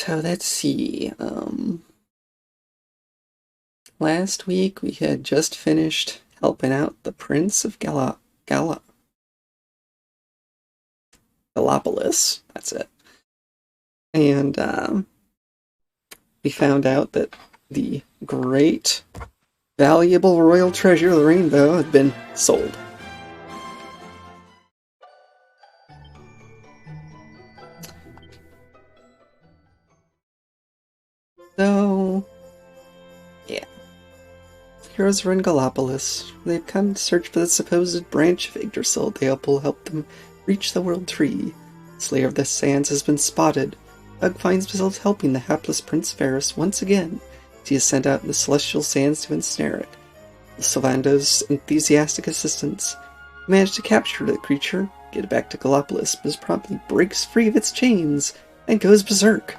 So let's see. Last week we had just finished helping out the Prince of Gallipolis. That's it. And we found out that the great, valuable royal treasure, the Rainbough, had been sold. So, yeah. Heroes are in Gallipolis. They've come to search for the supposed branch of Yggdrasil. They will help them reach the World Tree. Slayer of the Sands has been spotted. Bug finds himself helping the hapless Prince Varus once again. He is sent out in the celestial sands to ensnare it. With Sylvando's enthusiastic assistance, he managed to capture the creature, get it back to Gallipolis, but it promptly breaks free of its chains and goes berserk.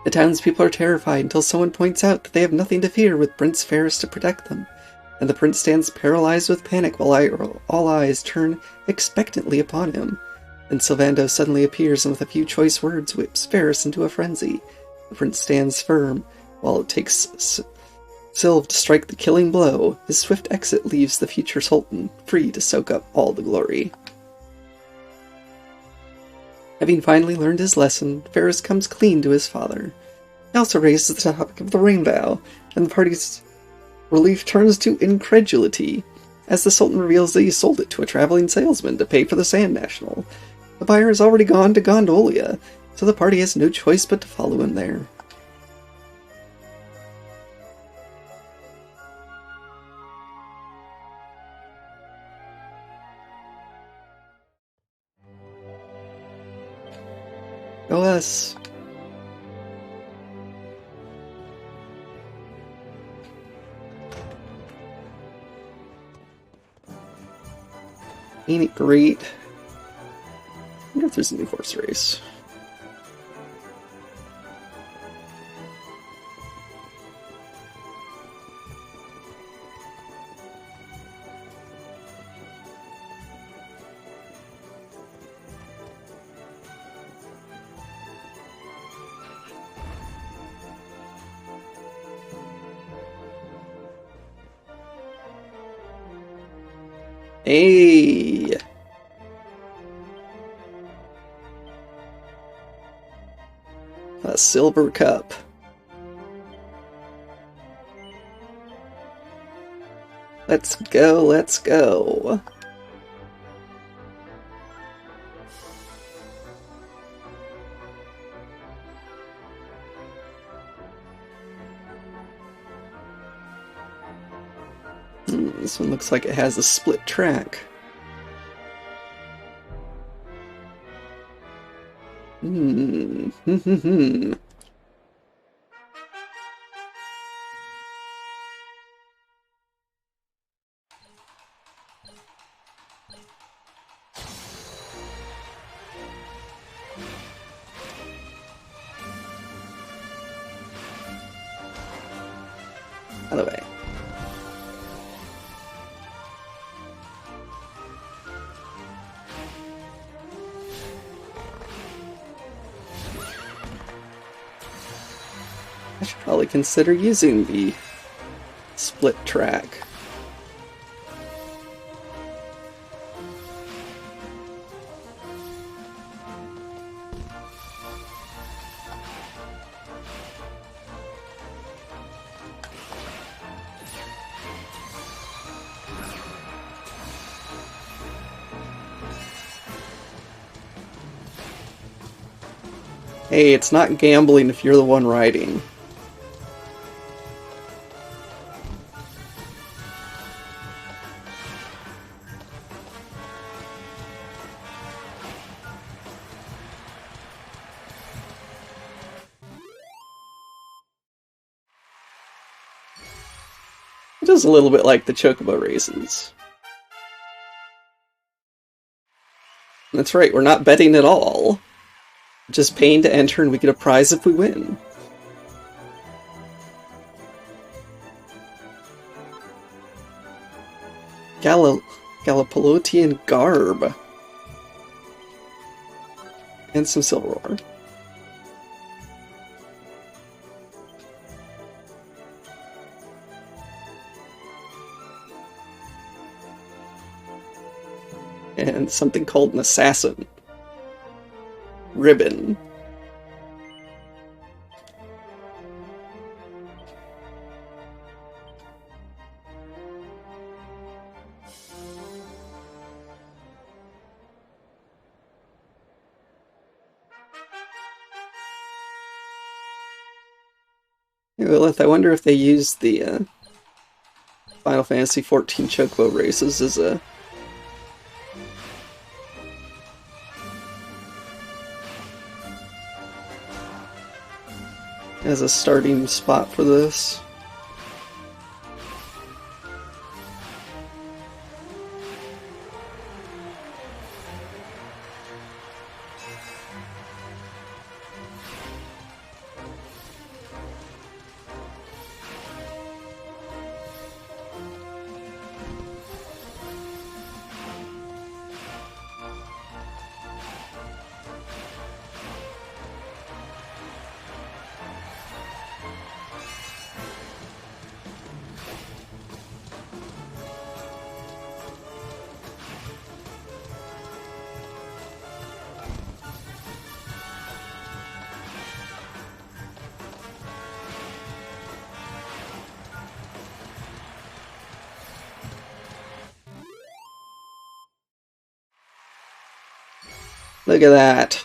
The townspeople are terrified until someone points out that they have nothing to fear with Prince Varus to protect them, and the prince stands paralyzed with panic while all eyes turn expectantly upon him. Then Sylvando suddenly appears and with a few choice words whips Varus into a frenzy. The prince stands firm, while it takes Sylv to strike the killing blow. His swift exit leaves the future sultan free to soak up all the glory. Having finally learned his lesson, Varus comes clean to his father. He also raises the topic of the Rainbough, and the party's relief turns to incredulity, as the Sultan reveals that he sold it to a traveling salesman to pay for the Sand National. The buyer has already gone to Gondolia, so the party has no choice but to follow him there. Go us! Ain't it great? I wonder if there's a new horse race. Hey! A silver cup. Let's go, let's go. This one looks like it has a split track. By the way. I should probably consider using the split track. Hey, it's not gambling if you're the one riding. It is a little bit like the Chocobo races. That's right, we're not betting at all. Just paying to enter and we get a prize if we win. Gallipolotian garb. And some silver ore. And something called an assassin. Ribbon. Hey, Lilith, I wonder if they used the Final Fantasy XIV Chocobo races as a starting spot for this. Look at that. Of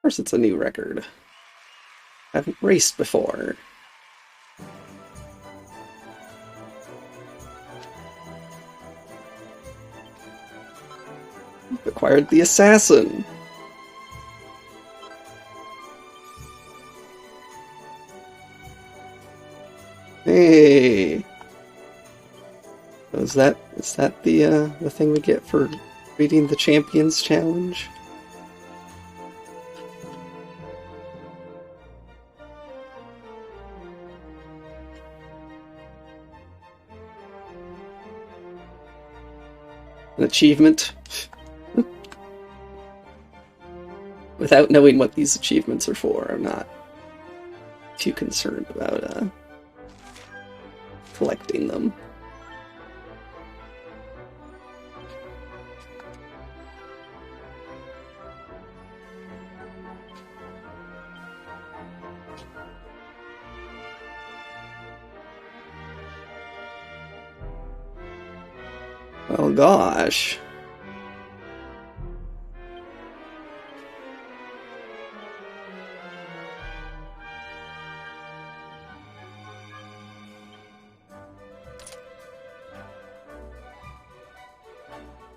course it's a new record. I haven't raced before. Acquired the assassin. Hey. Is that the thing we get for beating the Champions Challenge? An achievement? Without knowing what these achievements are for, I'm not too concerned about collecting them. Oh gosh.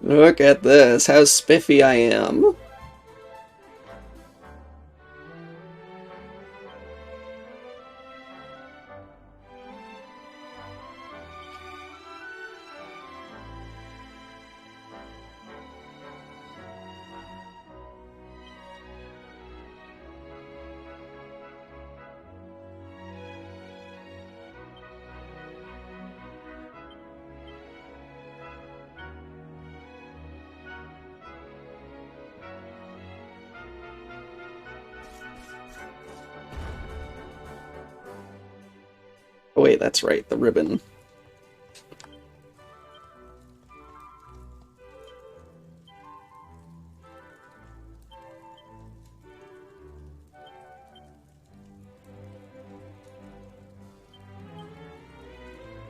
Look at this, how spiffy I am. Oh wait, that's right, the ribbon.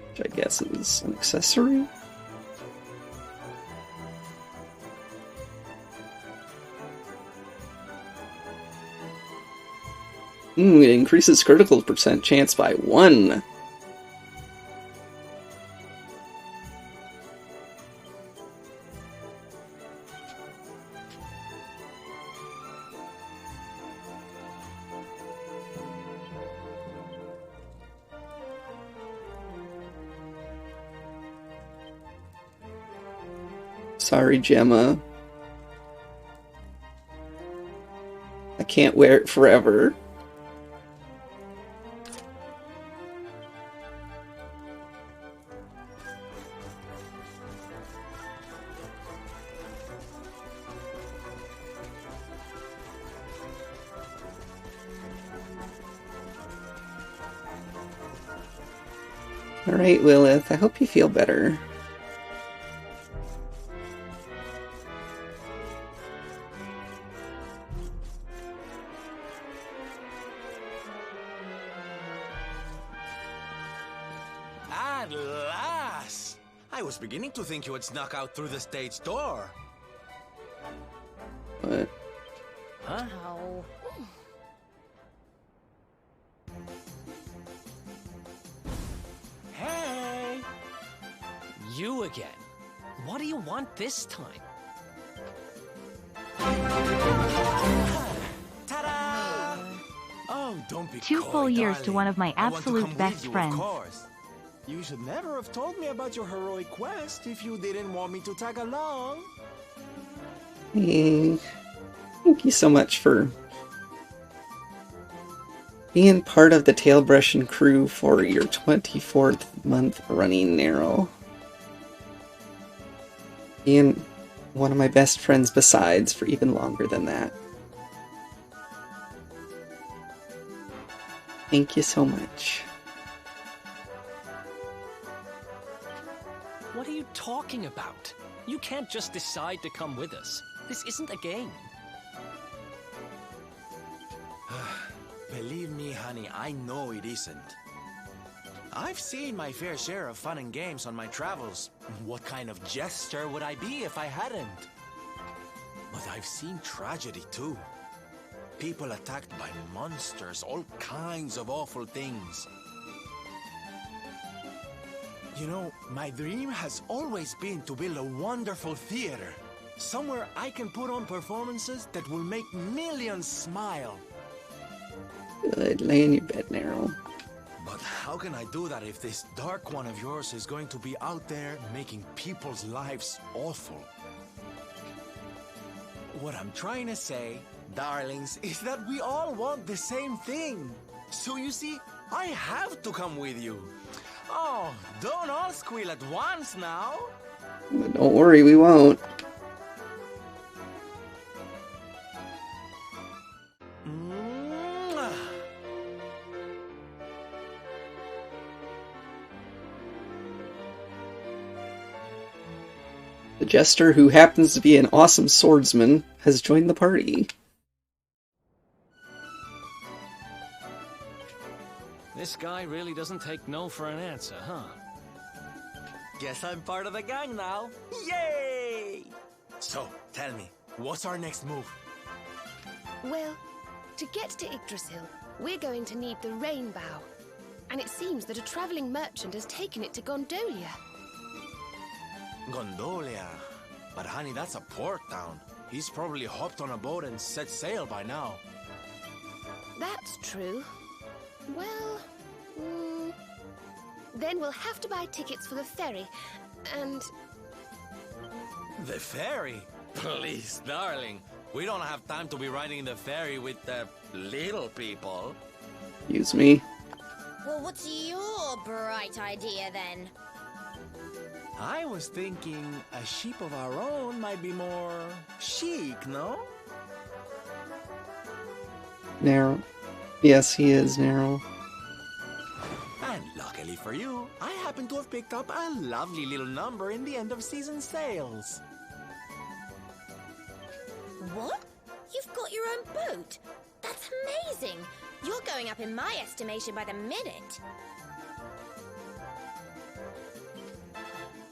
Which I guess is an accessory? It increases critical percent chance by 1. Sorry, Gemma. I can't wear it forever. Alright, Lilith, I hope you feel better. I was beginning to think you had snuck out through the stage door. What? Huh? Oh. Hey! You again. What do you want this time? Ta-da! Oh, don't be 2 coy, full years to darling. one of my I want to absolute come best with you, friends. Of course. You should never have told me about your heroic quest if you didn't want me to tag along. Hey, thank you so much for being part of the Tailbrushing crew for your 24th month running, Neryl. Being one of my best friends besides for even longer than that. Thank you so much. What are you talking about? You can't just decide to come with us. This isn't a game. Believe me, honey, I know it isn't. I've seen my fair share of fun and games on my travels. What kind of jester would I be if I hadn't? But I've seen tragedy too. People attacked by monsters, all kinds of awful things. You know, my dream has always been to build a wonderful theater. Somewhere I can put on performances that will make millions smile. Good, lay in your bed, Neryl. But how can I do that if this dark one of yours is going to be out there making people's lives awful? What I'm trying to say, darlings, is that we all want the same thing. So you see, I have to come with you. Oh, don't all squeal at once now. But don't worry, we won't. Mwah. The jester, who happens to be an awesome swordsman, has joined the party. This guy really doesn't take no for an answer, huh? Guess I'm part of the gang now. Yay! So, tell me, what's our next move? Well, to get to Yggdrasil, we're going to need the Rainbough. And it seems that a traveling merchant has taken it to Gondolia. Gondolia. But honey, that's a port town. He's probably hopped on a boat and set sail by now. That's true. Well, then we'll have to buy tickets for the ferry, and... The ferry? Please, darling. We don't have time to be riding the ferry with the little people. Excuse me. Well, what's your bright idea then? I was thinking a ship of our own might be more chic, no? Neryl. Yes, he is, Neryl. And luckily for you, I happen to have picked up a lovely little number in the end of season sales. What? You've got your own boat? That's amazing! You're going up in my estimation by the minute.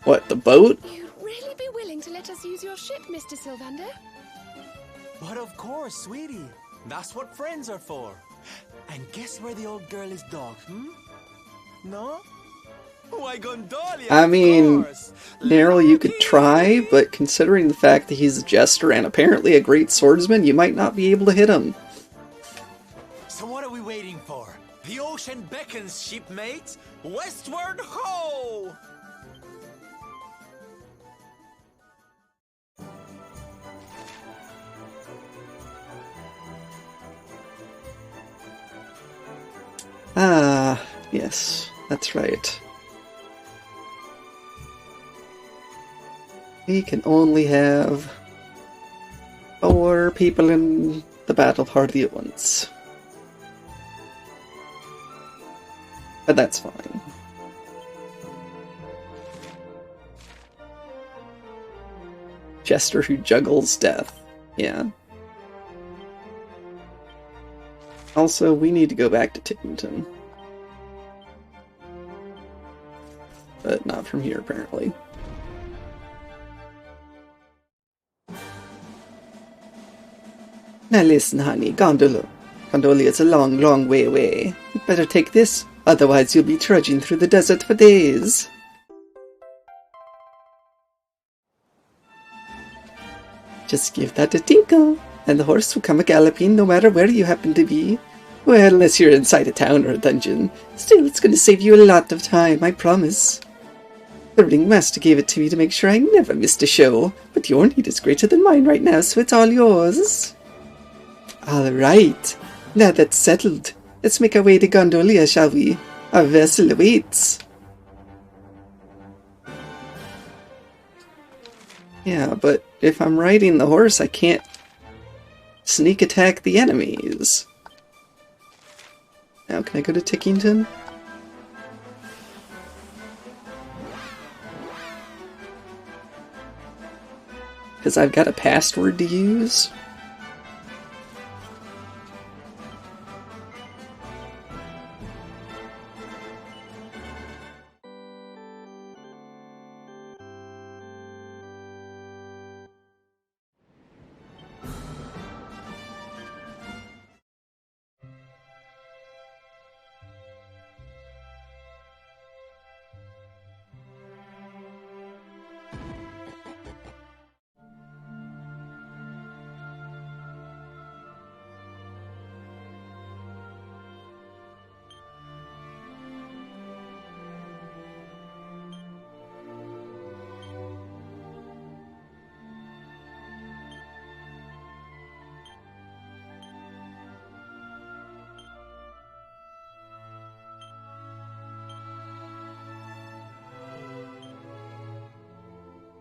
What, the boat? You'd really be willing to let us use your ship, Mr. Sylvander? But of course, sweetie. That's what friends are for. And guess where the old girl is docked, No? Why, Gondolia, I mean, of course. Neryl, you could Lucky! try, but considering the fact that he's a jester and apparently a great swordsman, you might not be able to hit him. So what are we waiting for? The ocean beckons, shipmates! Westward ho! Ah, yes, that's right. We can only have 4 people in the battle party at once. But that's fine. Jester who juggles death. Yeah. Also, we need to go back to Tippington. but not from here, apparently. Now listen, honey, Gondolia's a long, long way away. You'd better take this, otherwise you'll be trudging through the desert for days. Just give that a tinkle, and the horse will come a-galloping no matter where you happen to be. Well, unless you're inside a town or a dungeon. Still, it's going to save you a lot of time, I promise. The ringmaster gave it to me to make sure I never missed a show, but your need is greater than mine right now, so it's all yours. Alright, now that's settled. Let's make our way to Gondolia, shall we? Our vessel awaits. Yeah, but if I'm riding the horse, I can't sneak attack the enemies. Now, can I go to Tickington? Because I've got a password to use.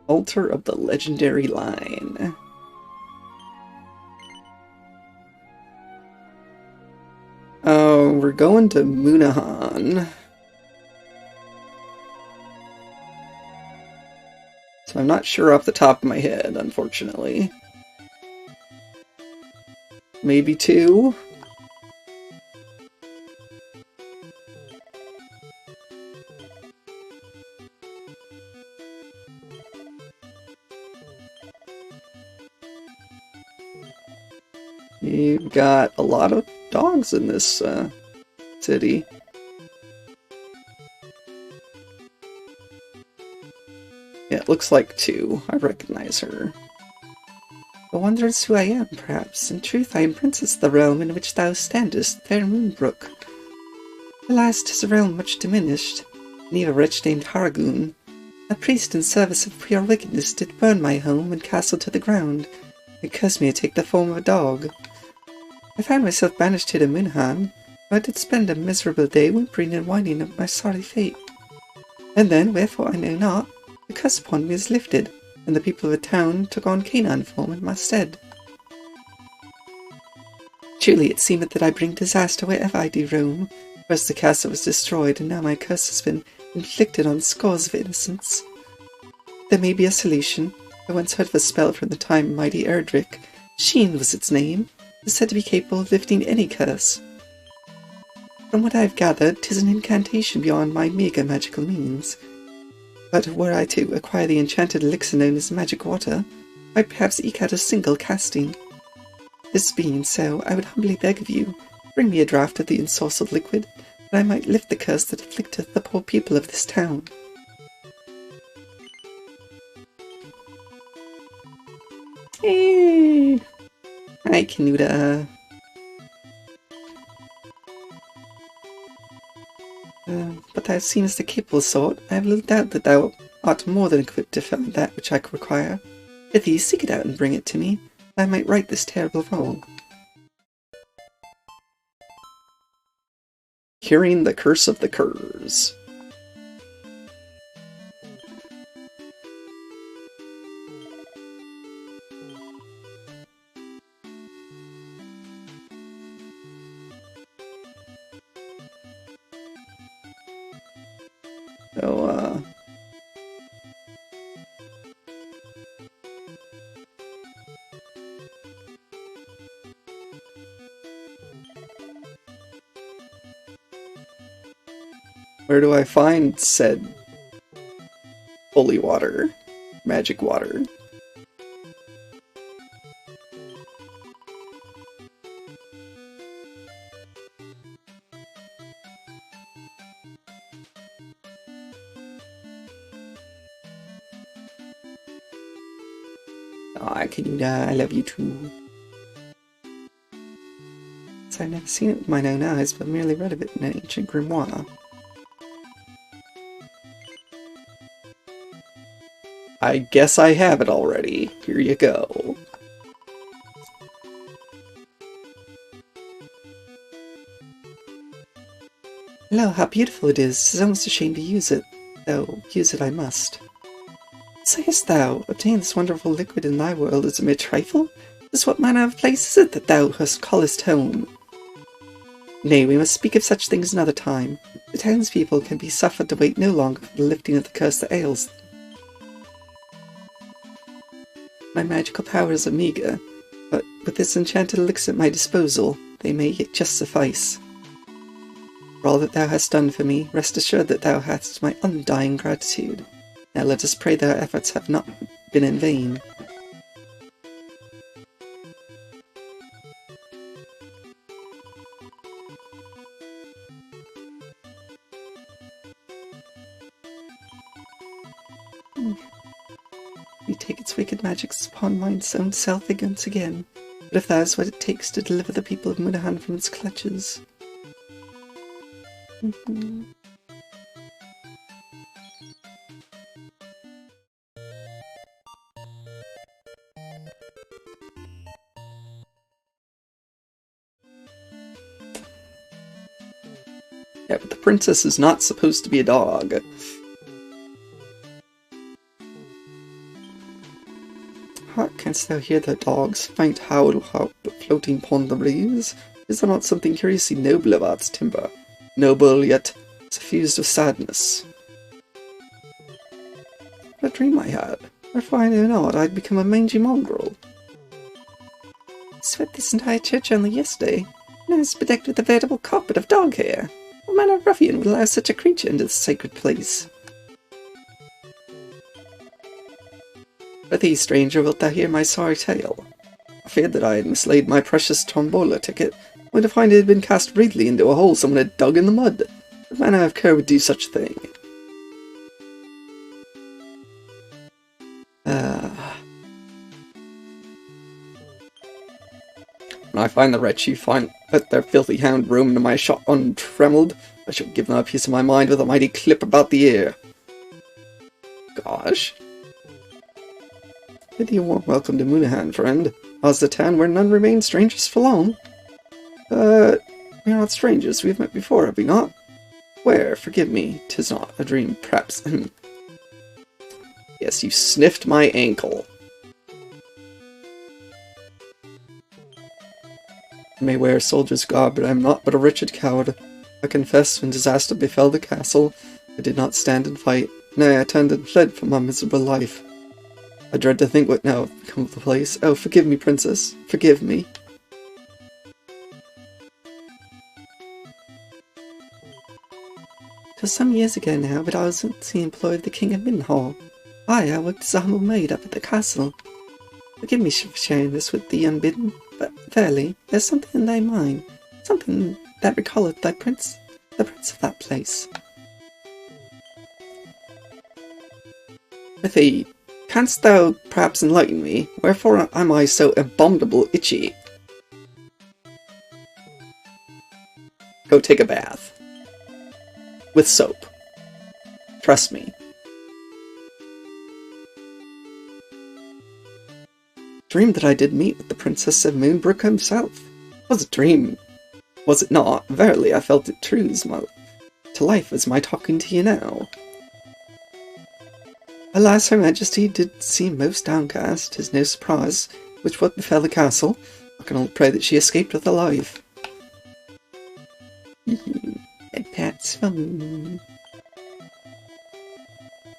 Altar of the Legendary Line. Oh, we're going to Moonahan. So I'm not sure off the top of my head, unfortunately. Maybe 2? You've got a lot of dogs in this city. Yeah, it looks like 2. I recognize her. Thou wonderest who I am, perhaps. In truth, I am Princess of the realm in which thou standest, fair Moonbrook. Alas, 'tis a realm much diminished, neath a wretch named Haragoon. A priest in service of pure wickedness did burn my home and castle to the ground, and cursed me to take the form of a dog. I found myself banished here to Moonahan, where I did spend a miserable day whimpering and whining of my sorry fate. And then, wherefore I know not, the curse upon me is lifted, and the people of the town took on canine form in my stead. Truly it seemeth that I bring disaster wherever I do roam. First the castle was destroyed, and now my curse has been inflicted on scores of innocents. There may be a solution. I once heard of a spell from the time of mighty Erdrick. Sheen was its name. It is said to be capable of lifting any curse. From what I have gathered, 'tis an incantation beyond my meagre magical means. But were I to acquire the enchanted elixir known as magic water, I'd perhaps eke out a single casting. This being so, I would humbly beg of you, bring me a draught of the ensorcelled liquid, that I might lift the curse that afflicteth the poor people of this town. Hey! Hi, Canuta. But thou seemest a capable sort. I have little doubt that thou art more than equipped to find that which I require. Prithee, seek it out and bring it to me, that I might right this terrible wrong. Curing the Curse of the Curs. So, where do I find said Holy water. Magic water. Aw, Canuda, I love you too. So I've never seen it with my own eyes, but merely read of it in an ancient grimoire. I guess I have it already. Here you go. Hello, how beautiful it is. It's almost a shame to use it, though use it I must. Sayest thou, obtain this wonderful liquid in thy world is a mere trifle? This what manner of place is it that thou callest home? Nay, we must speak of such things another time. The townspeople can be suffered to wait no longer for the lifting of the curse that ails them. My magical powers are meagre, but with this enchanted elixir at my disposal, they may yet just suffice. For all that thou hast done for me, rest assured that thou hast my undying gratitude. Now let us pray that our efforts have not been in vain. We take its wicked magics upon mine's own self once again, but if that is what it takes to deliver the people of Munahan from its clutches. Yeah, but the princess is not supposed to be a dog. Hark, canst thou hear the dogs faint howl floating upon the breeze? Is there not something curiously noble about its timbre? Noble, yet suffused with sadness. What a dream I had. Wherefore I know not, I'd become a mangy mongrel. I swept this entire church only yesterday, and I was bedecked with a veritable carpet of dog hair. What manner of ruffian would allow such a creature into this sacred place? Prithee, stranger, wilt thou hear my sorry tale? I feared that I had mislaid my precious tombola ticket, only to find it had been cast greedily into a hole someone had dug in the mud. What manner of cur would do such a thing? When I find the wretch who let their filthy hound roam into my shop untrammelled, I shall give them a piece of my mind with a mighty clip about the ear. Gosh. Bid thee a warm welcome to Munahan, friend. Ours the town where none remain strangers for long. But we are not strangers, we have met before, have we not? Where? Forgive me, 'tis not a dream, perhaps. Yes, you sniffed my ankle. I may wear a soldier's garb, but I am not but a wretched coward. I confess, when disaster befell the castle, I did not stand and fight. Nay, I turned and fled from my miserable life. I dread to think what now have become of the place. Oh, forgive me, princess. Forgive me. 'Twas some years ago now, but I was in the employ of the King of Middenhall. I worked as a humble maid up at the castle. Forgive me for sharing this with thee unbidden, but verily, there's something in thy mind, something that recalleth the prince of that place. Prithee, canst thou perhaps enlighten me? Wherefore am I so abominable itchy? Go take a bath. With soap. Trust me. Dreamed that I did meet with the Princess of Moonbrook himself. Was a dream, was it not? Verily, I felt it true to life as my talking to you now. Alas, Her Majesty did seem most downcast. 'Tis no surprise which what befell the castle. I can only pray that she escaped with her life. And that's fun.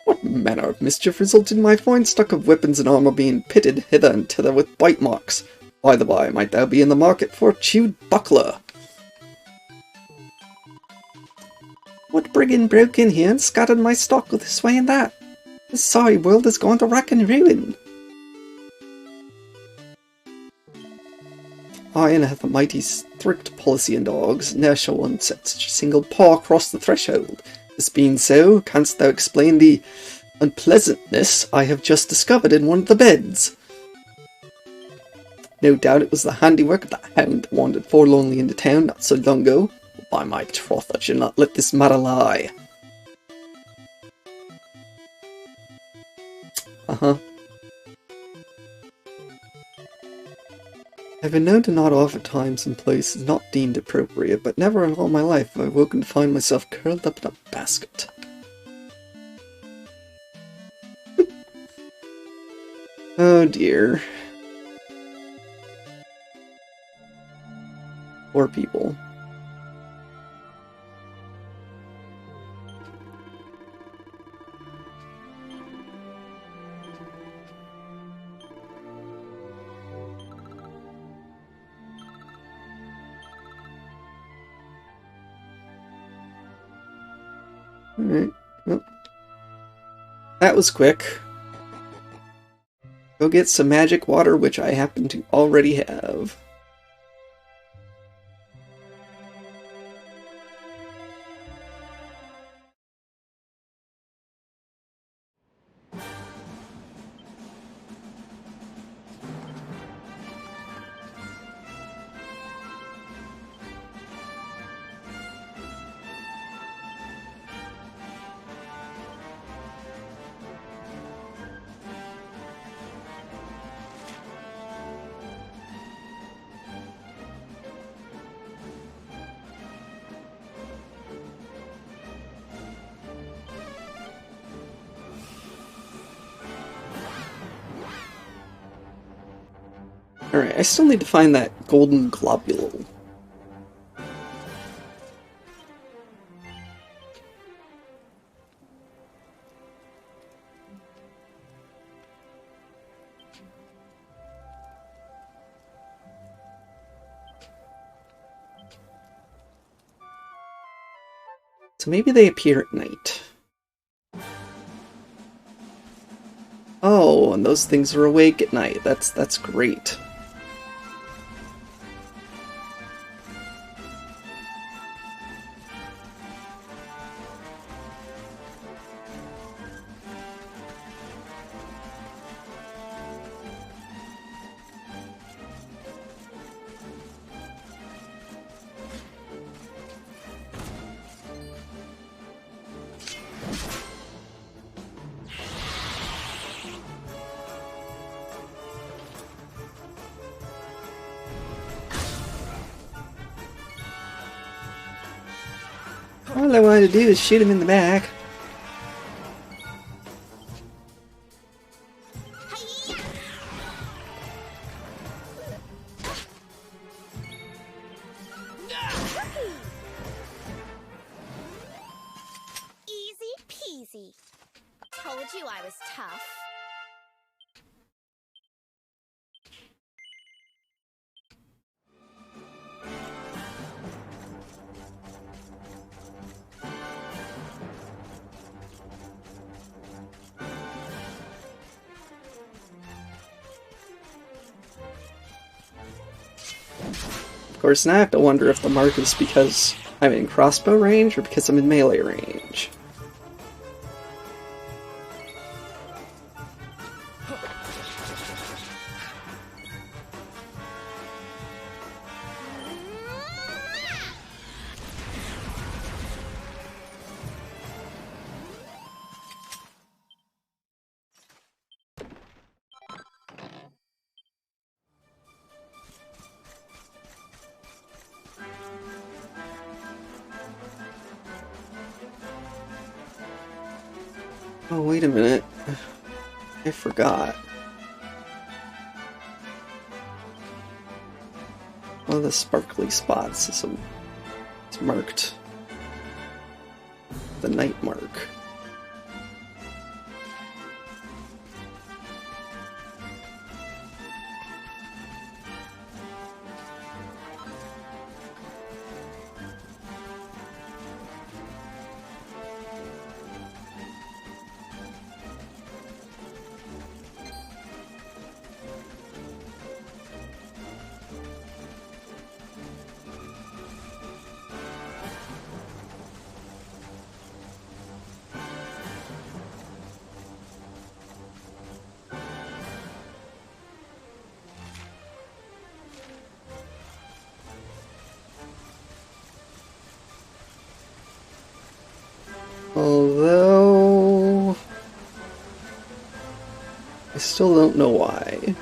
What manner of mischief resulted in my fine stock of weapons and armour being pitted hither and thither with bite marks? By the by, might thou be in the market for a chewed buckler? What brigand broke in here and scattered my stock this way and that? This sorry world is going to rack and ruin. Iron hath a mighty strict policy in dogs, ne'er shall one set such a single paw across the threshold. This being so, canst thou explain the unpleasantness I have just discovered in one of the beds? No doubt it was the handiwork of that hound that wandered forlornly into town not so long ago. By my troth, I shall not let this matter lie. I've been known to nod off at times in places not deemed appropriate, but never in all my life have I woken to find myself curled up in a basket. Oh dear. Poor people. Alright, well, that was quick. Go get some magic water, which I happen to already have. Alright, I still need to find that golden globule. So maybe they appear at night. Oh, and those things are awake at night. That's great. All I wanted to do is shoot him in the back. Easy peasy. Told you I was tough. Of course, now I have to wonder if the mark is because I'm in crossbow range or because I'm in melee range. Oh, wait a minute. I forgot. One of the sparkly spots is it's marked. The night mark. I still don't know why.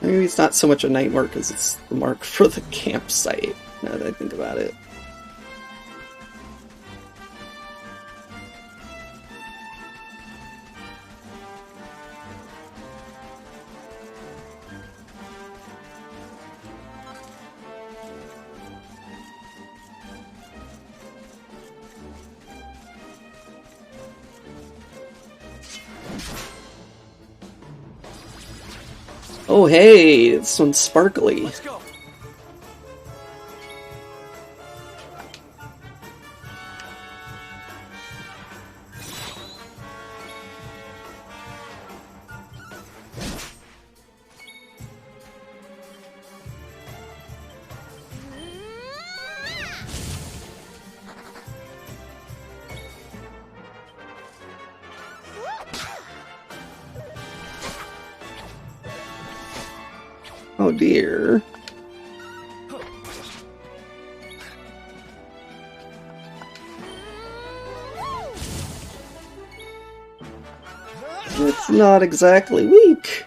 Maybe it's not so much a night mark as it's the mark for the campsite, now that I think about it. Oh hey, this one's sparkly. Let's go. Oh dear. It's not exactly weak.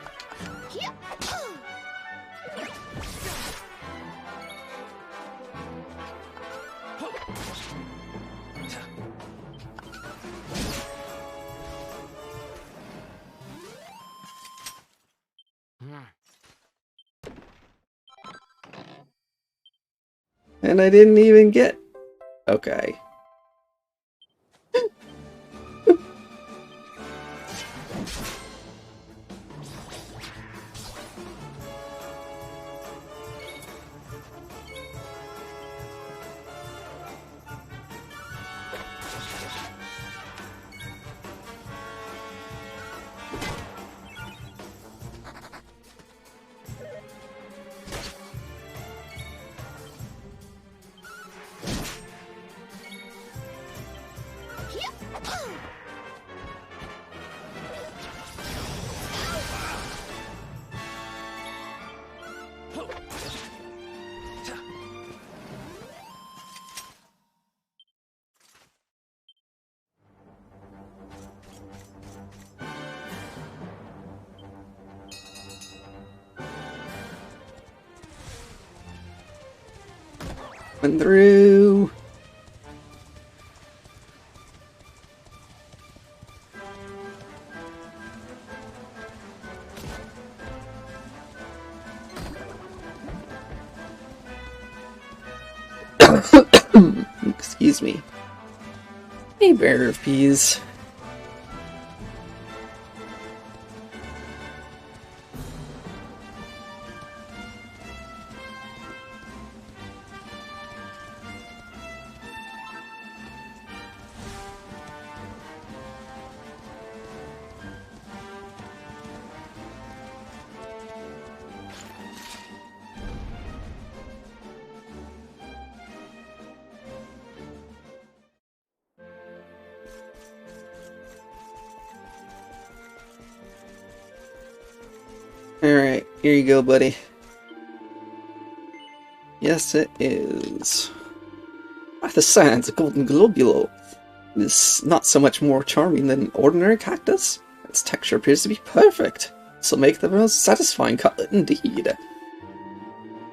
And I didn't even get... Okay. Went through. Excuse me. Hey, bearer of peas. Alright, here you go, buddy. Yes, it is. By the sands, a golden globulo. It is not so much more charming than an ordinary cactus. Its texture appears to be perfect. This'll make the most satisfying cutlet indeed.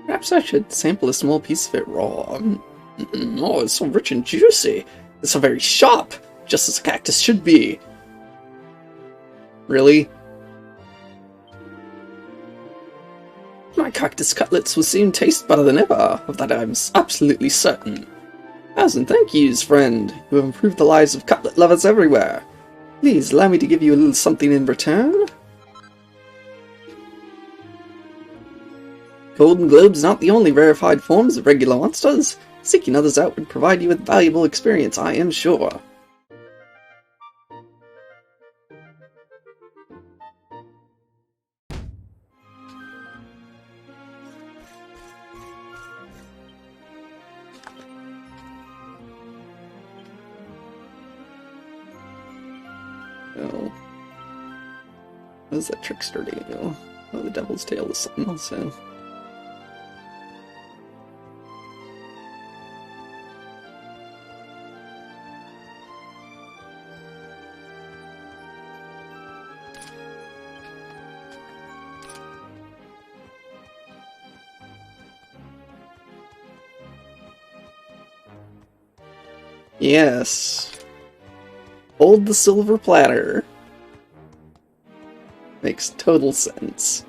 Perhaps I should sample a small piece of it raw. Oh, it's so rich and juicy. It's so very sharp, just as a cactus should be. Really? My cactus cutlets will soon taste better than ever, of that I'm absolutely certain. 1,000 thank yous, friend. You have improved the lives of cutlet lovers everywhere. Please allow me to give you a little something in return. Golden globes are not the only rarefied forms of regular monsters. Seeking others out would provide you with valuable experience, I am sure. Oh. What does that trickster do? Oh, the devil's tail is something also. Yes. Hold the silver platter. Makes total sense.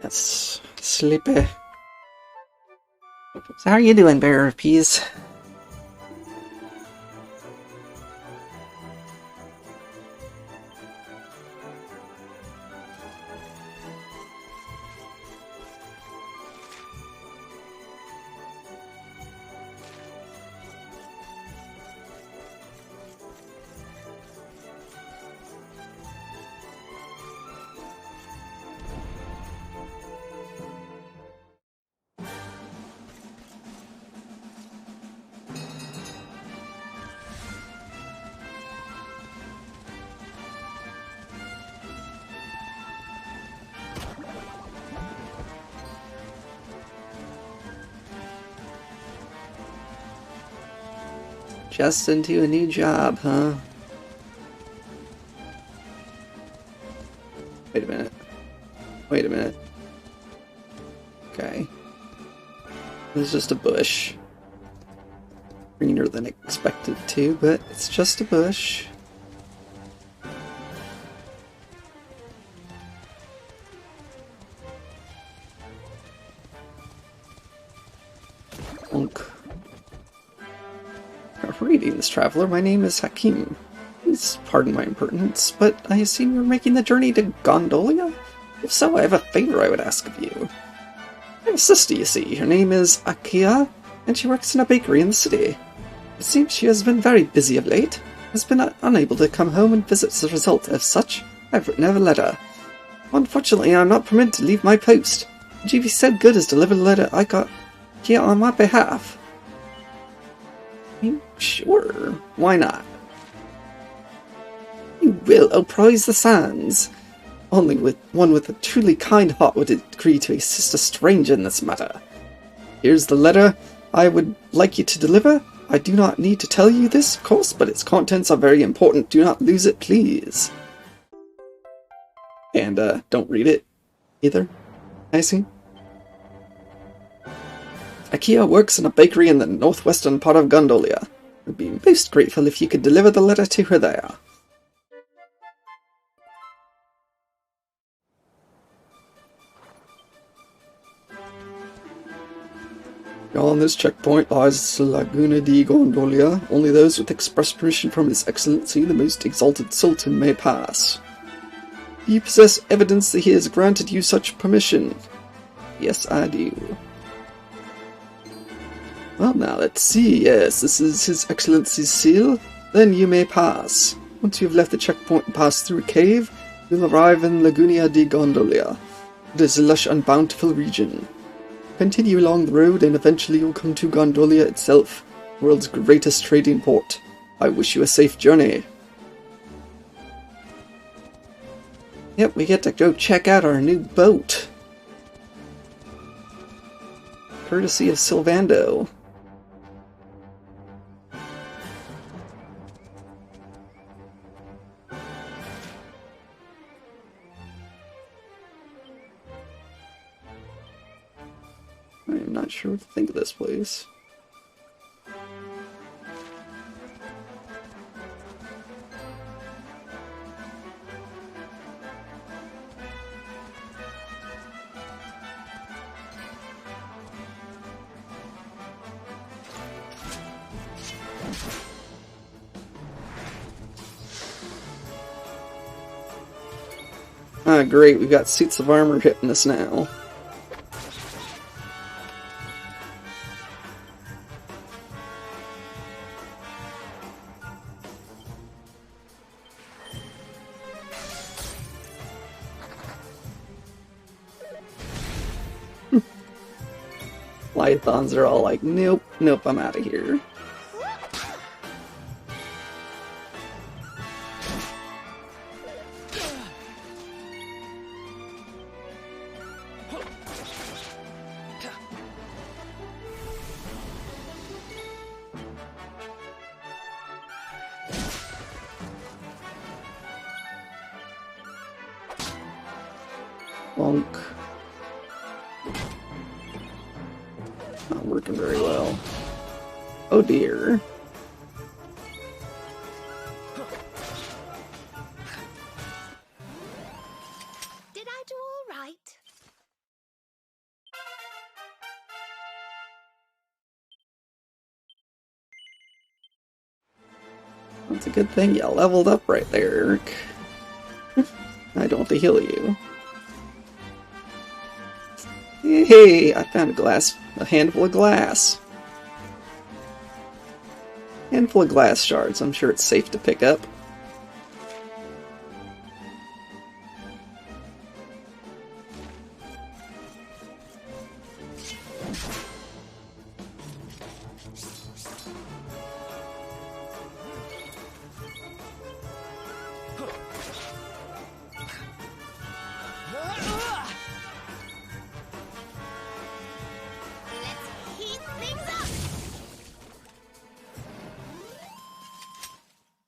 Yes. Sleepy. So how are you doing, Bearer of Peas? Just into a new job, huh? Wait a minute. Wait a minute. Okay. It's just a bush. Greener than expected to, but it's just a bush. Greetings, traveler. My name is Hakim. Please pardon my impertinence, but I assume you're making the journey to Gondolia? If so, I have a favor I would ask of you. I have a sister, you see. Her name is Akia, and she works in a bakery in the city. It seems she has been very busy of late, has been unable to come home and visit as a result. As such, I've written her a letter. Unfortunately, I'm not permitted to leave my post. Would you be so good as to deliver the letter I got here on my behalf? Sure, why not? You will, oh prize the sands. Only one with a truly kind heart would agree to assist a stranger in this matter. Here's the letter I would like you to deliver. I do not need to tell you this, of course, but its contents are very important. Do not lose it, please. And, don't read it, either, I see. Akia works in a bakery in the northwestern part of Gondolia. I'd be most grateful if you could deliver the letter to her there. Beyond this checkpoint lies the Laguna di Gondolia. Only those with express permission from His Excellency, the most exalted Sultan, may pass. Do you possess evidence that he has granted you such permission? Yes, I do. Well, now let's see. Yes, this is His Excellency's seal. Then you may pass. Once you have left the checkpoint and passed through a cave, you'll arrive in Laguna di Gondolia. It is a lush and bountiful region. Continue along the road and eventually you'll come to Gondolia itself, the world's greatest trading port. I wish you a safe journey. Yep, we get to go check out our new boat. Courtesy of Sylvando. I'm not sure what to think of this place. Ah, great, we've got suits of armor hitting us now. Lythons are all like, nope, nope, I'm out of here. Bonk. Not working very well. Oh dear. Did I do all right? That's a good thing you leveled up right there, Eric. I don't have to heal you. Hey, I found a handful of glass. Handful of glass shards, I'm sure it's safe to pick up. Let's heat things up.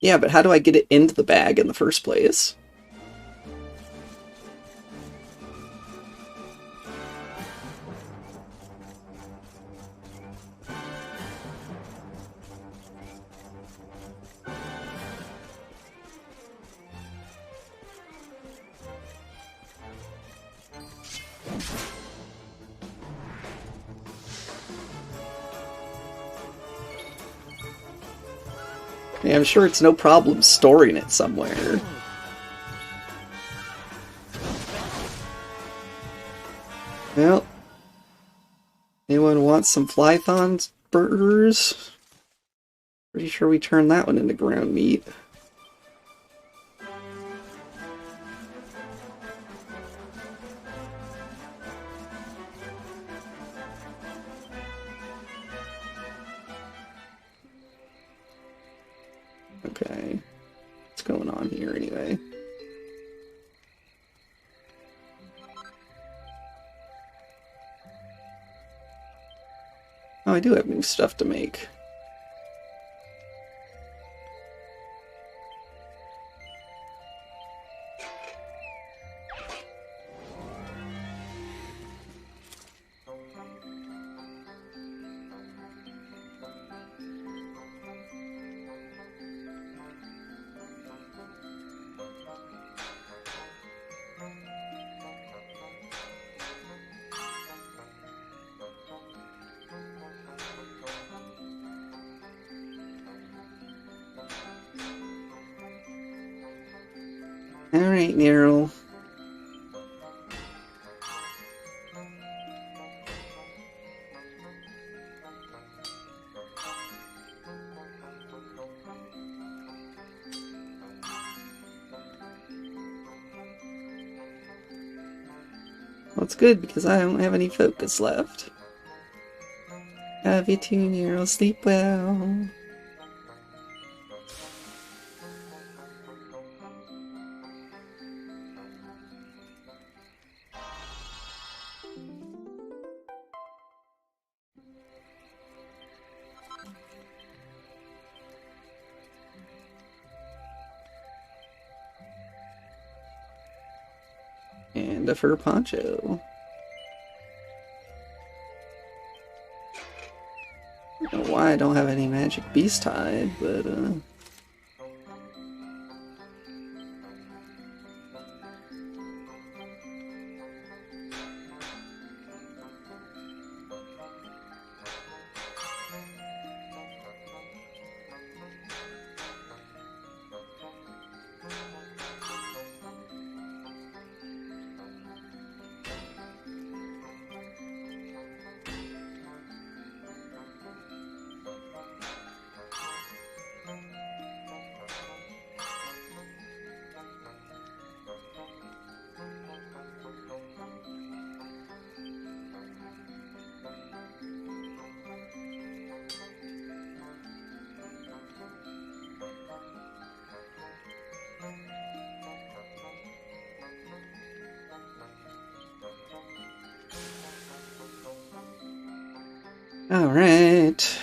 Yeah, but how do I get it into the bag in the first place? Yeah, I'm sure it's no problem storing it somewhere. Well, anyone want some Flython burgers? Pretty sure we turned that one into ground meat. Okay, what's going on here anyway? Oh, I do have new stuff to make. Alright, Nero. Well, it's good because I don't have any focus left. Have you too, Nero. Sleep well. and a fur poncho. I don't know why I don't have any magic beast hide, but alright.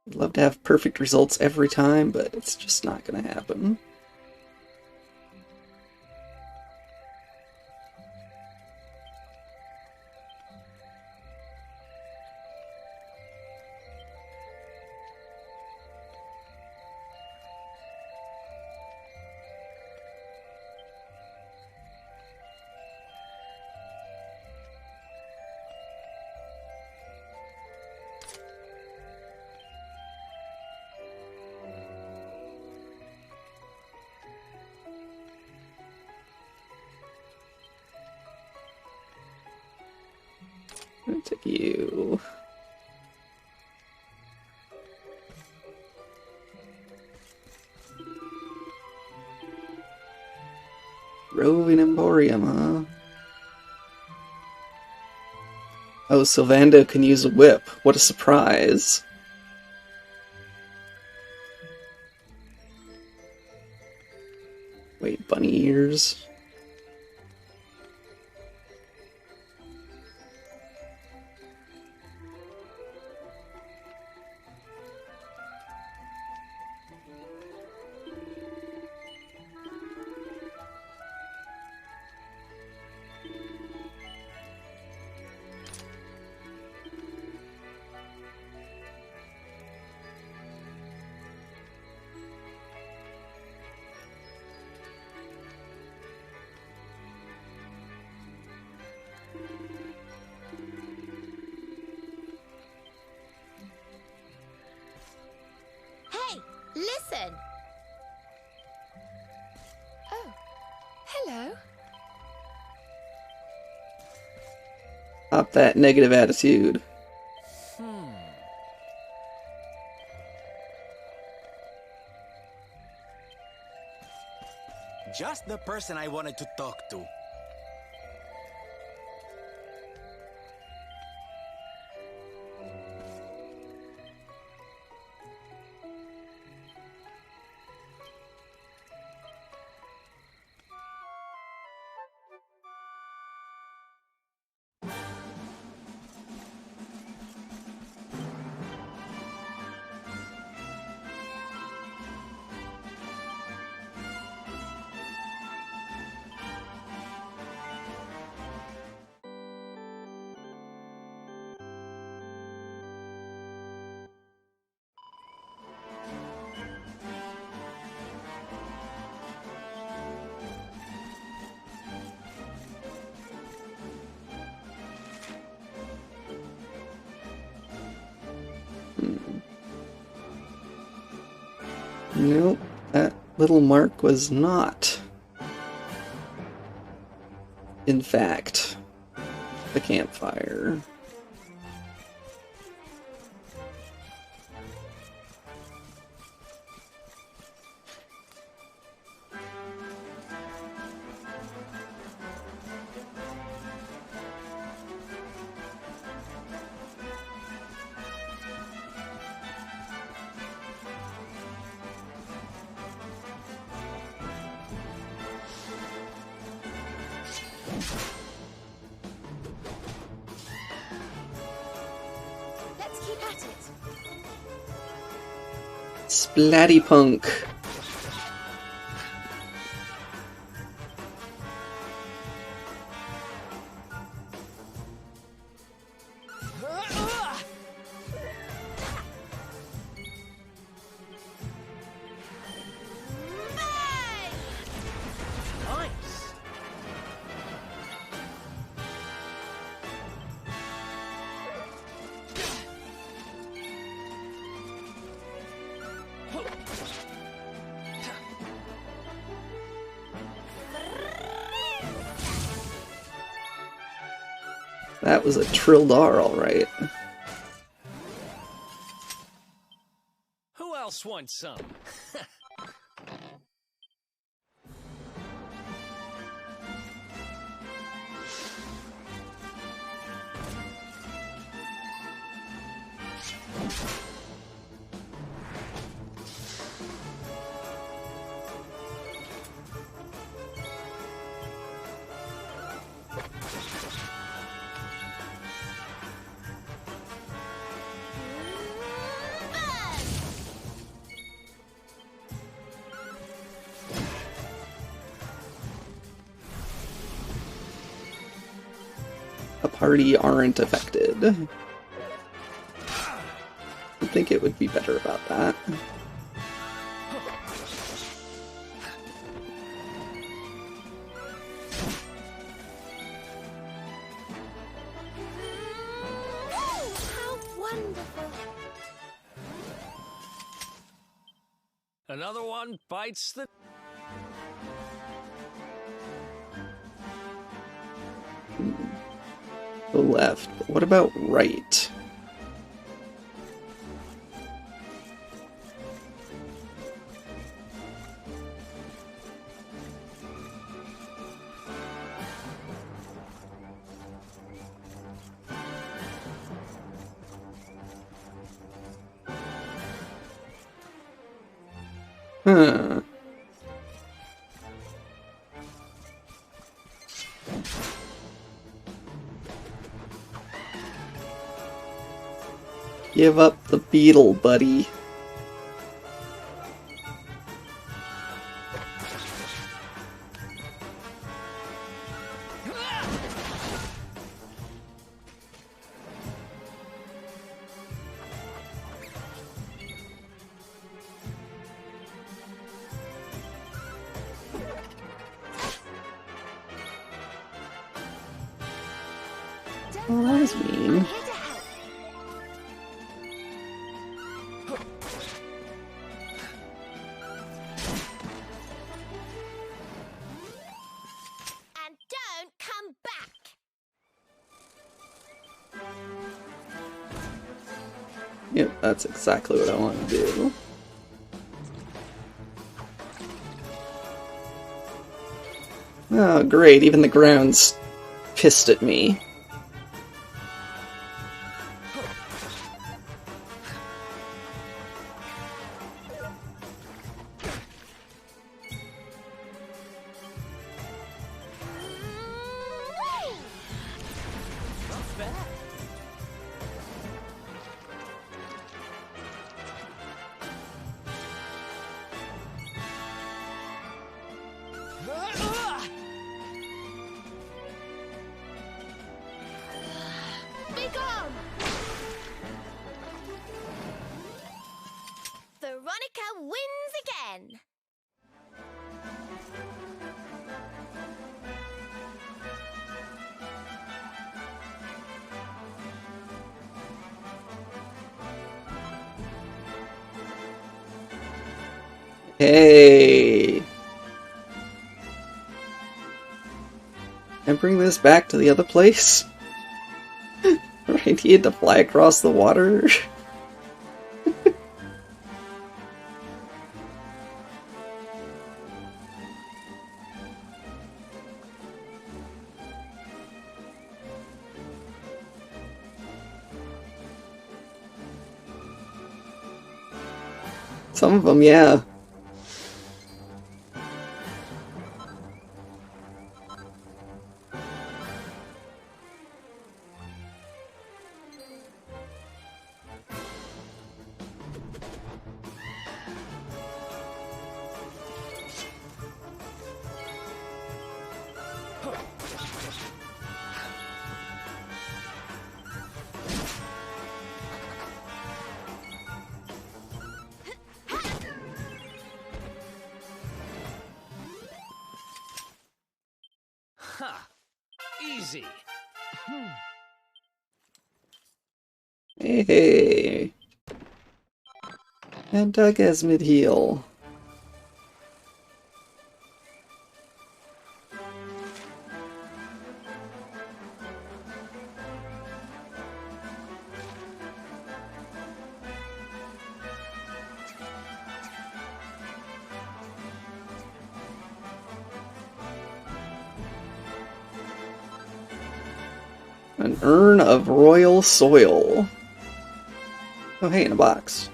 I'd love to have perfect results every time, but it's just not gonna happen. I'm gonna take you. Roving Emporium, huh? Oh, Sylvando can use a whip. What a surprise. Wait, bunny ears? Hey, listen! Oh, hello. Stop that negative attitude. Just the person I wanted to talk to. Nope, that little mark was not, in fact, the campfire. Let's keep at it. Splatty punk. That was a Trildar, alright. Who else wants some? A party aren't affected. I think it would be better about that. How wonderful! Another one bites the... The left, but what about right? Huh. Give up the beetle, buddy. Oh, that was mean. And don't come back! Yep, that's exactly what I want to do. Oh, great, even the ground's pissed at me. Not bad. Be gone! Veronica wins again! Hey! And bring this back to the other place? Right, he had to fly across the water? Some of them, yeah. Ha! Easy. Hey. And Doug has mid-heal. An urn of royal soil. Oh, hey, in a box.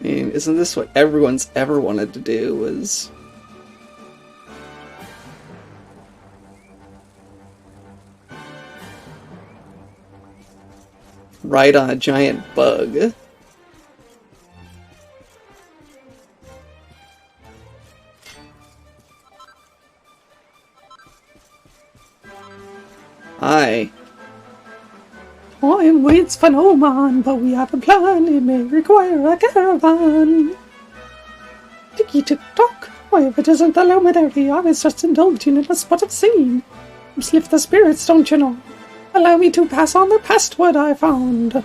I mean, isn't this what everyone's ever wanted to do, was ride on a giant bug? Hi. Time waits for no man, but we have a plan. It may require a caravan. Ticky-tick-tock. Why, if it isn't the luminary, I was just indulging in a spot of scene. Lift the spirits, don't you know? Allow me to pass on the password I found.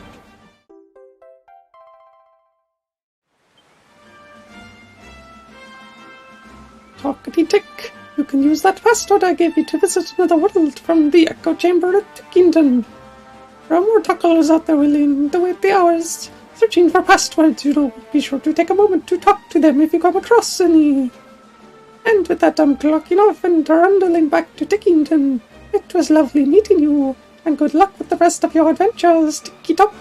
Talkity-tick. You can use that password I gave you to visit another world from the Echo Chamber at Tickington. There are more tuckles out there willing to wait the hours, searching for passwords, you know. Be sure to take a moment to talk to them if you come across any. And with that, I'm clocking off and trundling back to Tickington. It was lovely meeting you, and good luck with the rest of your adventures, Ticky-tock.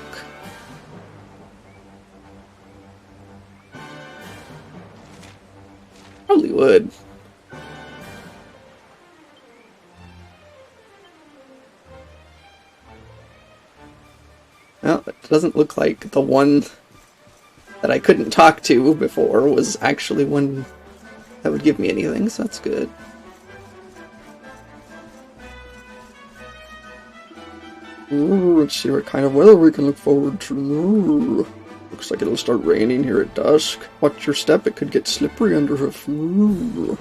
Probably would. Well, it doesn't look like the one that I couldn't talk to before was actually one that would give me anything, so that's good. Ooh, let's see what kind of weather we can look forward to. Ooh, looks like it'll start raining here at dusk. Watch your step, it could get slippery underhoof. Ooh.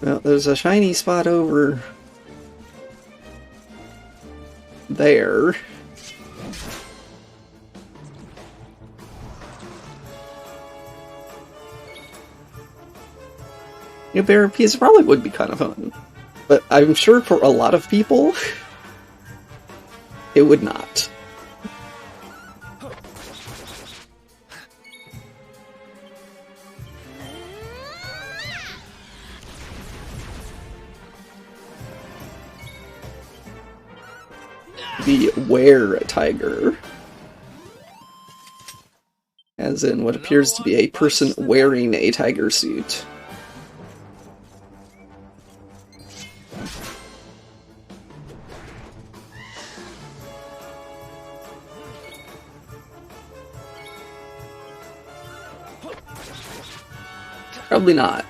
Well, there's a shiny spot over there. New Barrapies probably would be kind of fun, but I'm sure for a lot of people, it would not. The were-tiger. As in what appears to be a person wearing a tiger suit. Probably not.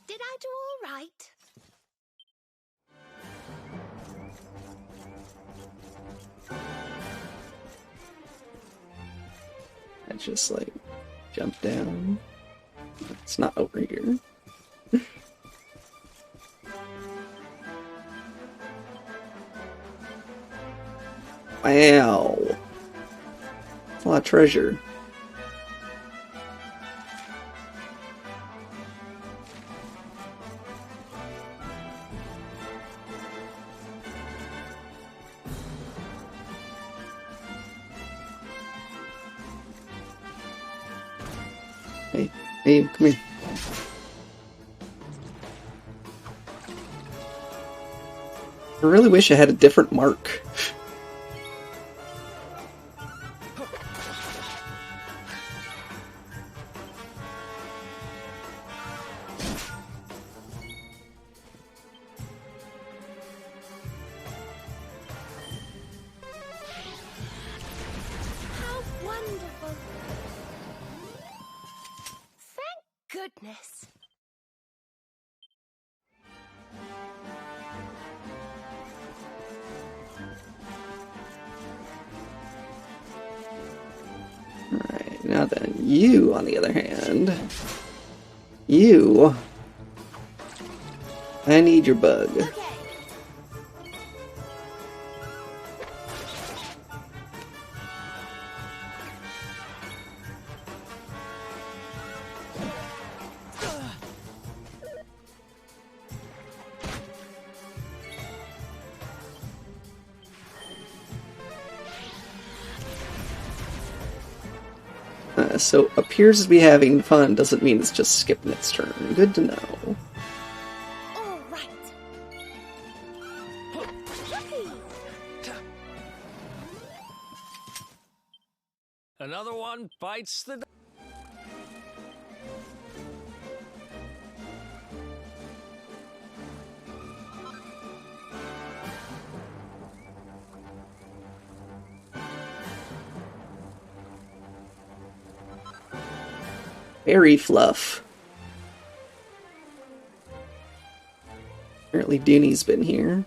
Did I do all right? I just like jump down. It's not over here. Wow. That's a lot of treasure. Hey, come here. I really wish I had a different mark. How wonderful! goodness. Alright, now then, you, on the other hand. You. I need your bug. Okay. So, appears to be having fun doesn't mean it's just skipping its turn. Good to know. All right. Another one bites the... Berry fluff. Apparently Dooney's been here.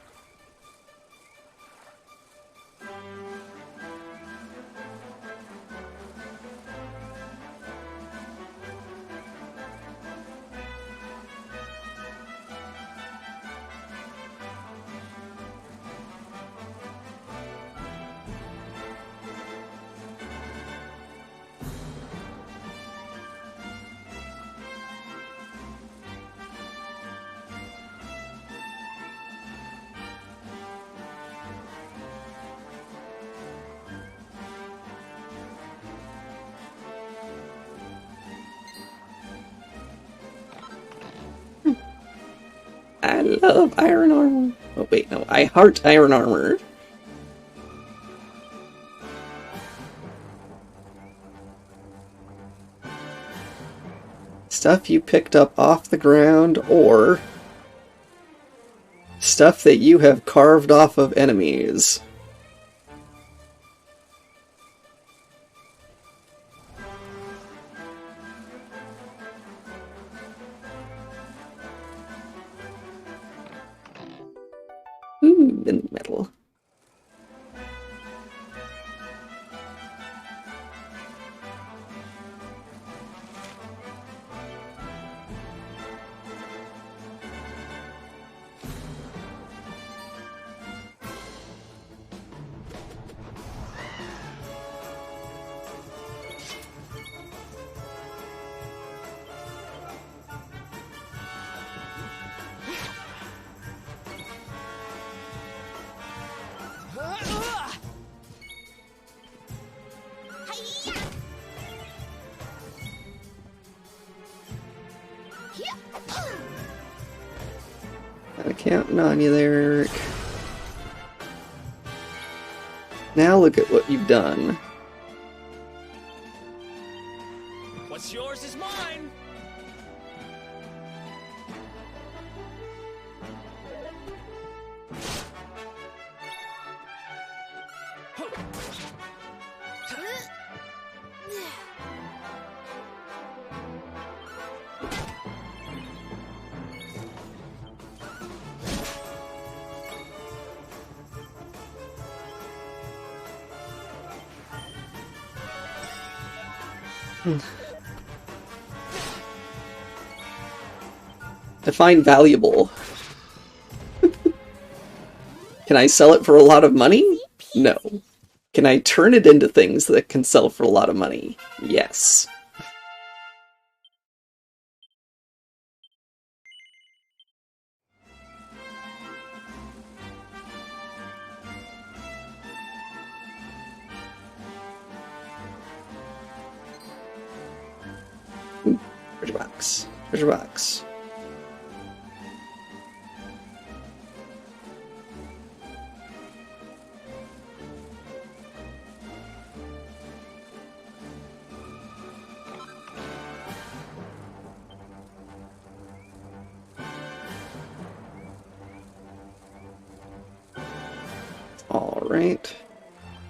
I love iron armor. Oh wait, no, I heart iron armor. Stuff you picked up off the ground, or stuff that you have carved off of enemies. Ooh, in the middle. Kinda counting on you there, Eric. Now look at what you've done. What's yours is mine! Define valuable. Can I sell it for a lot of money? No. Can I turn it into things that can sell for a lot of money? Yes. Ooh, treasure box. Treasure box. Alright.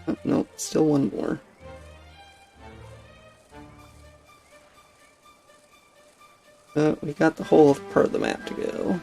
Oh, no, still one more. We got the whole part of the map to go.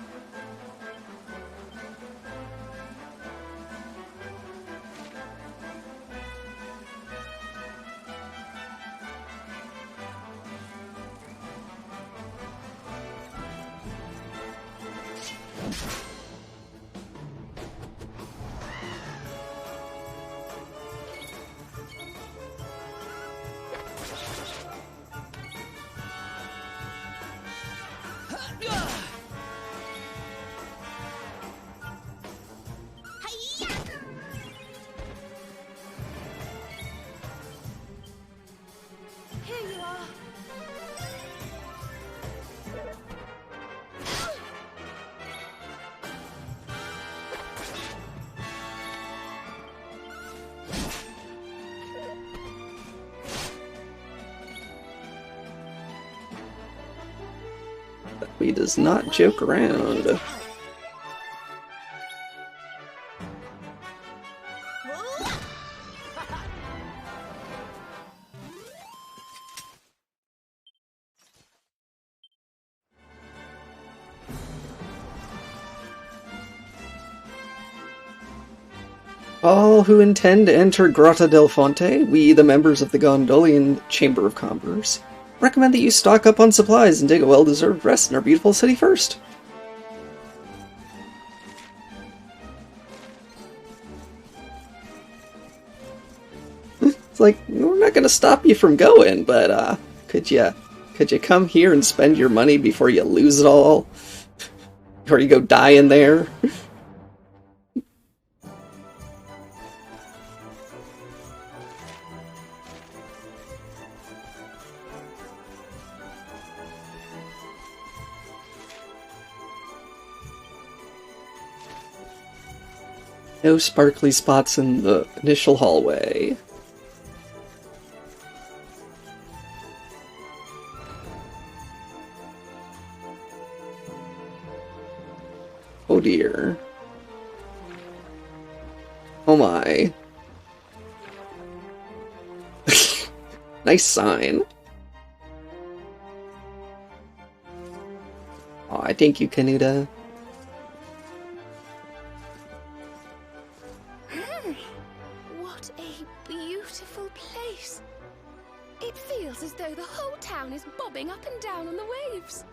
Here you are. He does not joke around. All who intend to enter Grotta del Fonte, we, the members of the Gondolian Chamber of Commerce, recommend that you stock up on supplies and take a well-deserved rest in our beautiful city first. It's like, we're not gonna stop you from going, but could you come here and spend your money before you lose it all? Before you go die in there? No sparkly spots in the initial hallway. Oh dear. Oh my. Nice sign. Aw, thank you, Kanuta. What a beautiful place. It feels as though the whole town is bobbing up and down on the waves.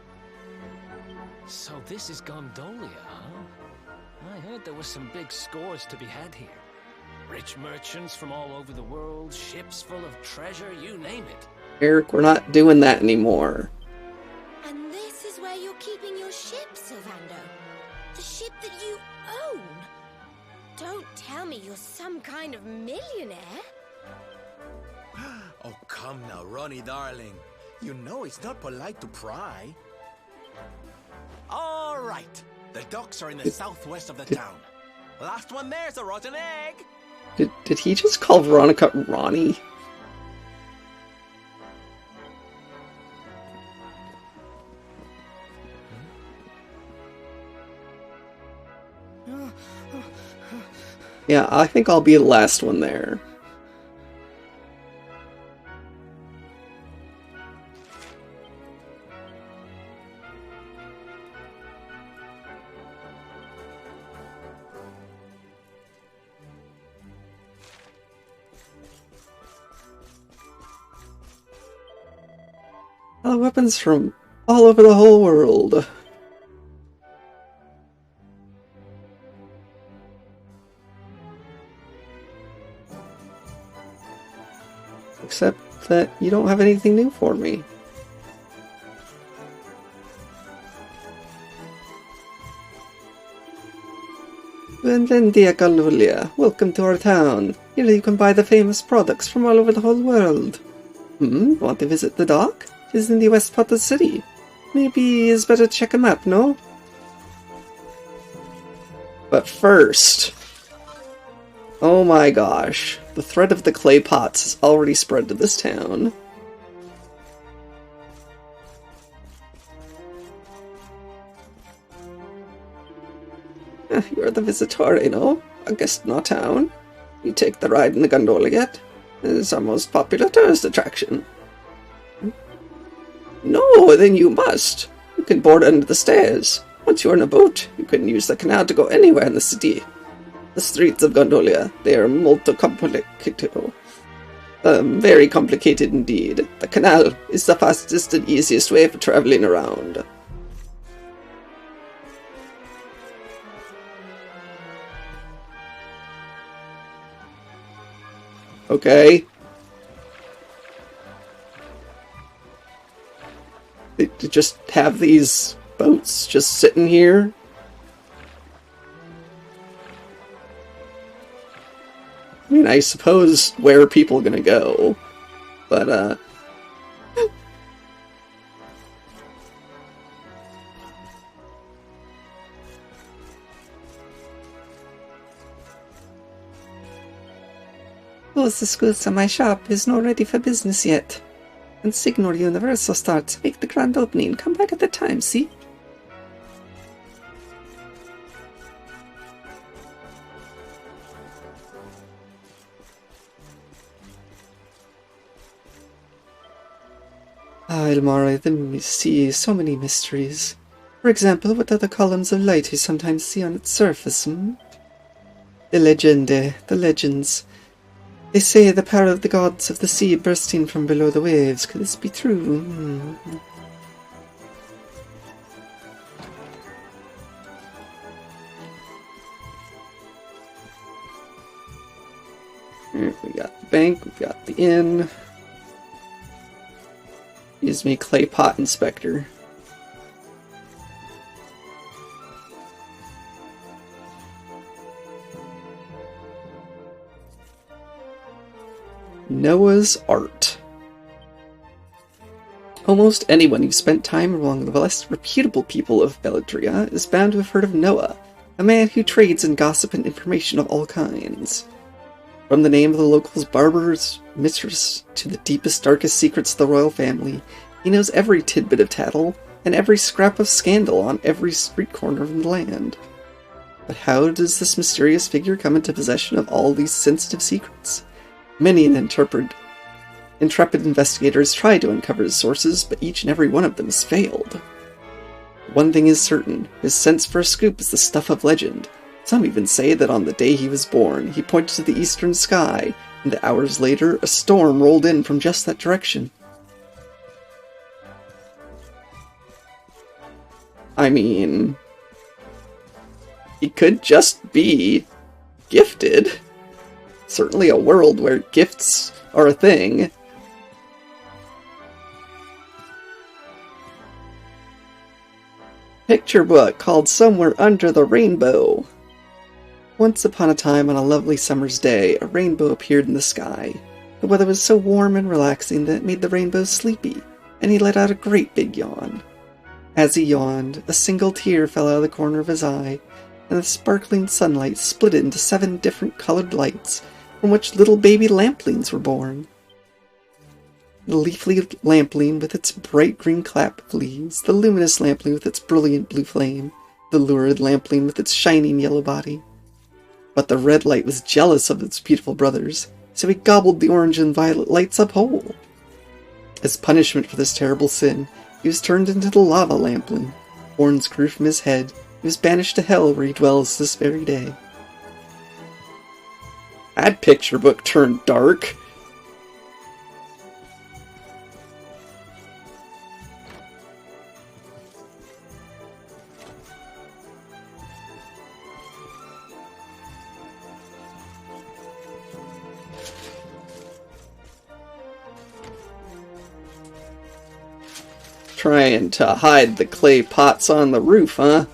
So this is Gondolia, huh? I heard there were some big scores to be had here. Rich merchants from all over the world, ships full of treasure, you name it. Eric, we're not doing that anymore. And this is where you're keeping your ship, Sylvando? The ship that you own? Don't tell me you're some kind of millionaire. Oh, come now, Ronnie, darling. You know it's not polite to pry. All right. The docks are in the southwest of the town. Last one there's a rotten egg. Did he just call Veronica Ronnie? Yeah, I think I'll be the last one there. Weapons from all over the whole world. Except that you don't have anything new for me. Benvendia Gallulia, welcome to our town. Here you can buy the famous products from all over the whole world. Want to visit the dock? It's in the west part of the city. Maybe it's better to check a map, no? But first... Oh my gosh, the threat of the clay pots has already spread to this town. You're the visitor, no? A guest in our town. You take the ride in the gondola yet? It's our most popular tourist attraction. No, then you must. You can board under the stairs. Once you are in a boat, you can use the canal to go anywhere in the city. The streets of Gondolia, they are molto complicated. Very complicated indeed. The canal is the fastest and easiest way for traveling around. Okay. They just have these boats just sitting here. I mean, I suppose where are people gonna go? But, Close the schools and my shop is not ready for business yet. When Signal Universal starts, make the grand opening. Come back at the time, see? Ah, Ilmari, the sea, so many mysteries. For example, what are the columns of light you sometimes see on its surface, hmm? The legends. They say the power of the gods of the sea bursting from below the waves. Could this be true? we got the bank, we got the inn. Gives me clay pot inspector. Noah's Art. Almost anyone who spent time among the less reputable people of Belladria is bound to have heard of Noah, a man who trades in gossip and information of all kinds. From the name of the locals' barber's mistress to the deepest, darkest secrets of the royal family, he knows every tidbit of tattle and every scrap of scandal on every street corner of the land. But how does this mysterious figure come into possession of all these sensitive secrets? Many an intrepid investigators tried to uncover his sources, but each and every one of them has failed. One thing is certain, his sense for a scoop is the stuff of legend. Some even say that on the day he was born, he pointed to the eastern sky, and hours later, a storm rolled in from just that direction. I mean, he could just be gifted. Certainly a world where gifts are a thing. Picture book called Somewhere Under the Rainbow. Once upon a time on a lovely summer's day, a rainbow appeared in the sky. The weather was so warm and relaxing that it made the rainbow sleepy, and he let out a great big yawn. As he yawned, a single tear fell out of the corner of his eye, and the sparkling sunlight split it into 7 different colored lights, from which little baby lamplings were born. The leafy lampling with its bright green clap of leaves, the luminous lampling with its brilliant blue flame, the lurid lampling with its shining yellow body. But the red light was jealous of its beautiful brothers, so he gobbled the orange and violet lights up whole. As punishment for this terrible sin, he was turned into the lava lampling. Horns grew from his head. He was banished to hell, where he dwells this very day. That picture book turned dark. Trying to hide the clay pots on the roof, huh?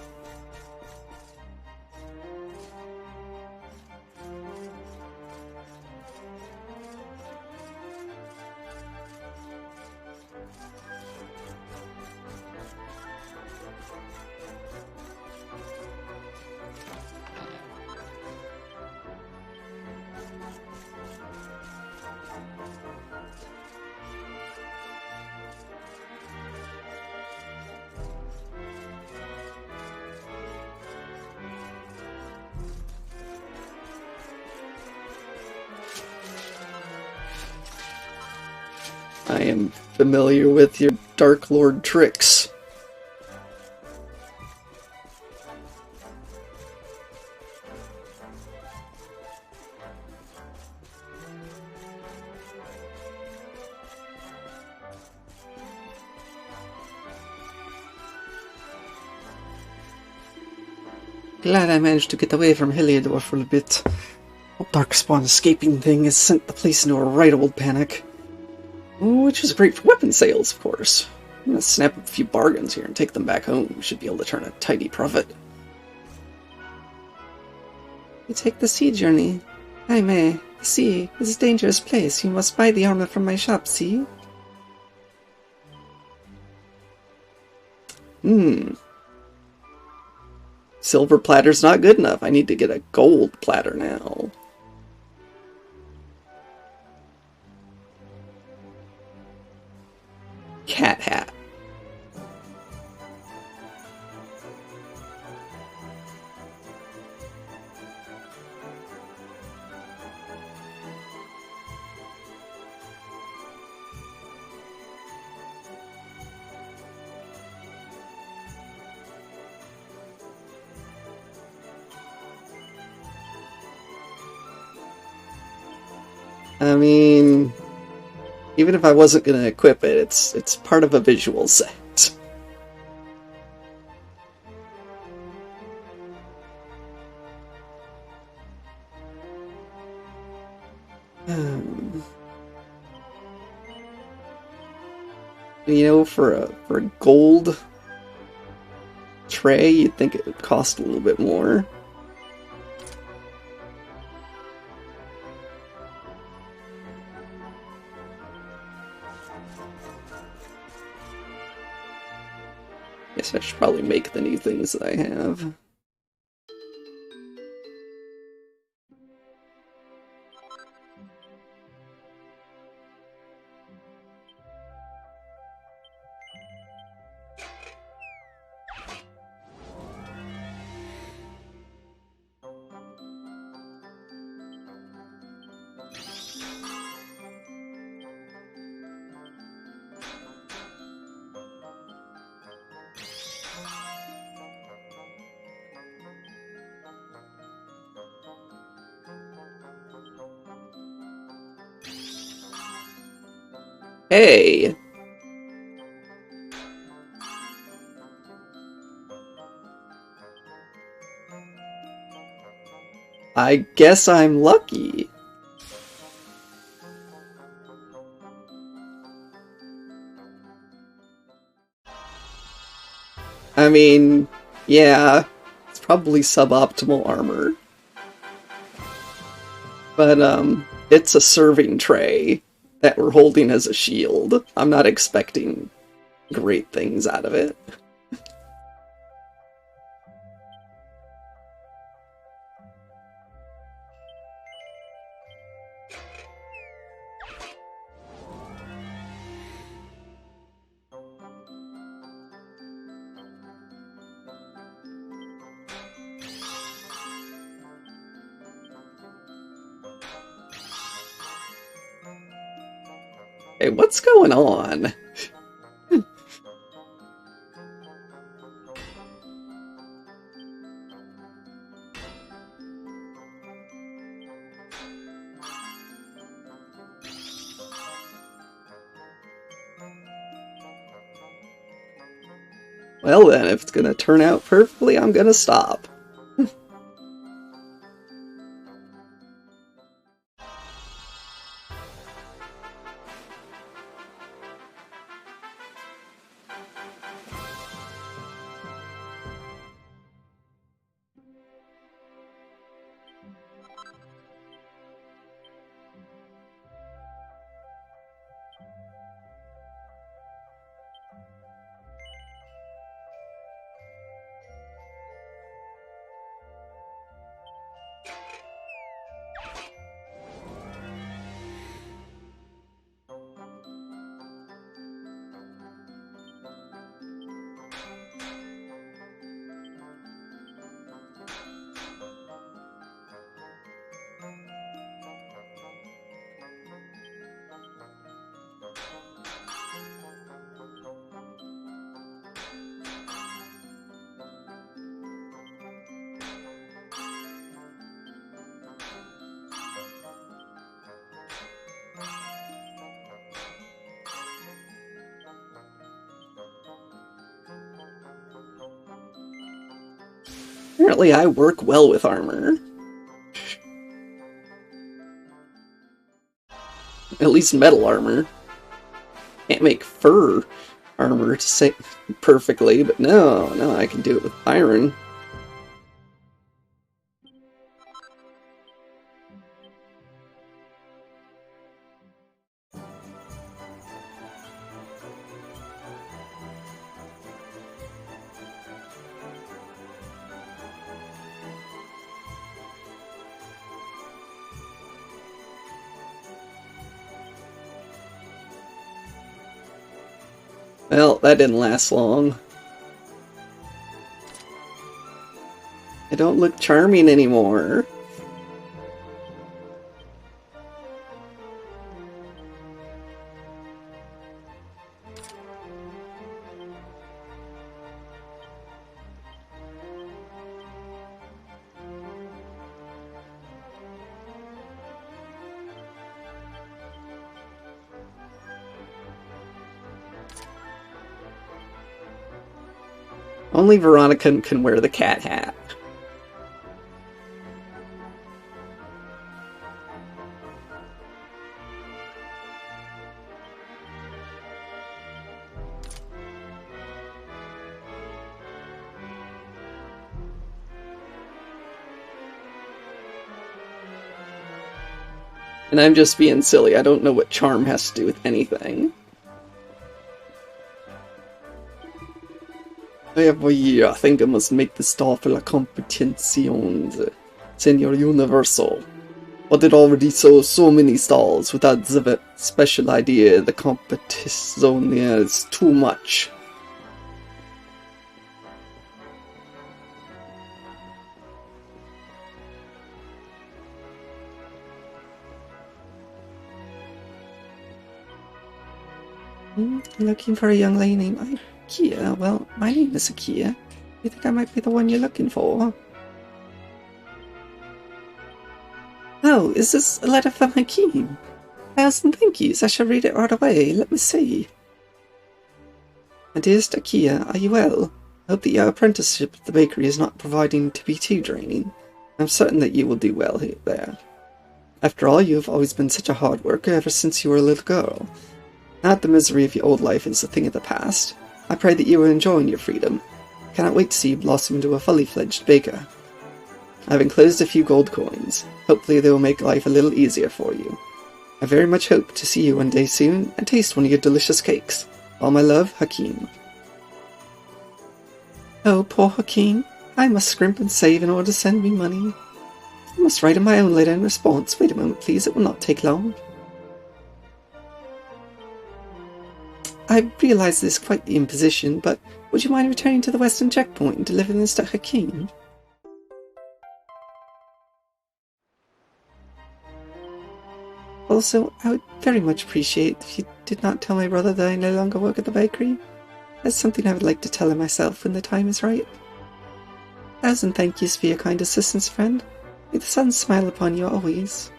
I am familiar with your Dark Lord tricks. Glad I managed to get away from Heliodor for a bit. That Darkspawn escaping thing has sent the place into a right old panic. Which is great for weapon sales, of course. I'm gonna snap up a few bargains here and take them back home. We should be able to turn a tidy profit. You take the sea journey. I may. The sea is a dangerous place. You must buy the armor from my shop, see? Silver platter's not good enough. I need to get a gold platter now. Cat hat. I mean, even if I wasn't going to equip it, it's part of a visual set. You know, for a gold tray, you'd think it would cost a little bit more. Guess I should probably make the new things that I have. Hey! I guess I'm lucky. I mean, yeah, it's probably suboptimal armor. But, it's a serving tray that we're holding as a shield. I'm not expecting great things out of it. Hey, what's going on? Well then, if it's gonna turn out perfectly, I'm gonna stop. Apparently I work well with armor. At least metal armor. Can't make fur armor to say perfectly, but no, I can do it with iron. Well, that didn't last long. I don't look charming anymore. Only Veronica can wear the cat hat. And I'm just being silly. I don't know what charm has to do with anything. I think I must make the star for la competitions, Senor Universal. But it already sold so many stalls without the special idea. The competition is too much. Looking for a young lady named Akia? Well, my name is Akia. You think I might be the one you're looking for? Oh, is this a letter from Hakim? 1,000 thank yous. I shall read it right away. Let me see. My dearest Akia, are you well? I hope that your apprenticeship at the bakery is not proving to be too draining. I'm certain that you will do well there. After all, you have always been such a hard worker ever since you were a little girl. Now that the misery of your old life is a thing of the past, I pray that you are enjoying your freedom. I cannot wait to see you blossom into a fully fledged baker. I have enclosed a few gold coins. Hopefully they will make life a little easier for you. I very much hope to see you one day soon and taste one of your delicious cakes. All my love, Hakim. Oh, poor Hakim. I must scrimp and save in order to send me money. I must write in my own letter in response. Wait a moment, please. It will not take long. I realize this is quite the imposition, but would you mind returning to the western checkpoint and delivering this to Hakim? Also, I would very much appreciate if you did not tell my brother that I no longer work at the bakery. That's something I would like to tell him myself when the time is right. 1,000 thank yous for your kind assistance, friend. May the sun smile upon you always.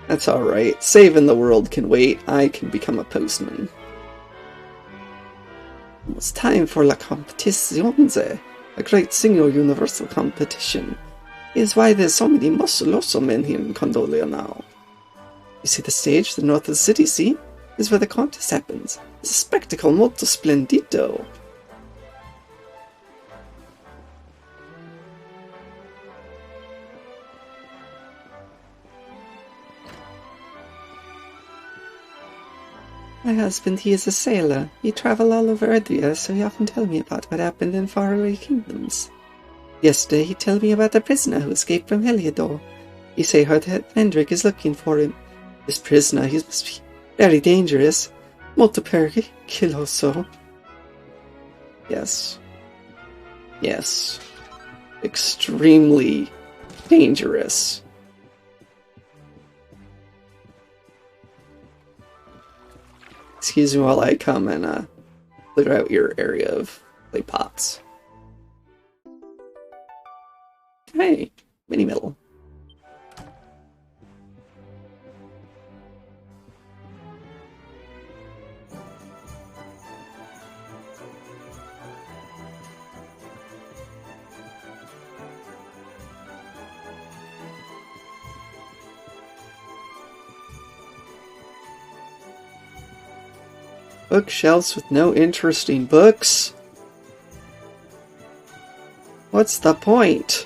That's alright. Saving the world can wait. I can become a postman. It's time for la competitions, a great single universal competition. Is why there's so many musculoso men here in Condolia now. You see the stage, the north of the city, see? Is where the contest happens. It's a spectacle molto splendido. My husband, he is a sailor. He travels all over Adria, so he often tells me about what happened in faraway kingdoms. Yesterday he told me about a prisoner who escaped from Heliodor. He say heard that Hendrik is looking for him. This prisoner, he must be very dangerous. Molto periculoso. Yes. Yes. Extremely dangerous. Excuse me while I come and clear out your area of clay pots. Hey, mini middle. Bookshelves with no interesting books? What's the point?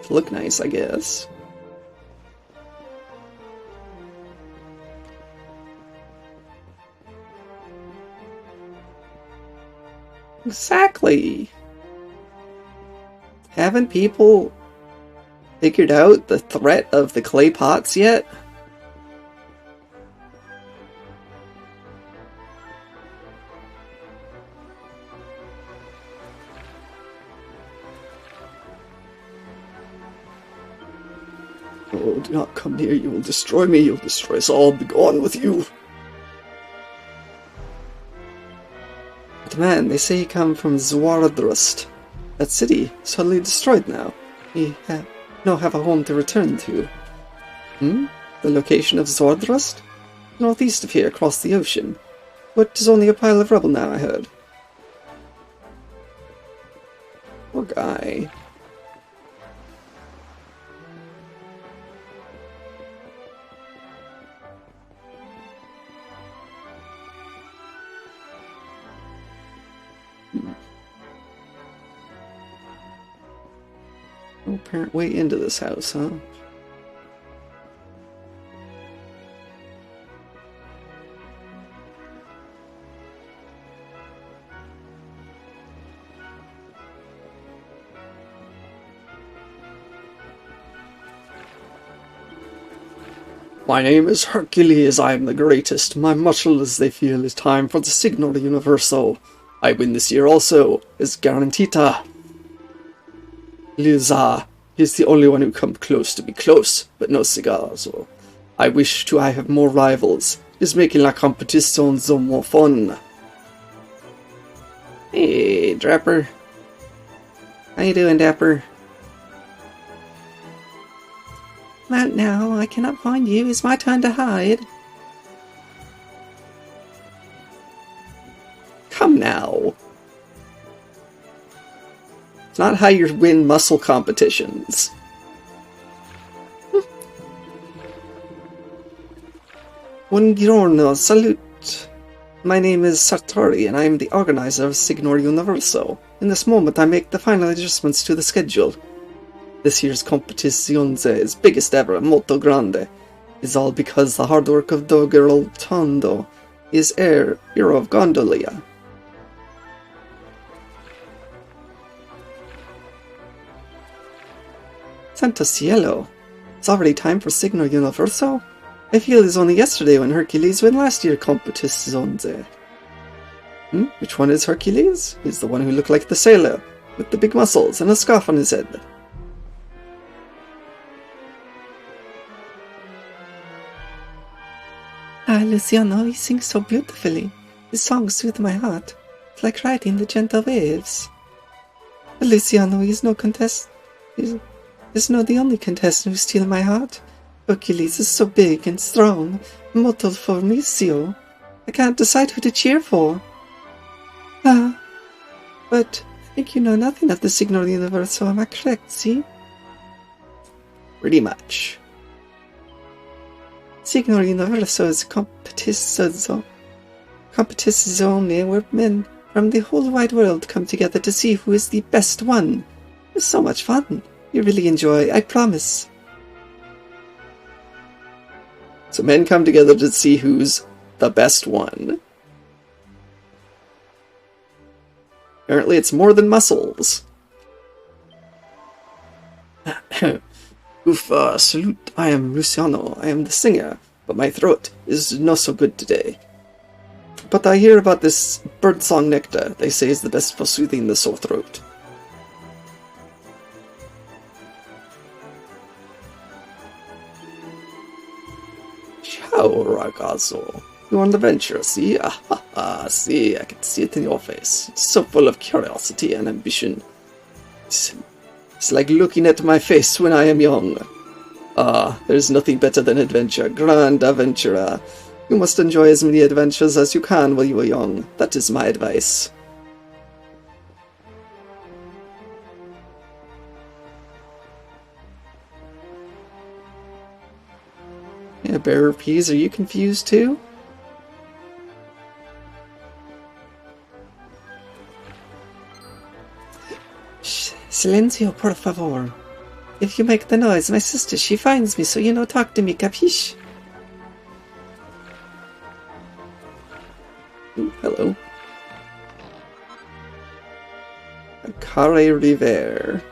To look nice, I guess. Exactly. Haven't people figured out the threat of the clay pots yet? Oh, do not come near, you will destroy me, you'll destroy us all, be gone with you. But man, they say he come from Zwaradrust. That city is totally destroyed now. We no have a home to return to. The location of Zwaradrust? Northeast of here, across the ocean. But is only a pile of rubble now, I heard. Poor guy. No apparent way into this house, huh? My name is Hercules, I am the greatest. My muscles they feel is time for the Signor Universo. I win this year also, is garantita. Liza, he is the only one who come close to be close, but no cigars. So I wish to I have more rivals. Is making la competition so more fun. Hey, Dapper. How you doing, Dapper? Not now, I cannot find you. It's my time to hide. Come now. It's not how you win muscle competitions. Buongiorno, salute. My name is Sartori, and I am the organizer of Signor Universo. In this moment, I make the final adjustments to the schedule. This year's competizione is biggest ever, molto grande. Is all because the hard work of Doggerel Tondo, is hero of Gondolia. Santo Cielo! It's already time for Signor Universo? I feel it was only yesterday when Hercules won last year's competizione. Which one is Hercules? He's the one who looked like the sailor, with the big muscles and a scarf on his head. Ah, Luciano, he sings so beautifully. His songs soothe my heart. It's like riding the gentle waves. But Luciano, he's no contest. He's not the only contestant who steals my heart. Hercules is so big and strong, molto formicio. I can't decide who to cheer for. Ah, but I think you know nothing of the Signor Universo, am I correct, see? Pretty much. Signor Universo is a competizione where men from the whole wide world come together to see who is the best one. It's so much fun. You really enjoy, I promise. So men come together to see who's the best one. Apparently it's more than muscles. Salute, I am Luciano, I am the singer, but my throat is not so good today. But I hear about this birdsong nectar, they say is the best for soothing the sore throat. Ciao, ragazzo. You on the venture, see? See, I can see it in your face. It's so full of curiosity and ambition. It's like looking at my face when I am young. There's nothing better than adventure. Grand adventurer. You must enjoy as many adventures as you can while you are young. That is my advice. a bearer of peas. Are you confused too? Silencio, por favor. If you make the noise, my sister, she finds me, so you no talk to me, capiche? Ooh, hello. Care River.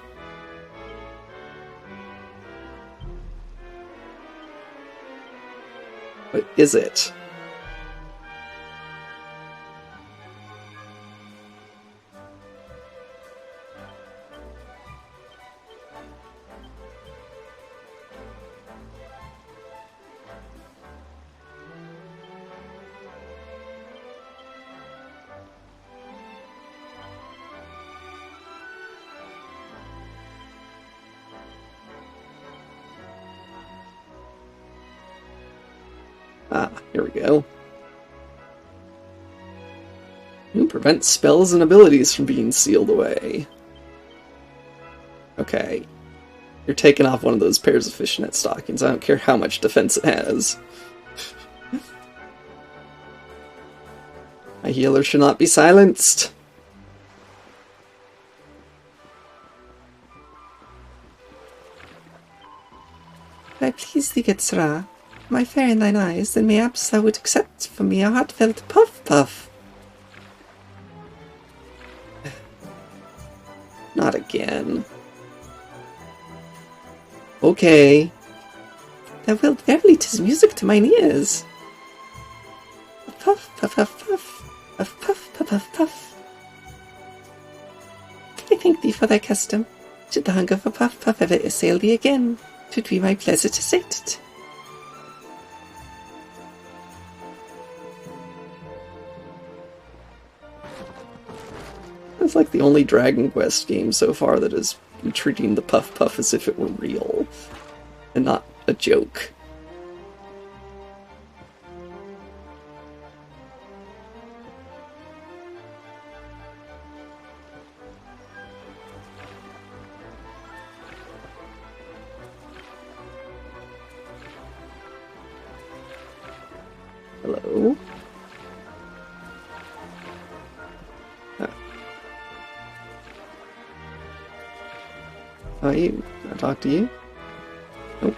What is it? Ah, here we go. Ooh, prevents spells and abilities from being sealed away. Okay. You're taking off one of those pairs of fishnet stockings. I don't care how much defense it has. My healer should not be silenced. I please thee, Getsra, my fair in thine eyes, then mayhaps thou would accept from me a heartfelt puff-puff. Not again. Okay. Thou wilt verily, 'tis music to mine ears. A puff, puff, puff, puff, puff, puff, puff, puff, puff. I thank thee for thy custom. Should the hunger for puff, puff ever assail thee again, 'twould be my pleasure to sate it. It's like the only Dragon Quest game so far that is treating the Puff Puff as if it were real and not a joke. Hello? Oh, you? Can I talk to you? Nope.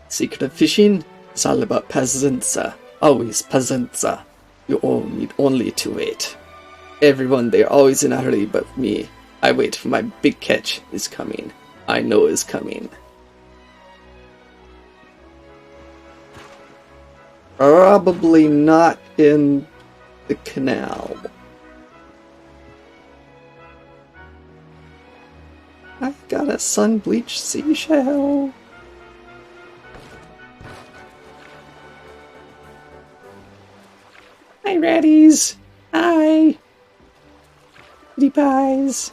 Secret of fishing? It's all about peasants, always peasants. You all need only to wait. Everyone, they're always in a hurry, but me, I wait for my big catch is coming. I know is coming. Probably not in the canal. I've got a sun-bleached seashell. Hi, ratties. Hi. Kitty pies.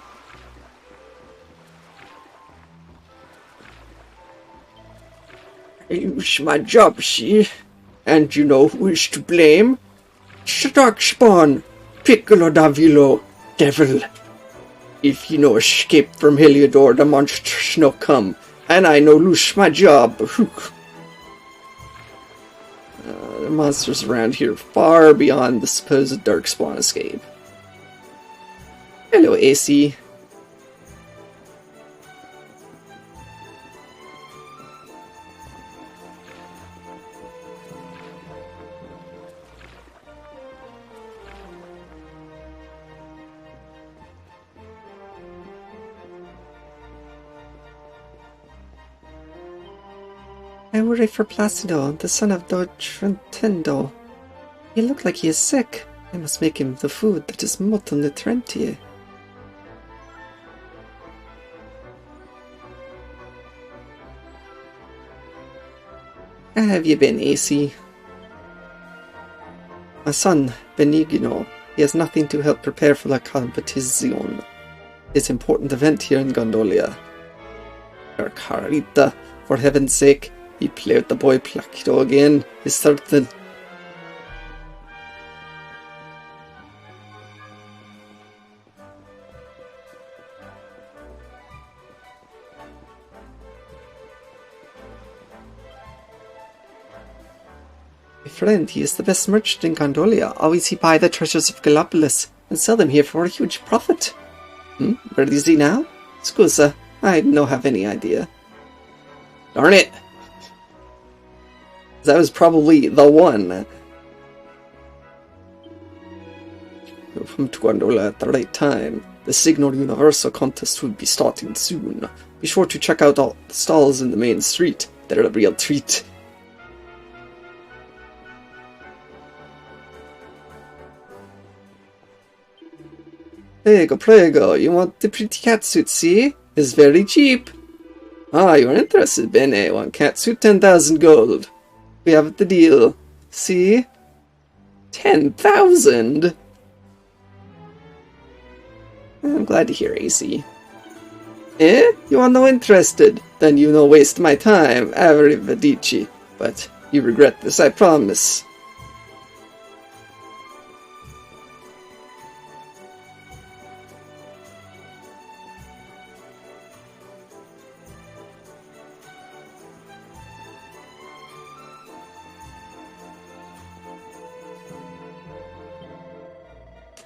It's my job, see? And you know who is to blame? Starkspawn, Piccolo Davilo, devil. If you no escape from Heliodor, the monsters no come, and I no lose my job. The monsters around here far beyond the supposed Darkspawn escape. Hello, AC. I worry for Placido, the son of Don Trentendo. He looked like he is sick. I must make him the food that is molto nutrienti. How have you been, AC? My son, Benigno, he has nothing to help prepare for la competizione. It's an important event here in Gondolia. Carita, for heaven's sake, he play with the boy Placido again, is certain. My friend, he is the best merchant in Gondolia. Always he buy the treasures of Gallipolis and sell them here for a huge profit. Where is he now? Scusa, I don't have any idea. Darn it! That was probably the one. From to Gondola at the right time. The Signor Universo contest will be starting soon. Be sure to check out all the stalls in the main street. They're a real treat. Prego, you want the pretty catsuit, see? It's very cheap. Ah, you're interested, Bene. One catsuit, 10,000 gold. We have the deal. See? 10,000? I'm glad to hear, AC. You are no interested? Then you no waste my time, Arrivederci. But you regret this, I promise.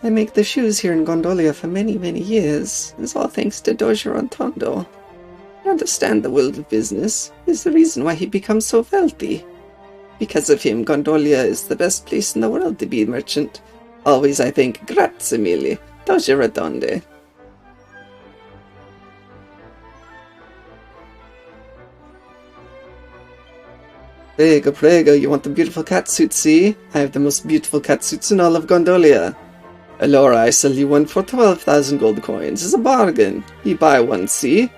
I make the shoes here in Gondolia for many, many years. It's all thanks to Doge Rontondo. I understand the world business is the reason why he becomes so wealthy. Because of him, Gondolia is the best place in the world to be a merchant. Always I think, grazie mille, Doge Redonde. Prego, you want the beautiful catsuit, see? I have the most beautiful catsuits in all of Gondolia. Allora, I sell you one for 12,000 gold coins. It's a bargain. You buy one, see?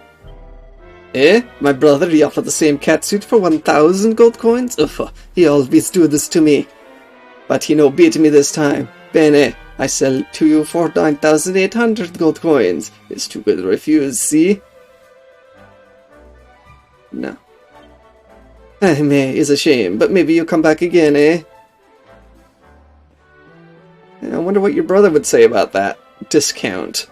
My brother, he offered the same catsuit for 1,000 gold coins? Ugh, he always do this to me. But he no beat me this time. Bene, I sell it to you for 9,800 gold coins. It's too good to refuse, see? No. It's a shame, but maybe you'll come back again, eh? I wonder what your brother would say about that discount.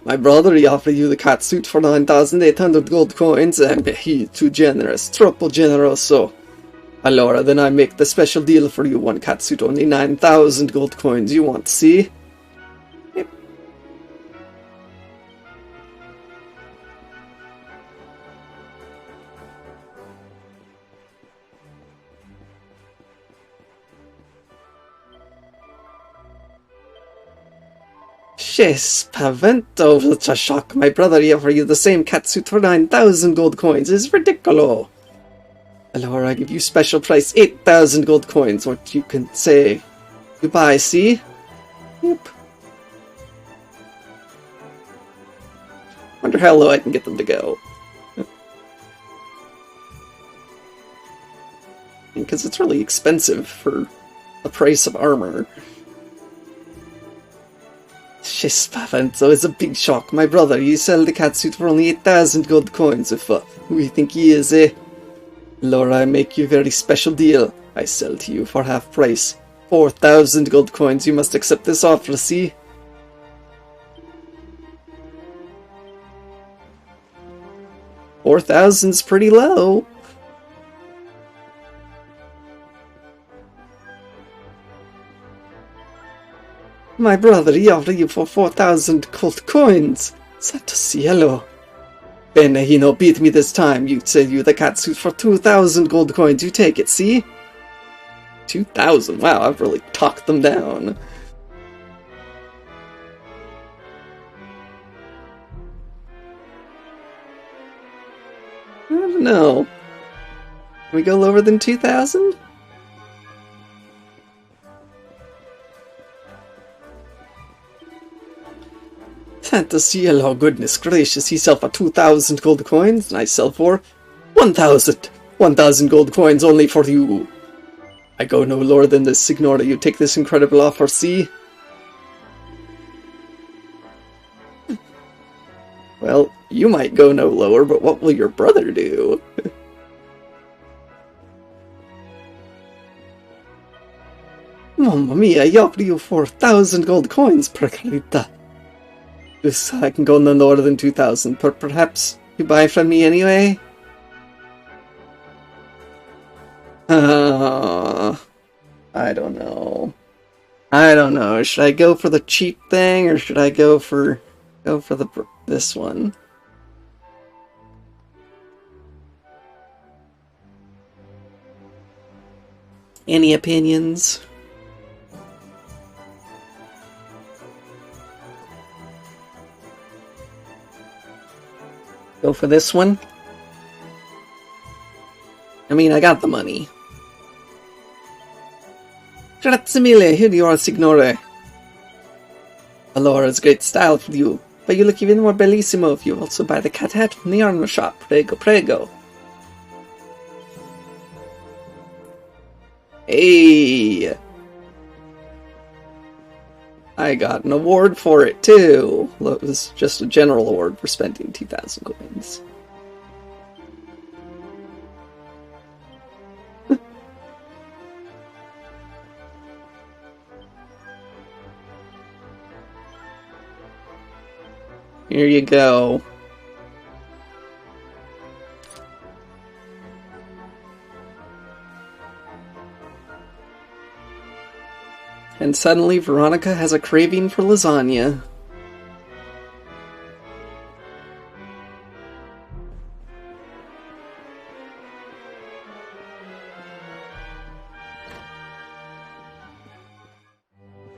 My brother, he offered you the catsuit for 9,800 gold coins, and he too generous, troppo generoso. Allora, then I make the special deal for you, one catsuit, only 9,000 gold coins. You want to see? Yep. Spavento, such a shock. My brother offered you the same catsuit for 9,000 gold coins. It's ridicolo. Allora, I give you special price, 8,000 gold coins. What you can say? You buy, see? Yep. Wonder how low I can get them to go. Because it's really expensive for the price of armor. Spavento is a big shock. My brother, you sell the catsuit for only 8,000 gold coins. If who you think he is, eh? Laura, I make you a very special deal. I sell to you for half price. 4,000 gold coins. You must accept this offer, see? $4,000's pretty low. My brother, he offered you for 4,000 gold coins. Santo cielo. Bene, he no beat me this time. You sell you the catsuit for 2,000 gold coins. You take it, see? 2,000? Wow, I've really talked them down. I don't know. Can we go lower than 2,000? Santo cielo, goodness gracious, he sell for 2,000 gold coins, and I sell for 1,000. 1,000 gold coins only for you. I go no lower than this, Signora. You take this incredible offer, see? Well, you might go no lower, but what will your brother do? Mamma mia, I offer you 4,000 gold coins per carita. This, I can go no lower than 2,000, but perhaps you buy from me anyway? I don't know. I don't know. Should I go for the cheap thing, or should I go for this one? Any opinions? Go for this one? I mean, I got the money. Grazie mille, here you are, Signore. Alora's great style for you, but you look even more bellissimo if you also buy the cat hat from the armor shop. Prego, prego. Hey! I got an award for it, too. Well, it was just a general award for spending 2,000 coins. Here you go. And suddenly Veronica has a craving for lasagna.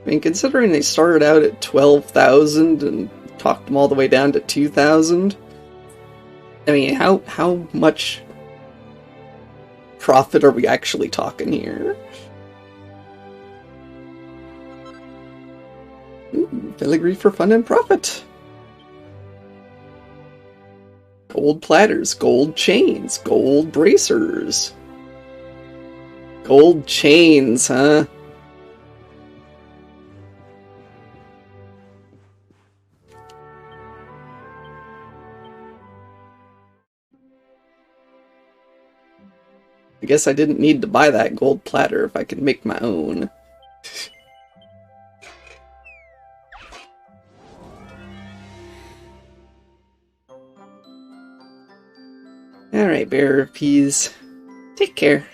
I mean, considering they started out at 12,000 and talked them all the way down to 2,000, I mean, how much profit are we actually talking here? Filigree for fun and profit. Gold platters, gold chains, gold bracers. Gold chains, huh? I guess I didn't need to buy that gold platter if I could make my own. Alright, bearer of peas. Take care.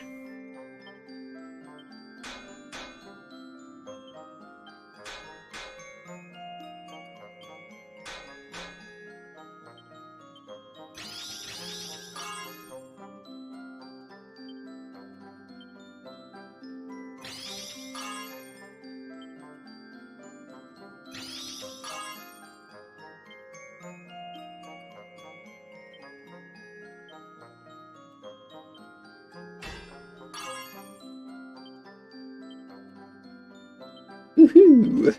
Woohoo!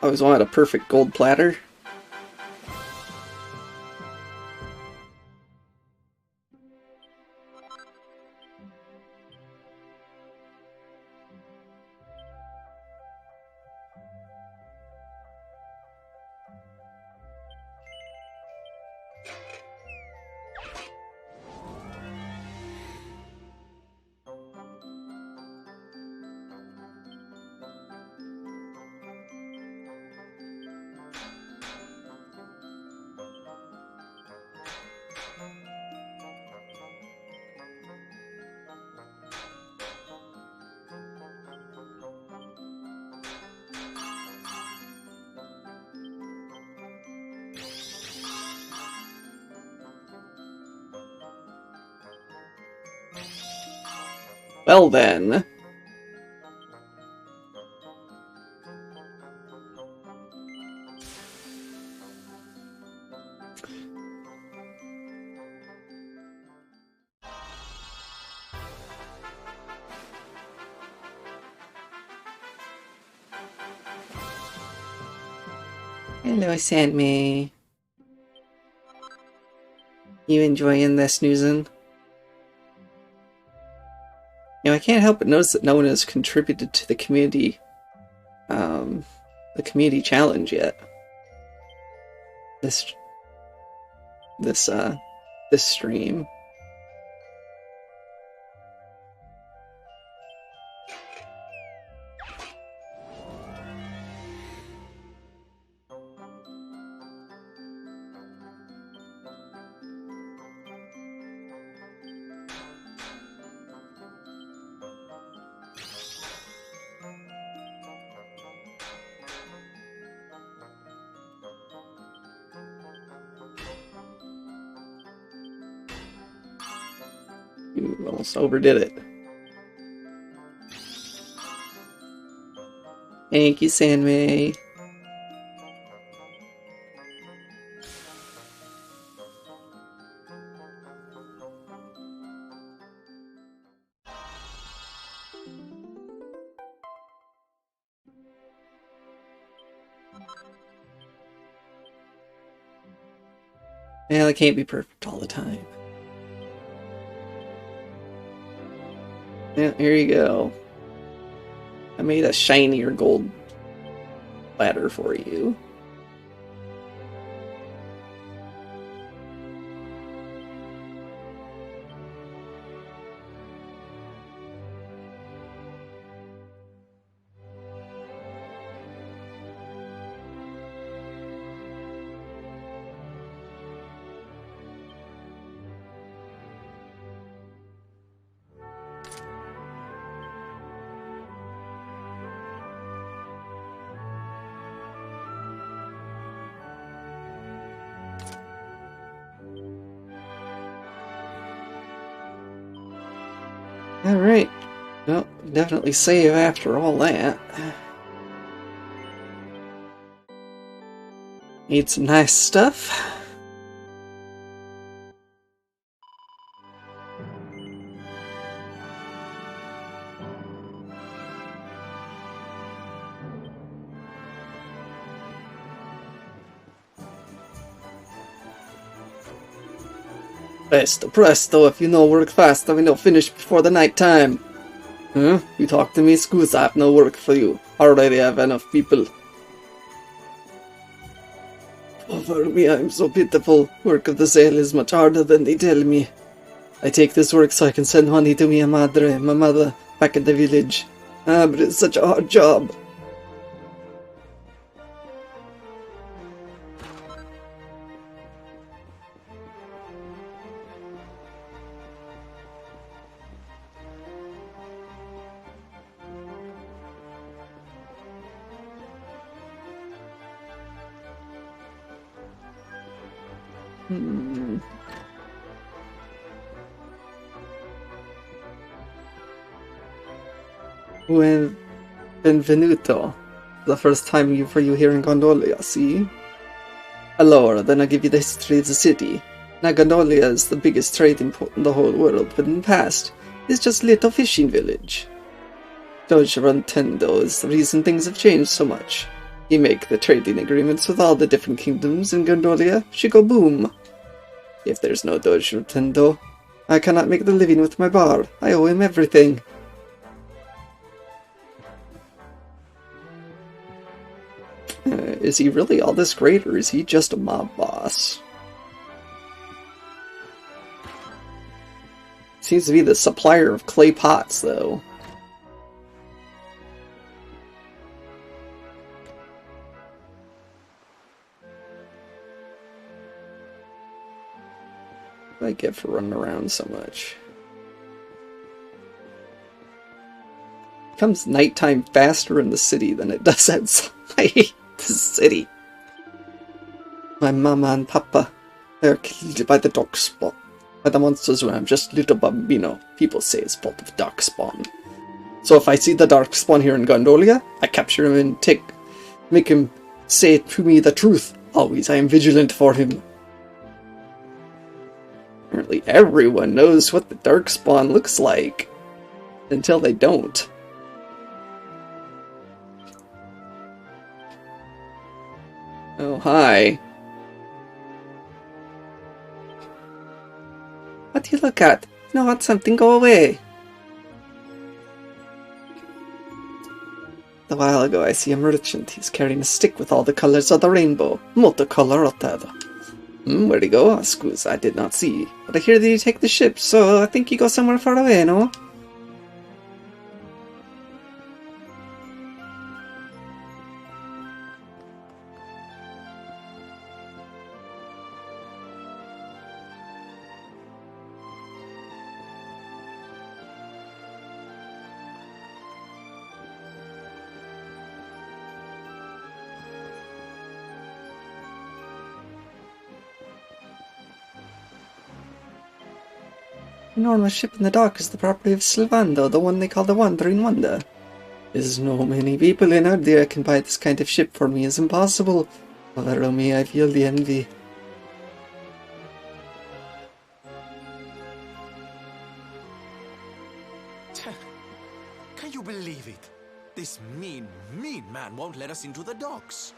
I always wanted a perfect gold platter. Well then. Hello, Sandme. You enjoying this snoozing? I can't help but notice that no one has contributed to the community challenge yet. This stream. You almost overdid it. Thank you, Sandmay. Well, it can't be perfect all the time. Yeah, here you go. I made a shinier gold ladder for you. Alright. Well, definitely save after all that. Need some nice stuff. Presto, presto, if you no work fast, I will no finish before the night time. Huh? You talk to me, Scoos, I have no work for you. Already have enough people. Oh, for me, I am so pitiful. Work of the sale is much harder than they tell me. I take this work so I can send money to mi madre, my mother, back in the village. Ah, but it's such a hard job. Well, benvenuto. The first time for you here in Gondolia, see? Allora, then I give you the history of the city. Now Gondolia is the biggest trading port in the whole world, but in the past, it's just a little fishing village. Doge Rotendo is the reason things have changed so much. You make the trading agreements with all the different kingdoms in Gondolia, she go boom. If there's no Doge Rotendo, I cannot make the living with my bar. I owe him everything. Is he really all this great, or is he just a mob boss? Seems to be the supplier of clay pots, though. What do I get for running around so much? It becomes nighttime faster in the city than it does outside the city. My mama and papa, they're killed by the dark spawn. By the monsters when I'm just little bambino. People say it's fault of dark spawn. So if I see the dark spawn here in Gondolia, I capture him and make him say to me the truth. Always I am vigilant for him. Apparently everyone knows what the dark spawn looks like. Until they don't. Oh, hi. What do you look at? No, want something, go away. A while ago I see a merchant. He's carrying a stick with all the colors of the rainbow. Multicolorotado. Where'd he go? Scusa, I did not see. But I hear that you take the ship, so I think you go somewhere far away, no? The enormous ship in the dock is the property of Silvando, the one they call the Wandering Wonder. There's no many people in Ardia can buy this kind of ship. For me is impossible. However, me, I feel the envy. Can you believe it? This mean man won't let us into the docks.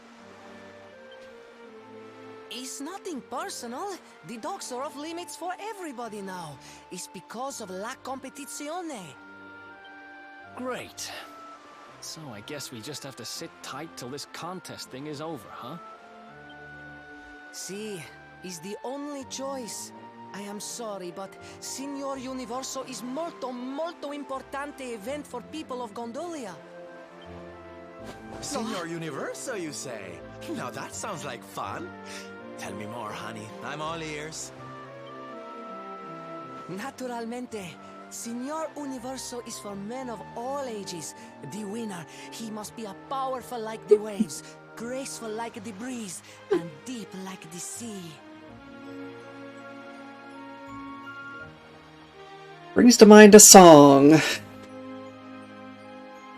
It's nothing personal. The docks are off limits for everybody now. It's because of la competizione. Great. So I guess we just have to sit tight till this contest thing is over, huh? See, it's the only choice. I am sorry, but Signor Universo is molto importante event for people of Gondolia. Signor Universo, you say? Now that sounds like fun. Tell me more, honey. I'm all ears. Naturalmente. Signor Universo is for men of all ages. The winner, he must be a powerful like the waves, graceful like the breeze, and deep like the sea. Brings to mind a song.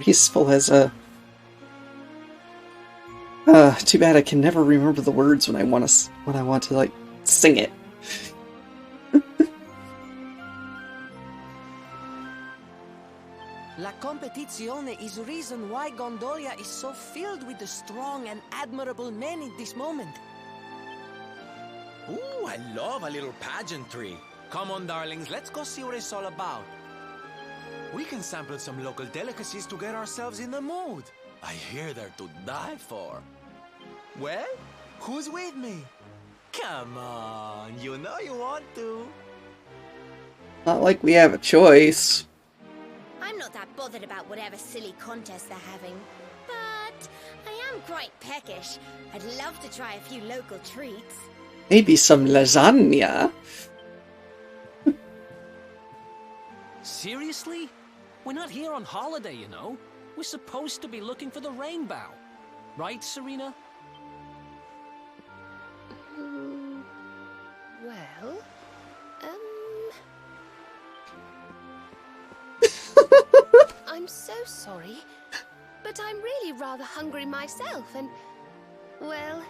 Peaceful as a... too bad I can never remember the words when I want to like sing it. La competizione is reason why Gondolia is so filled with the strong and admirable men in this moment. Ooh, I love a little pageantry. Come on, darlings, let's go see what it's all about. We can sample some local delicacies to get ourselves in the mood. I hear they're to die for. Well, who's with me? Come on, you know you want to. Not like we have a choice. I'm not that bothered about whatever silly contest they're having. But I am quite peckish. I'd love to try a few local treats. Maybe some lasagna. Seriously? We're not here on holiday, you know. We're supposed to be looking for the Rainbough. Right, Serena? Well, I'm so sorry, but I'm really rather hungry myself, and, well,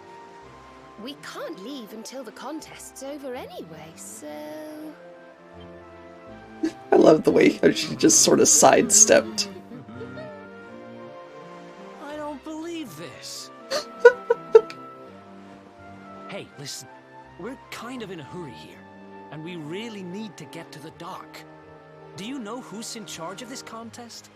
we can't leave until the contest's over anyway, so... I love the way how she just sort of sidestepped. I don't believe this. Hey, listen. We're kind of in a hurry here, and we really need to get to the dock. Do you know who's in charge of this contest?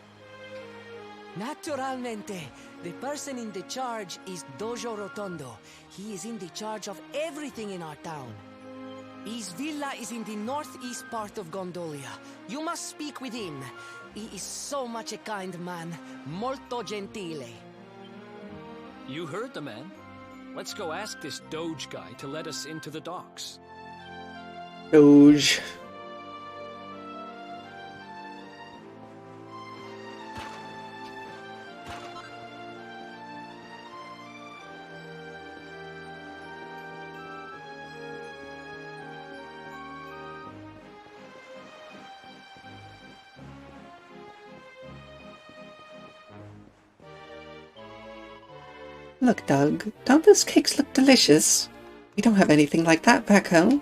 Naturalmente. The person in the charge is Dojo Rotondo. He is in the charge of everything in our town. His villa is in the northeast part of Gondolia. You must speak with him. He is so much a kind man. Molto gentile. You heard the man. Let's go ask this Doge guy to let us into the docks. Doge. Look, Doug, don't those cakes look delicious? We don't have anything like that back home.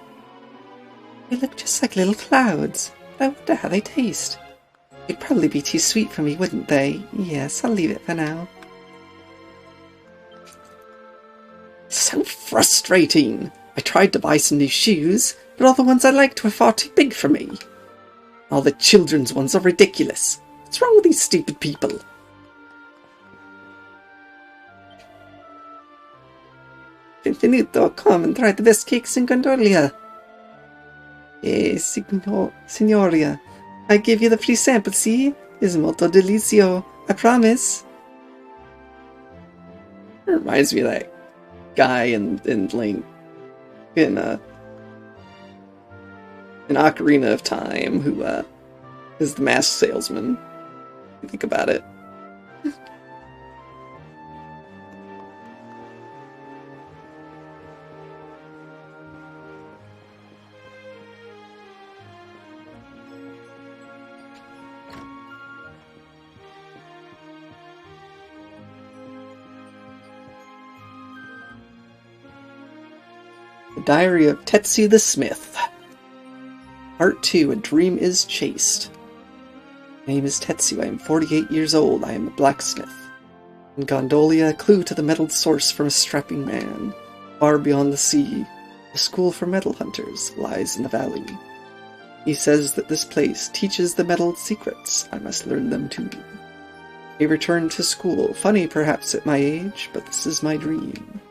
They look just like little clouds, but I wonder how they taste. They'd probably be too sweet for me, wouldn't they? Yes, I'll leave it for now. so frustrating. I tried to buy some new shoes, but all the ones I liked were far too big for me. All the children's ones are ridiculous. What's wrong with these stupid people? Benvenuto, come and try the best cakes in Gondolia. Signoria. I give you the free sample, see? It's molto delizio, I promise. It reminds me of that guy in Ocarina of Time who is the masked salesman. If you think about it. The Diary of Tetsu the Smith. Part 2, A Dream is Chased. My name is Tetsu. I am 48 years old. I am a blacksmith. In Gondolia, a clue to the metal source from a strapping man. Far beyond the sea, a school for metal hunters lies in the valley. He says that this place teaches the metal secrets. I must learn them too. A return to school. Funny perhaps at my age, but this is my dream.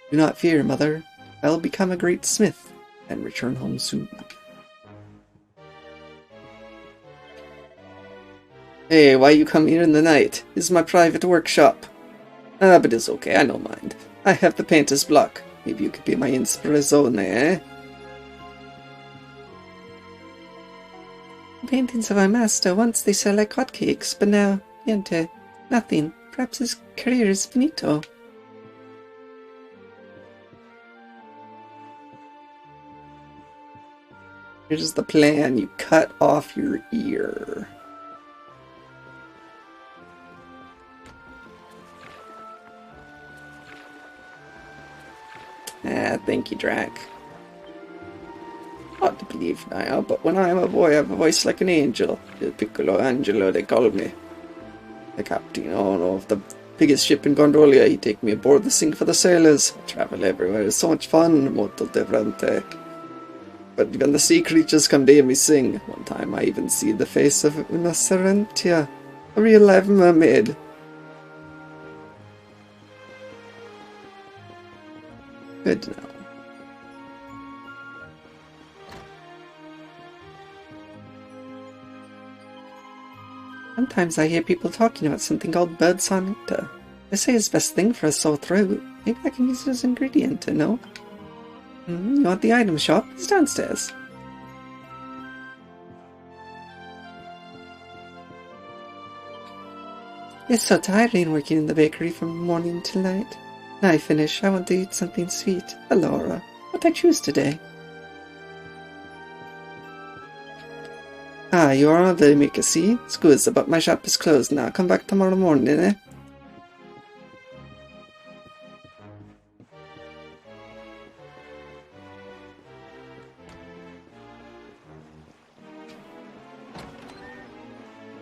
Do not fear, mother. I'll become a great smith and return home soon. Hey, why you come here in the night? This is my private workshop. Ah, but it's okay, I don't mind. I have the painter's block. Maybe you could be my inspirazione, eh? The paintings of my master, once they sell like hotcakes, but now, niente, nothing. Perhaps his career is finito. Here's the plan. You cut off your ear. Ah, thank you, Drac. Hard to believe now, but when I am a boy I have a voice like an angel. Il piccolo angelo, they call me. The captain, of the biggest ship in Gondolia, he take me aboard to sing for the sailors. I travel everywhere, it's so much fun, molto divertente. But even the sea creatures come to hear me sing. One time I even see the face of una serentia, a real live mermaid. Good to know. Sometimes I hear people talking about something called bird sonita. They say it's the best thing for a sore throat. Maybe I can use it as an ingredient, no? You want the item shop? It's downstairs. It's so tiring working in the bakery from morning till night. Now I finish, I want to eat something sweet. Allora, what I choose today? Ah, you are on the maker, see? Scusa, but my shop is closed now. Come back tomorrow morning, eh?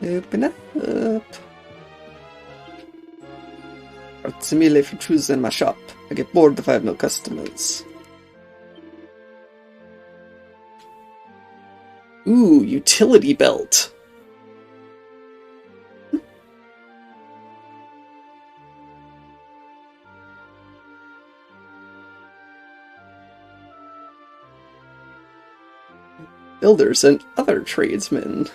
Open up. Grazie mille for choosing my shop. I get bored if I have no customers. Ooh, utility belt. Builders and other tradesmen.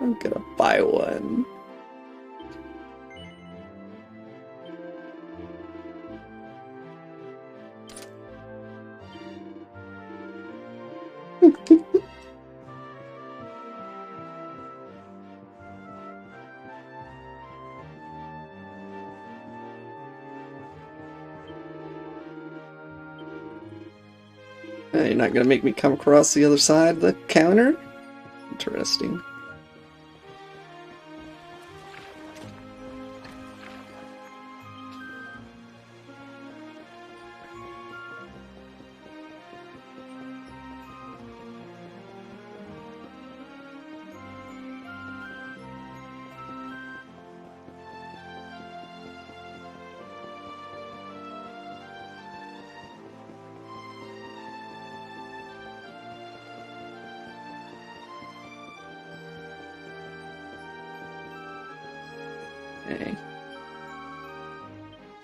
I'm gonna buy one. You're not gonna make me come across the other side of the counter? Interesting.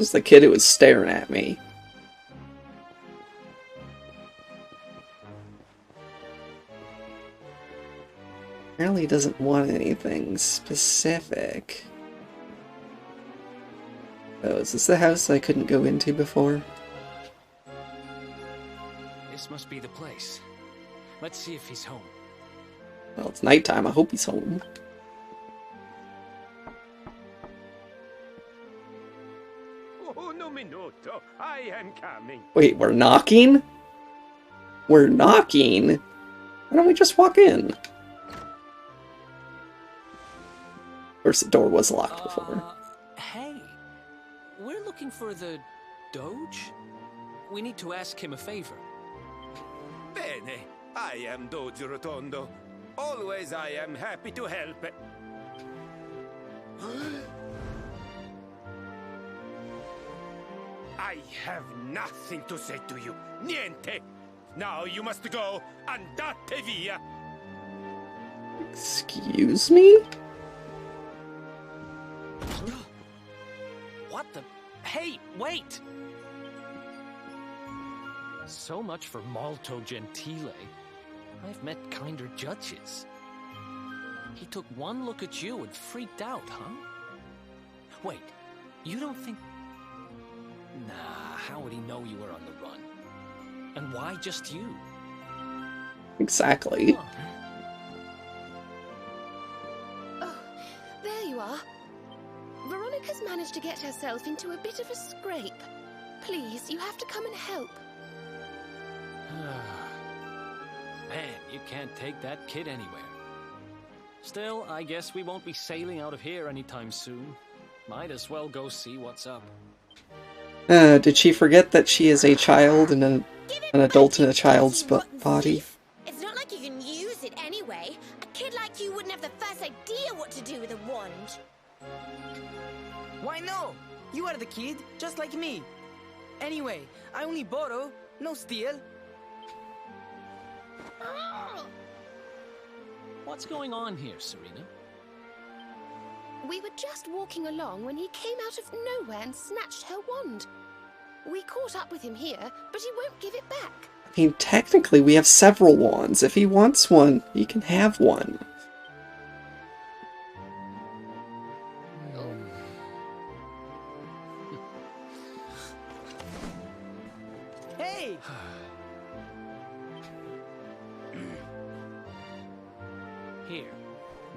This is the kid who was staring at me. Apparently he doesn't want anything specific. Oh, is this the house I couldn't go into before? This must be the place. Let's see if he's home. Well, it's nighttime. I hope he's home. Oh, no minuto. I am coming. Wait, we're knocking? We're knocking? Why don't we just walk in? Of course, the door was locked before. Hey, we're looking for the Doge? We need to ask him a favor. Bene. I am Doge Rotondo. Always I am happy to help. I have nothing to say to you. Niente. Now you must go. Andate via. Excuse me? What the? Hey, wait! So much for Molto Gentile. I've met kinder judges. He took one look at you and freaked out, huh? Wait, you don't think... Nah, how would he know you were on the run? And why just you? Exactly. Huh. Oh, there you are. Veronica's managed to get herself into a bit of a scrape. Please, you have to come and help. Man, you can't take that kid anywhere. Still, I guess we won't be sailing out of here anytime soon. Might as well go see what's up. Did she forget that she is a child and an adult in a child's body? It's not like you can use it anyway. A kid like you wouldn't have the first idea what to do with a wand. Why no? You are the kid, just like me. Anyway, I only borrow, no steal. What's going on here, Serena? We were just walking along when he came out of nowhere and snatched her wand. We caught up with him here, but he won't give it back. I mean, technically we have several wands. If he wants one, he can have one. Hey! Here,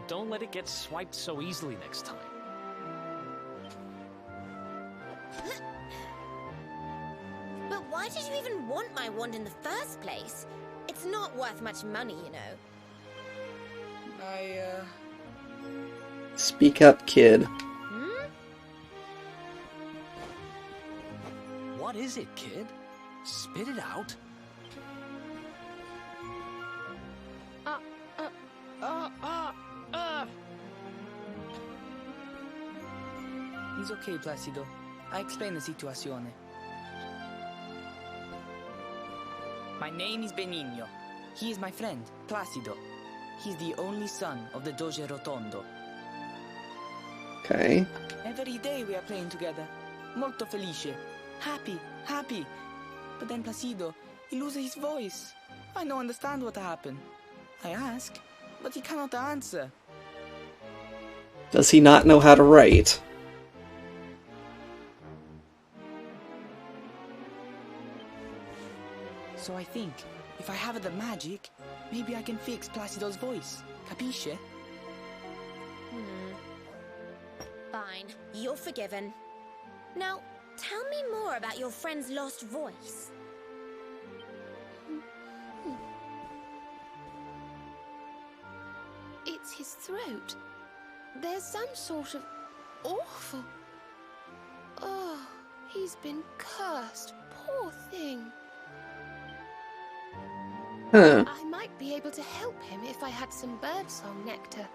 don't let it get swiped so easily next time. But why did you even want my wand in the first place? It's not worth much money, you know. Speak up, kid. Hmm? What is it, kid? Spit it out. It's okay, Placido. I explain the situation. My name is Benigno. He is my friend, Placido. He's the only son of the Doge Rotondo. Okay. Every day we are playing together. Molto felice. Happy, happy. But then Placido, he loses his voice. I don't understand what happened. I ask, but he cannot answer. Does he not know how to write? So I think, if I have the magic, maybe I can fix Placido's voice. Capisce? Fine, you're forgiven. Now, tell me more about your friend's lost voice. It's his throat. There's some sort of awful... Oh, he's been cursed. Poor thing. Huh. I might be able to help him if I had some birdsong nectar.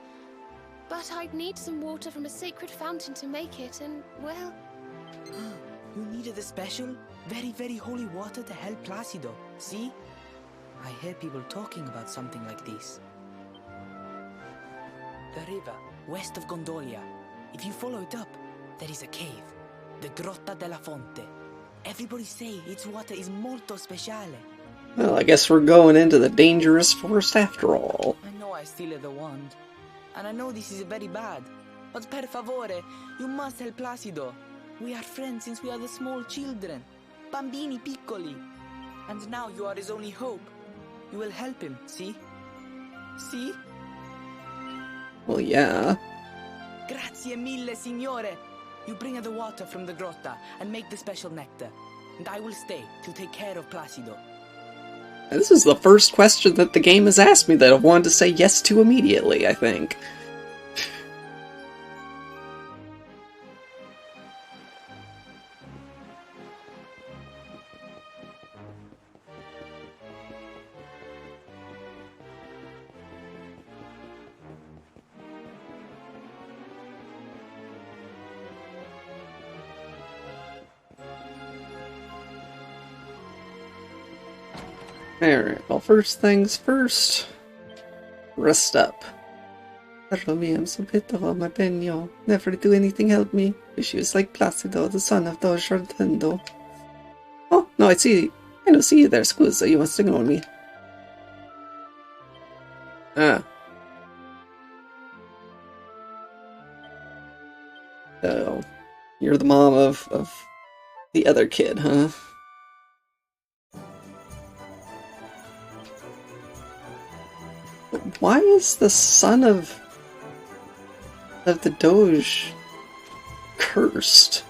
But I'd need some water from a sacred fountain to make it, and, well... You needed a special, very, very holy water to help Placido, see? I hear people talking about something like this. The river, west of Gondolia. If you follow it up, there is a cave. The Grotta della Fonte. Everybody say its water is molto speciale. Well, I guess we're going into the dangerous forest after all. I know I stole the wand. And I know this is very bad. But per favore, you must help Placido. We are friends since we are the small children. Bambini piccoli. And now you are his only hope. You will help him, see? See? Well, yeah. Grazie mille, signore. You bring the water from the grotta and make the special nectar. And I will stay to take care of Placido. This is the first question that the game has asked me that I've wanted to say yes to immediately, I think. Alright, well, first things first. Rest up. Tell me I'm so pitiful, my Benio. Never do anything help me. Wish you was like Placido, the son of Doge Rotendo. Oh, no, I don't see you there, scusa, you must ignore me. Ah. So, you're the mom of the other kid, huh? Why is the son of the Doge cursed?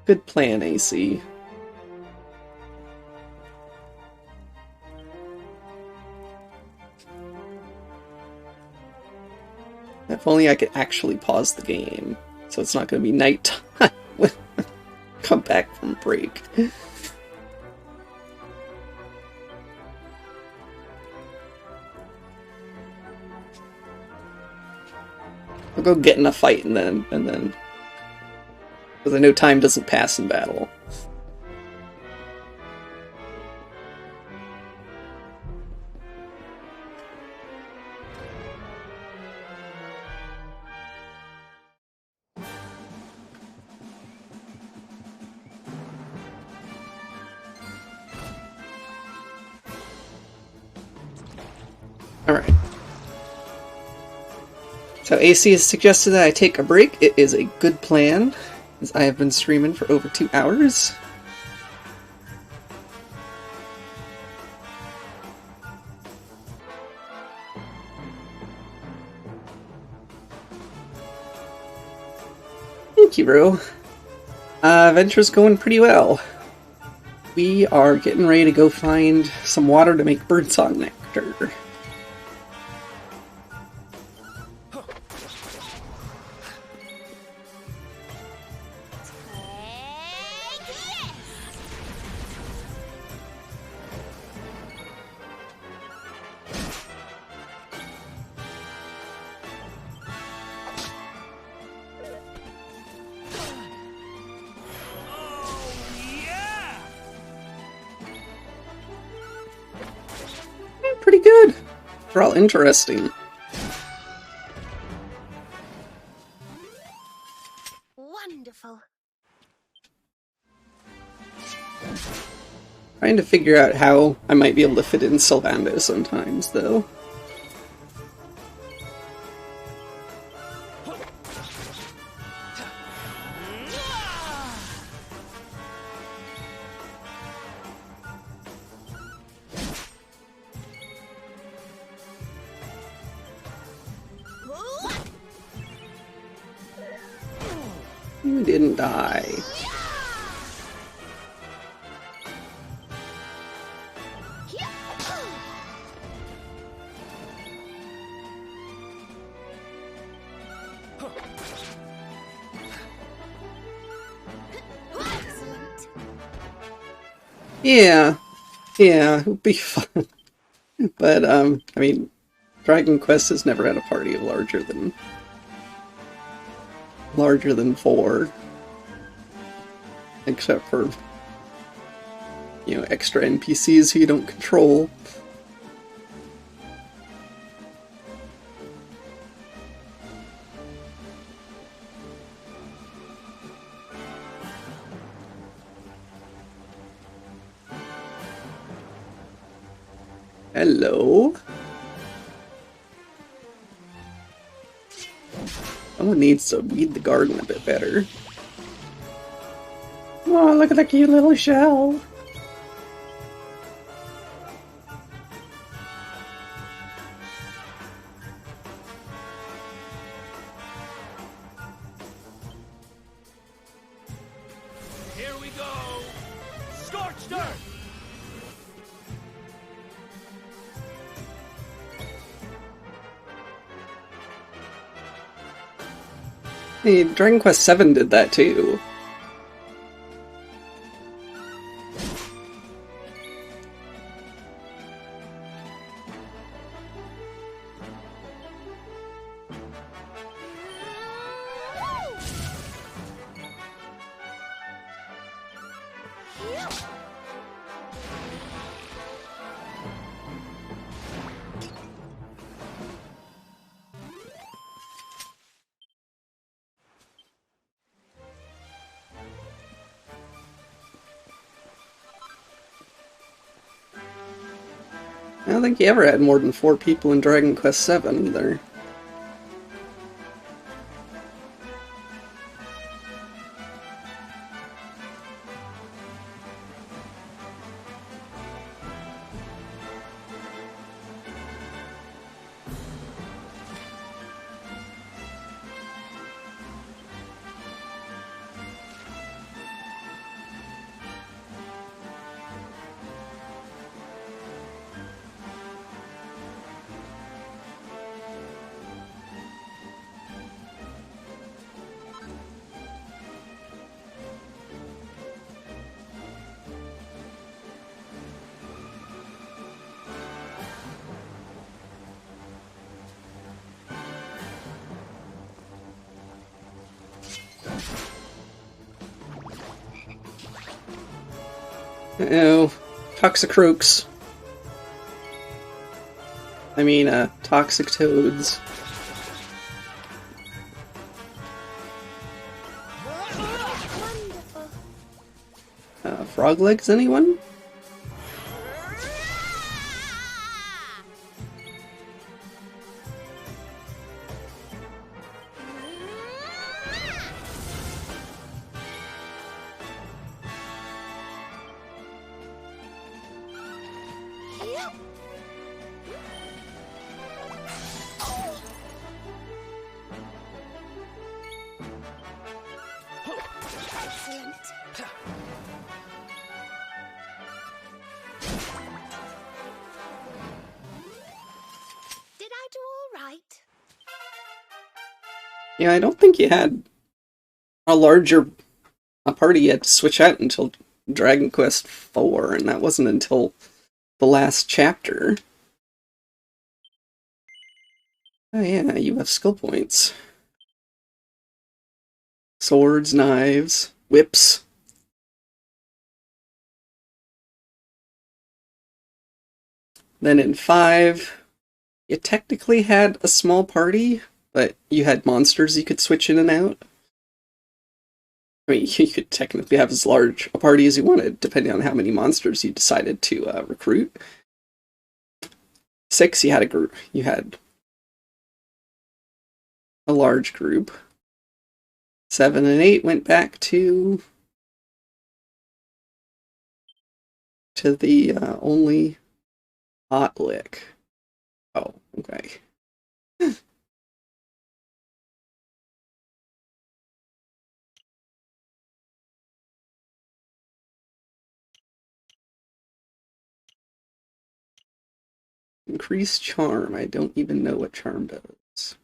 Good plan, AC. If only I could actually pause the game, so it's not going to be nighttime when I come back from break. I'll go get in a fight and then, because I know time doesn't pass in battle. Alright. So AC has suggested that I take a break. It is a good plan, as I have been streaming for over 2 hours. Thank you, bro. Adventure's going pretty well. We are getting ready to go find some water to make birdsong nectar. Pretty good. They're all interesting. Wonderful. Trying to figure out how I might be able to fit in Sylvando sometimes, though. You didn't die. Yeah, it would be fun. But, I mean, Dragon Quest has never had a party of larger than 4, except for, you know, extra NPCs who you don't control. Hello. Someone needs to weed the garden a bit better. Oh, look at the cute little shell. Here we go! Scorched earth! Hey, Dragon Quest VII did that too. I don't think you ever had more than 4 people in Dragon Quest VII either. Uh-oh. Toxicroaks. I mean, toxic toads. Frog legs, anyone? Excellent. Did I do all right? Yeah, I don't think you had a larger party you had to switch out until Dragon Quest IV, and that wasn't until the last chapter. Oh yeah, you have skill points. Swords, knives, whips. Then in 5, you technically had a small party, but you had monsters you could switch in and out. I mean, you could technically have as large a party as you wanted, depending on how many monsters you decided to recruit. 6, you had a group. You had a large group. 7 and 8 went back to the only hot lick. Oh, okay. Increase charm. I don't even know what charm does.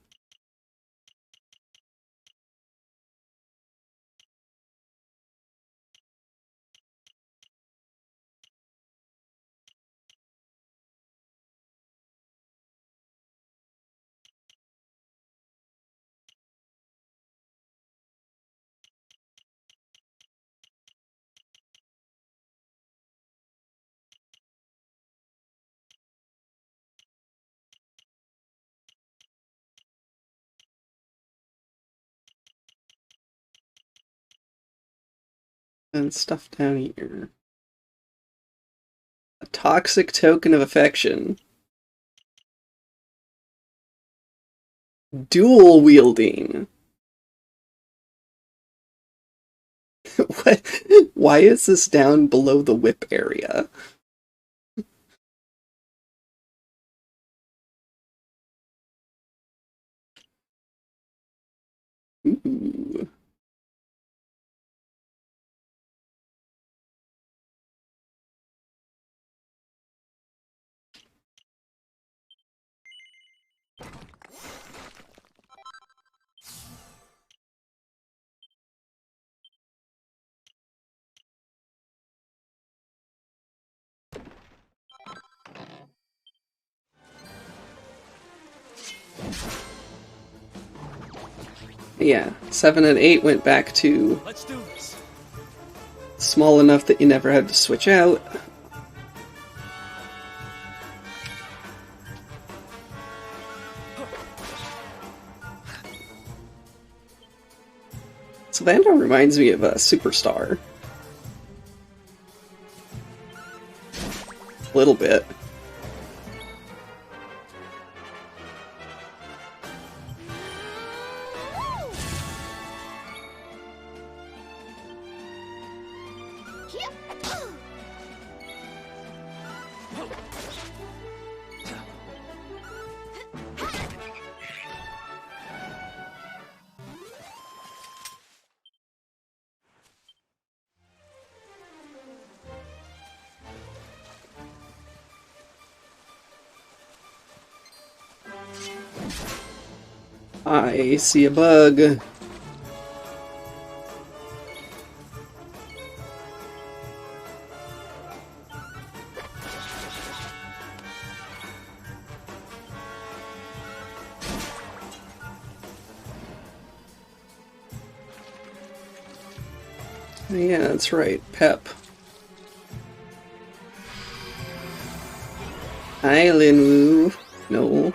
And stuff down here. A toxic token of affection. Dual wielding. What? Why is this down below the whip area? Ooh. Yeah, 7 and 8 went back to Let's do this. small enough that you never had to switch out. Savannah reminds me of a Superstar. A little bit. I see a bug. Yeah, that's right. Pep. Hi, Linwoo. No.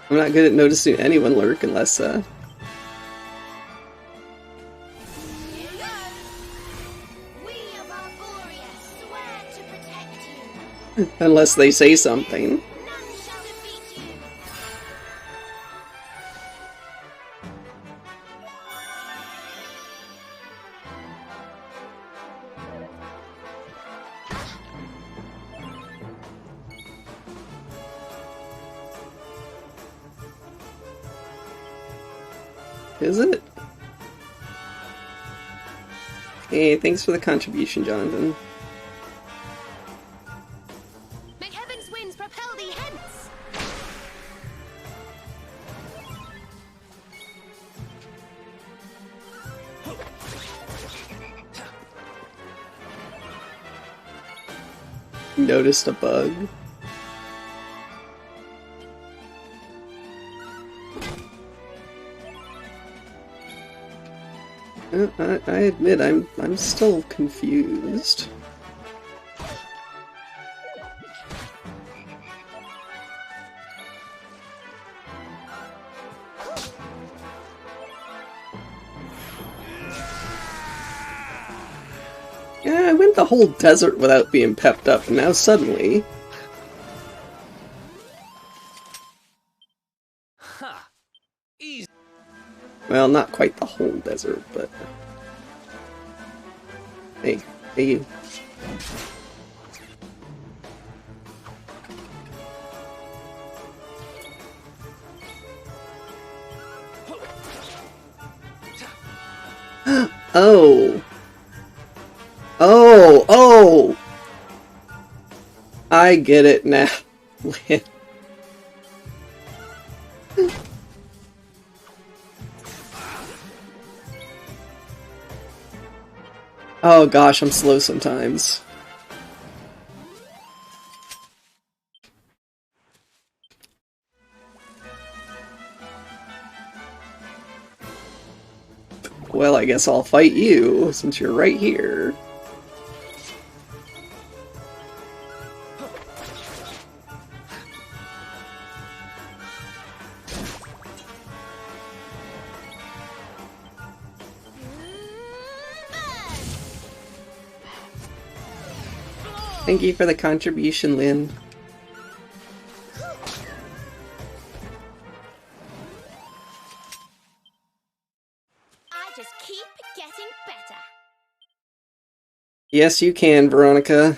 I'm not good at noticing anyone lurk unless, unless they say something. Is it? Hey, thanks for the contribution, Jonathan. May heaven's winds propel thee hence! Noticed a bug. I admit I'm still confused. Yeah, I went the whole desert without being pepped up, and now suddenly... Ha! Easy. Well, not quite the whole desert, but... Hey, you. Oh! Oh! Oh! I get it now. Oh gosh, I'm slow sometimes. Well, I guess I'll fight you, since you're right here. Thank you for the contribution, Lynn. I just keep getting better. Yes, you can, Veronica.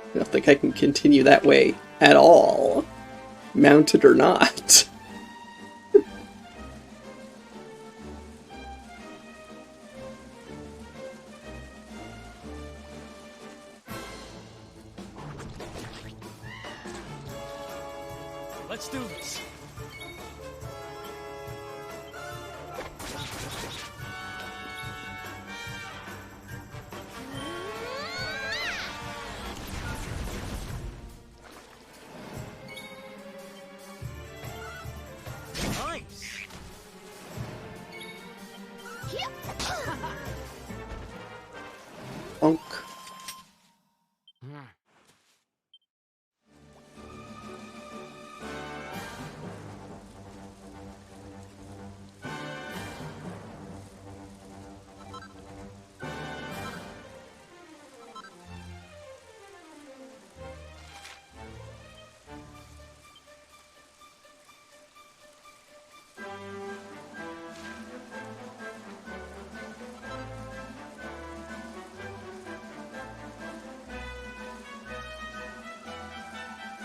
I don't think I can continue that way at all, mounted or not. Let's do this. Nice. Bonk.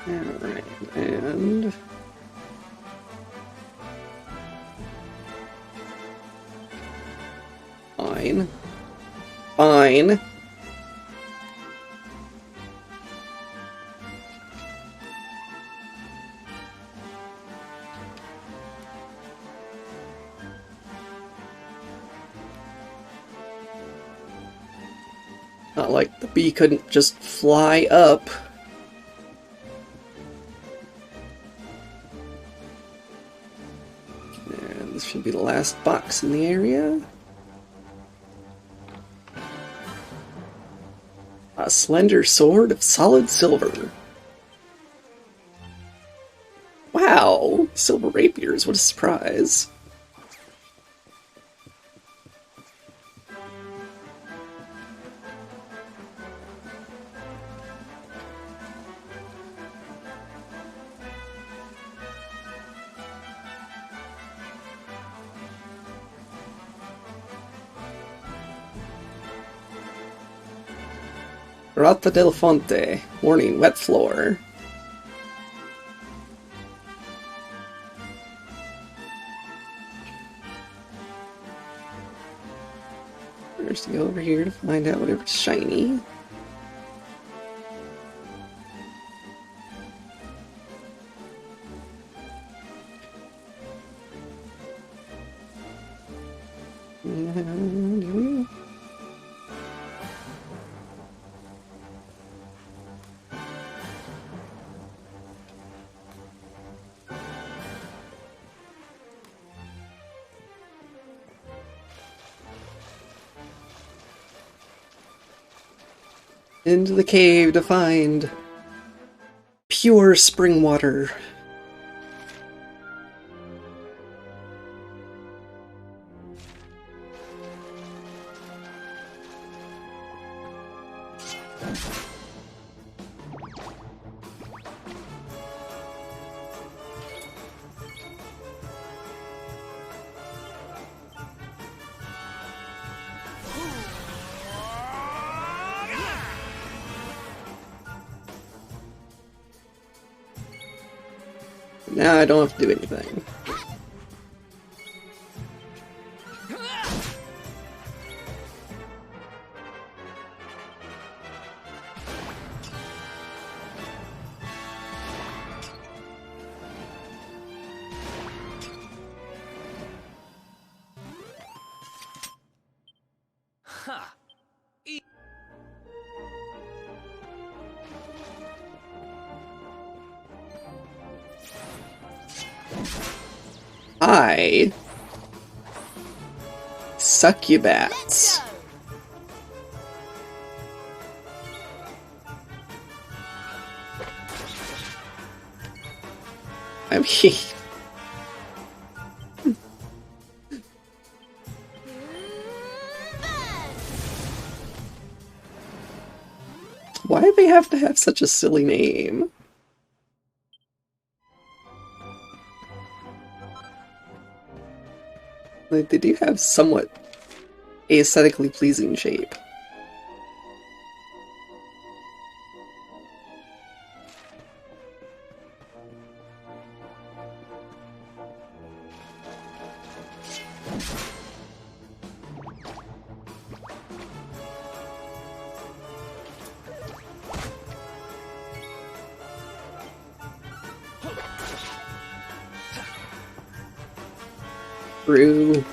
Alright, and... Fine. Fine. Not like the bee couldn't just fly up. And this should be the last box in the area. A slender sword of solid silver. Wow! Silver rapiers, what a surprise. Rota del Fonte. Warning, wet floor. First, go over here to find out whatever's shiny. Into the cave to find pure spring water. Now I don't have to do anything. Ha! I Succubats. I mean... Why do they have to have such a silly name? Like, they do have somewhat aesthetically pleasing shape. True.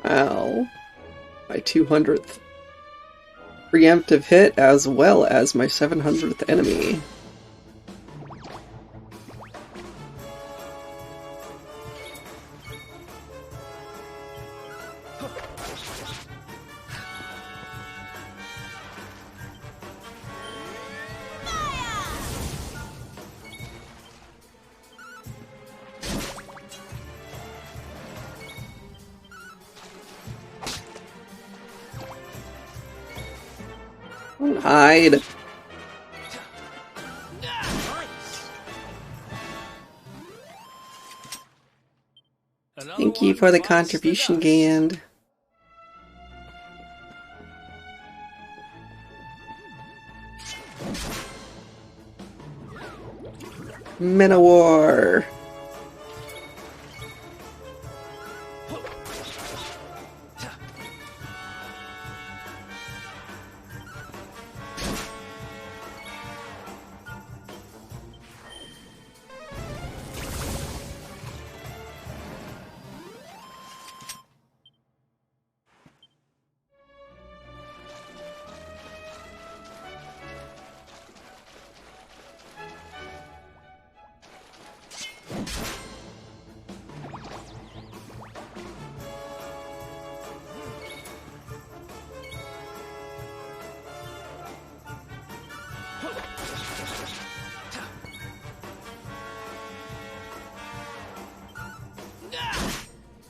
Wow. My 200th preemptive hit as well as my 700th enemy. Hide. Thank you for the contribution, Gand. Minowar.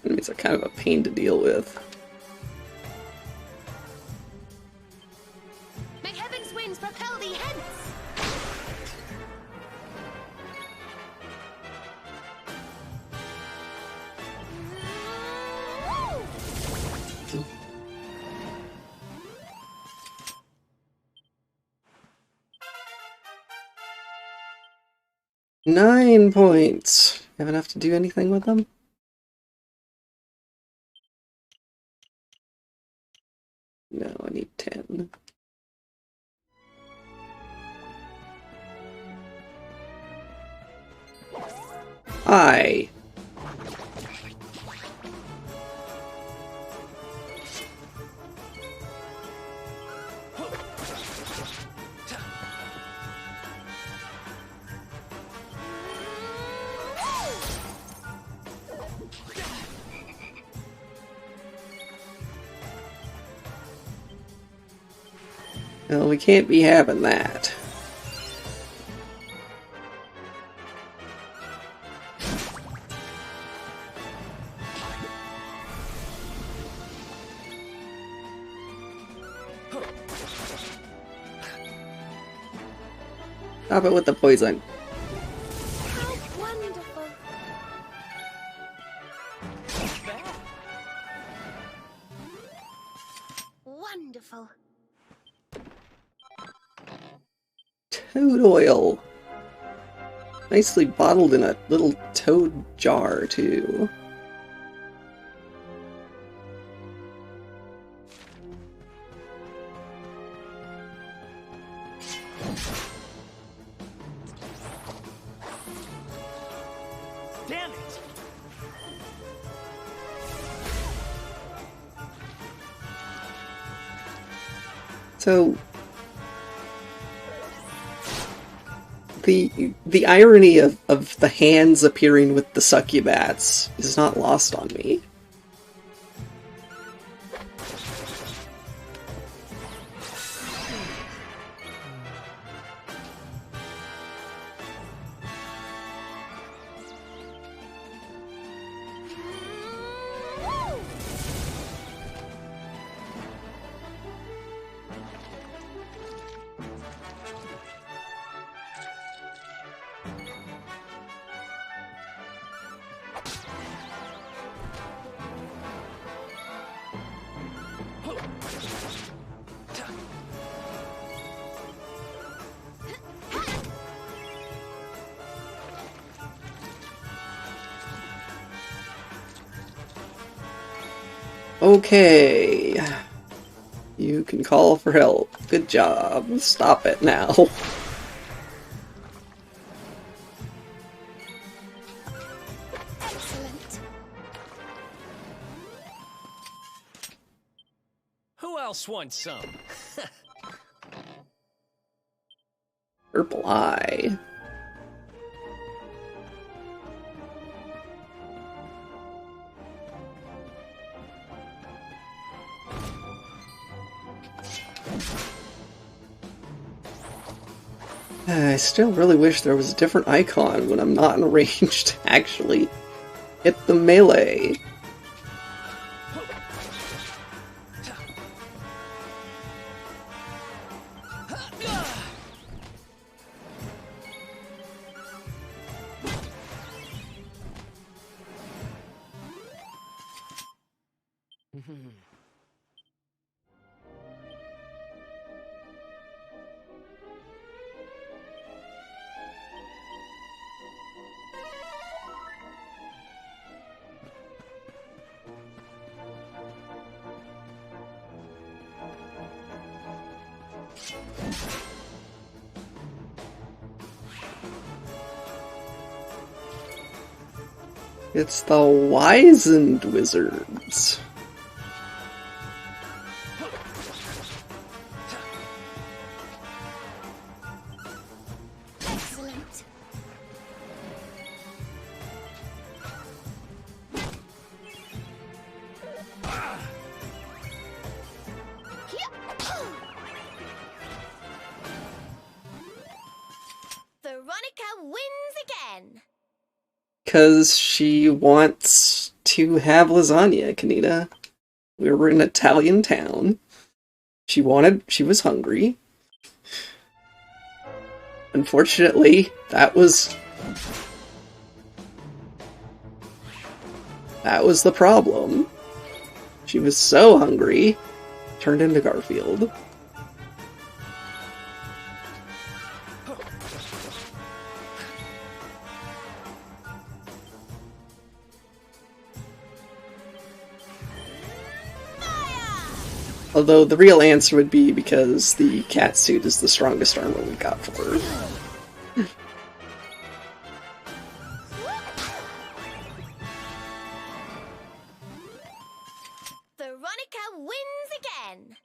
Enemies are kind of a pain to deal with. May heaven's winds propel thee hence! Nine points. Have enough to do anything with them? No, I need 10. Hi. Well, we can't be having that. Stop it with the poison. How wonderful! Wonderful. Toad oil. Nicely bottled in a little toad jar, too. So the irony of the hands appearing with the succubats is not lost on me. Okay. You can call for help. Good job. Stop it now. Excellent. Who else wants some? Purple eye. I still really wish there was a different icon when I'm not in range to actually hit the melee. It's the wizened wizards. Excellent. Veronica wins again. Because she wants to have lasagna, Kanita. We were in an Italian town. She was hungry. Unfortunately, that was the problem. She was so hungry, turned into Garfield. Although the real answer would be because the cat suit is the strongest armor we got for her. Veronica wins again.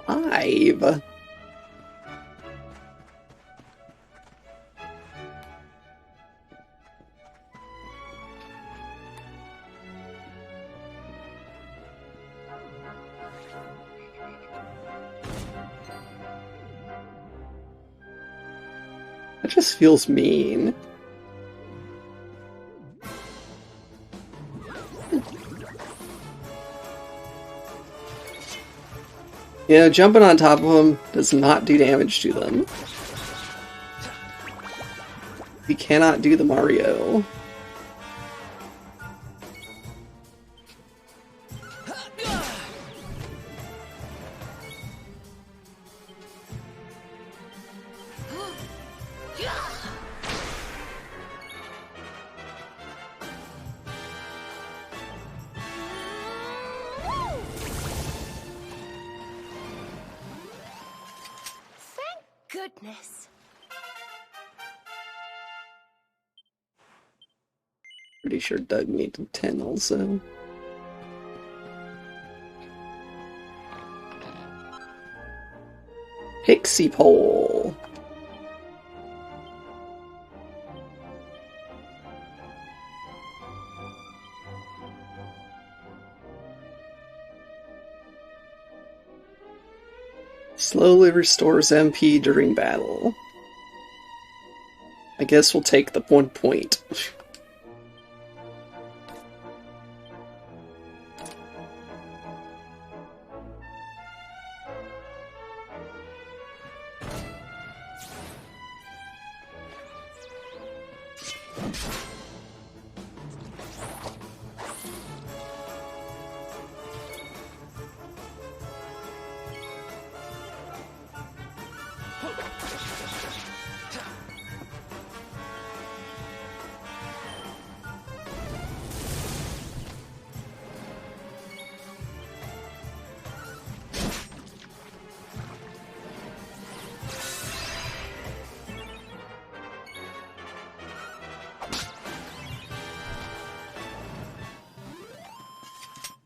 Five. That just feels mean. You know, jumping on top of them does not do damage to them. We cannot do the Mario. goodness. Pretty sure Doug needed 10 also. Pixie pole. Slowly restores MP during battle. I guess we'll take the 1 point.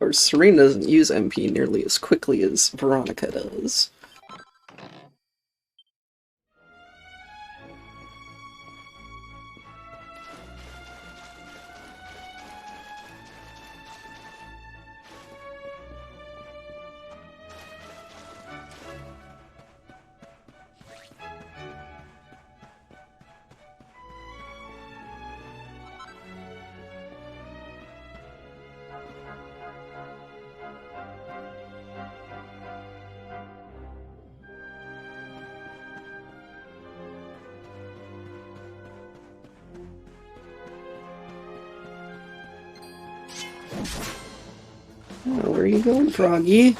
Or Serena doesn't use MP nearly as quickly as Veronica does. Oh, where are you going, Froggy?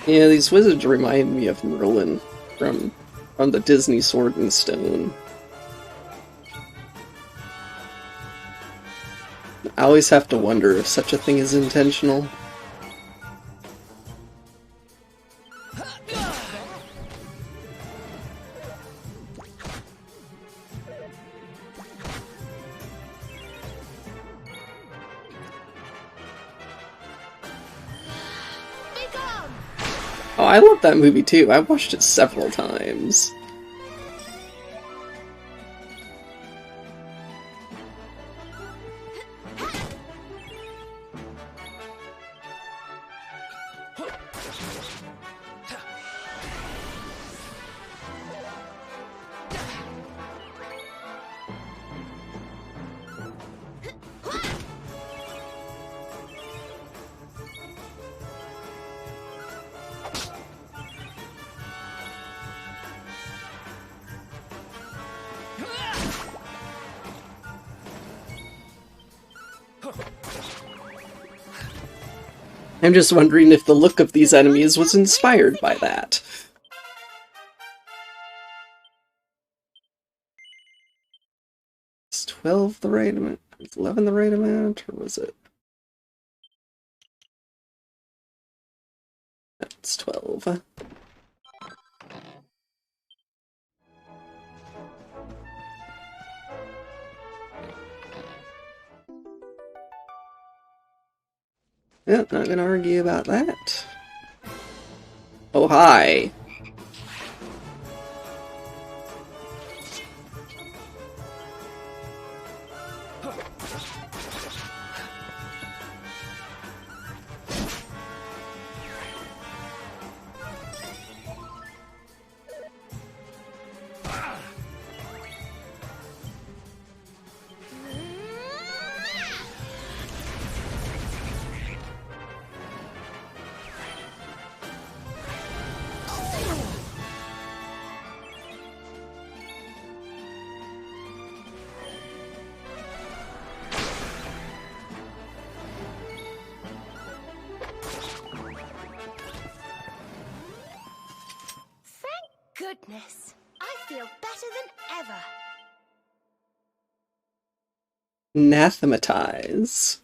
Yeah, these wizards remind me of Merlin from the Disney Sword and Stone. I always have to wonder if such a thing is intentional. Oh, I love that movie too. I watched it several times. I'm just wondering if the look of these enemies was inspired by that. Is 12 the right amount? Is 11 the right amount? Or was it? That's 12. Yep, not gonna argue about that. Oh, hi. Goodness, I feel better than ever. Anathematize.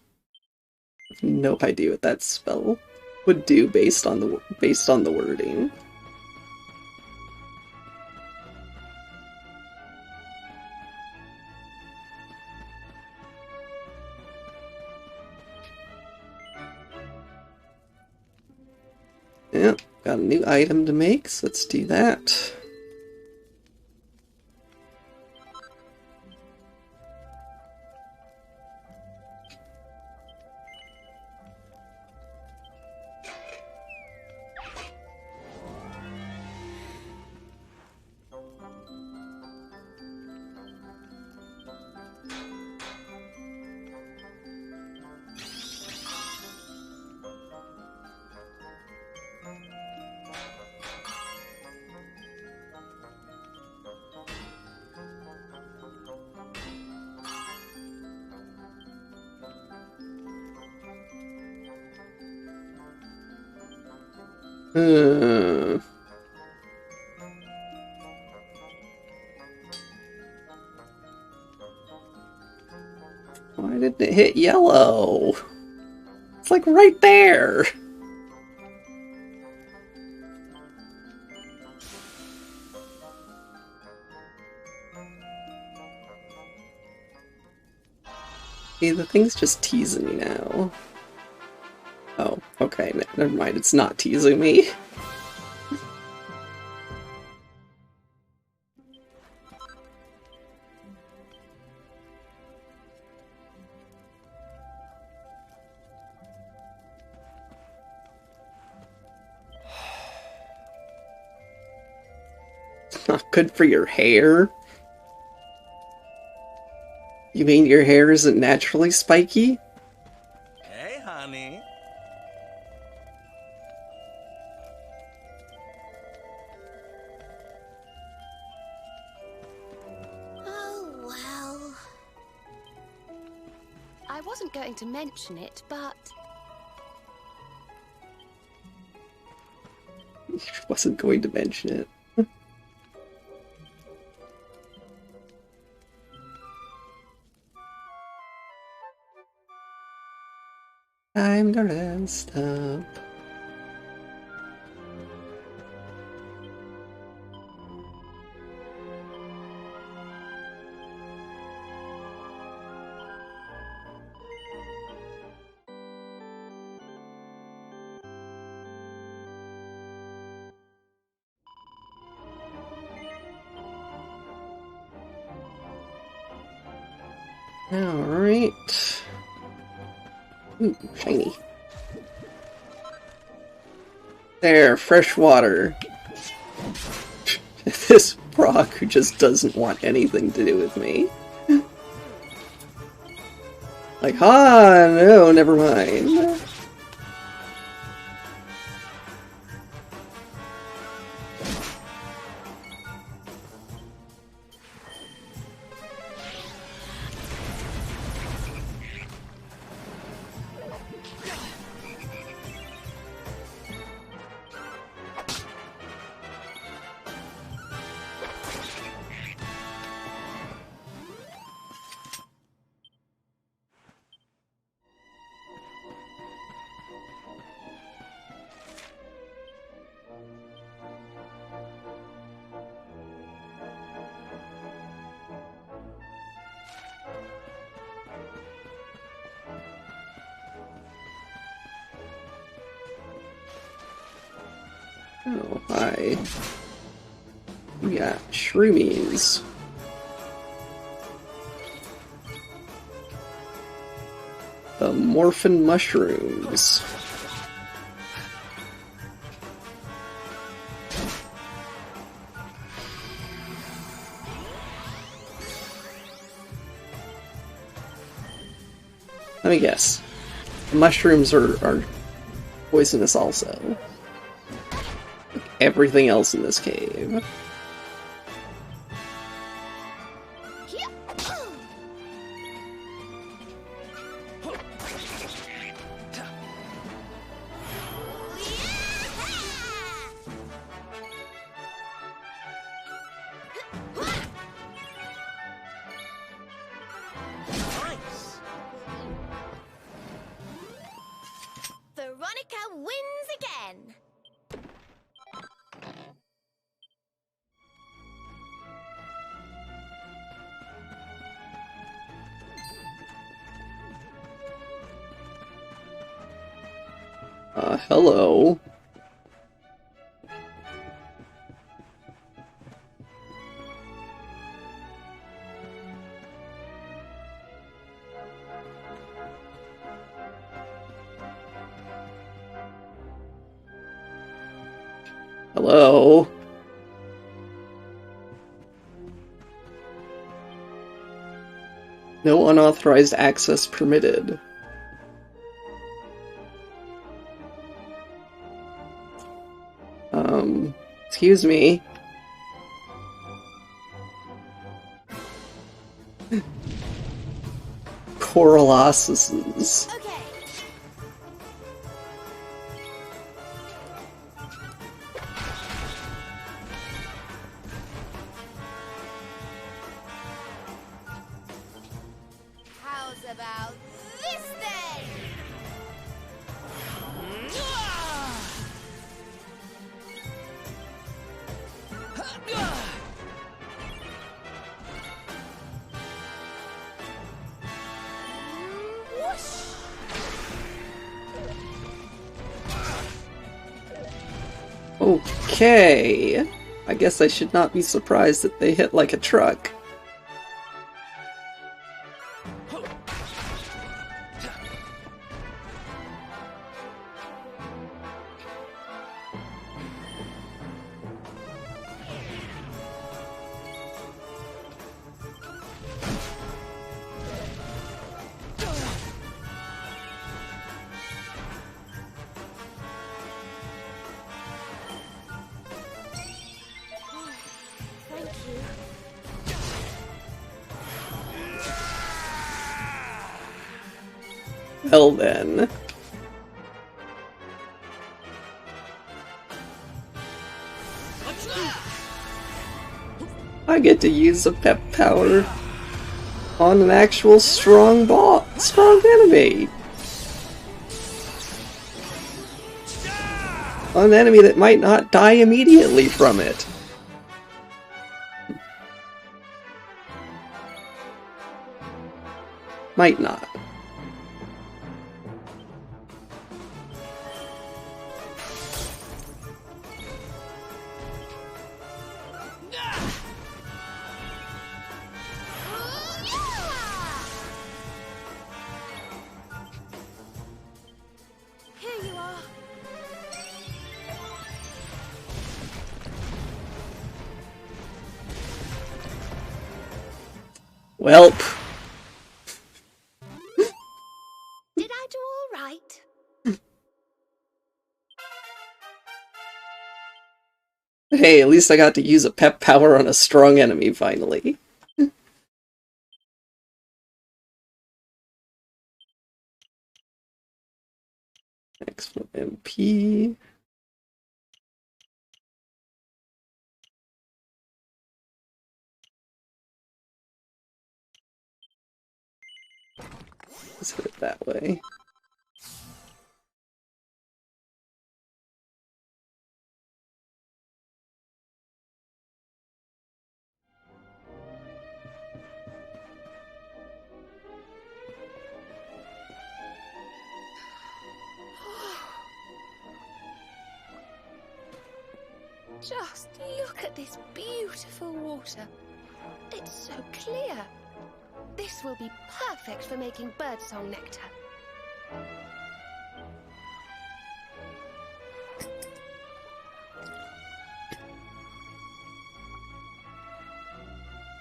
No idea what that spell would do based on the wording. Yeah, got a new item to make, so let's do that. Why didn't it hit yellow? It's like right there. See, the thing's just teasing me now. Oh, okay, never mind, it's not teasing me. It's not good for your hair? You mean your hair isn't naturally spiky? Hey, honey. Oh, well. I wasn't going to mention it, but Wasn't going to mention it. Time to rest up. Alright. Ooh, shiny. There, fresh water. This Brock who just doesn't want anything to do with me. Like, no, never mind. Oh, hi. We got shroomies. The morphin mushrooms. Let me guess. The mushrooms are poisonous also. Like everything else in this cave. Veronica wins again. Hello. Hello. No unauthorized access permitted. Excuse me. Coralossuses. Okay. How's about this then? Whoosh! Okay. I guess I should not be surprised that they hit like a truck. Thank you. Well then. I get to use a pep power on an actual strong enemy. On an enemy that might not die immediately from it. Might not. Here you are. Welp. Did I do all right? Hey, at least I got to use a pep power on a strong enemy finally. Next one, MP. Let's hit it that way. Just look at this beautiful water. It's so clear. This will be perfect for making birdsong nectar.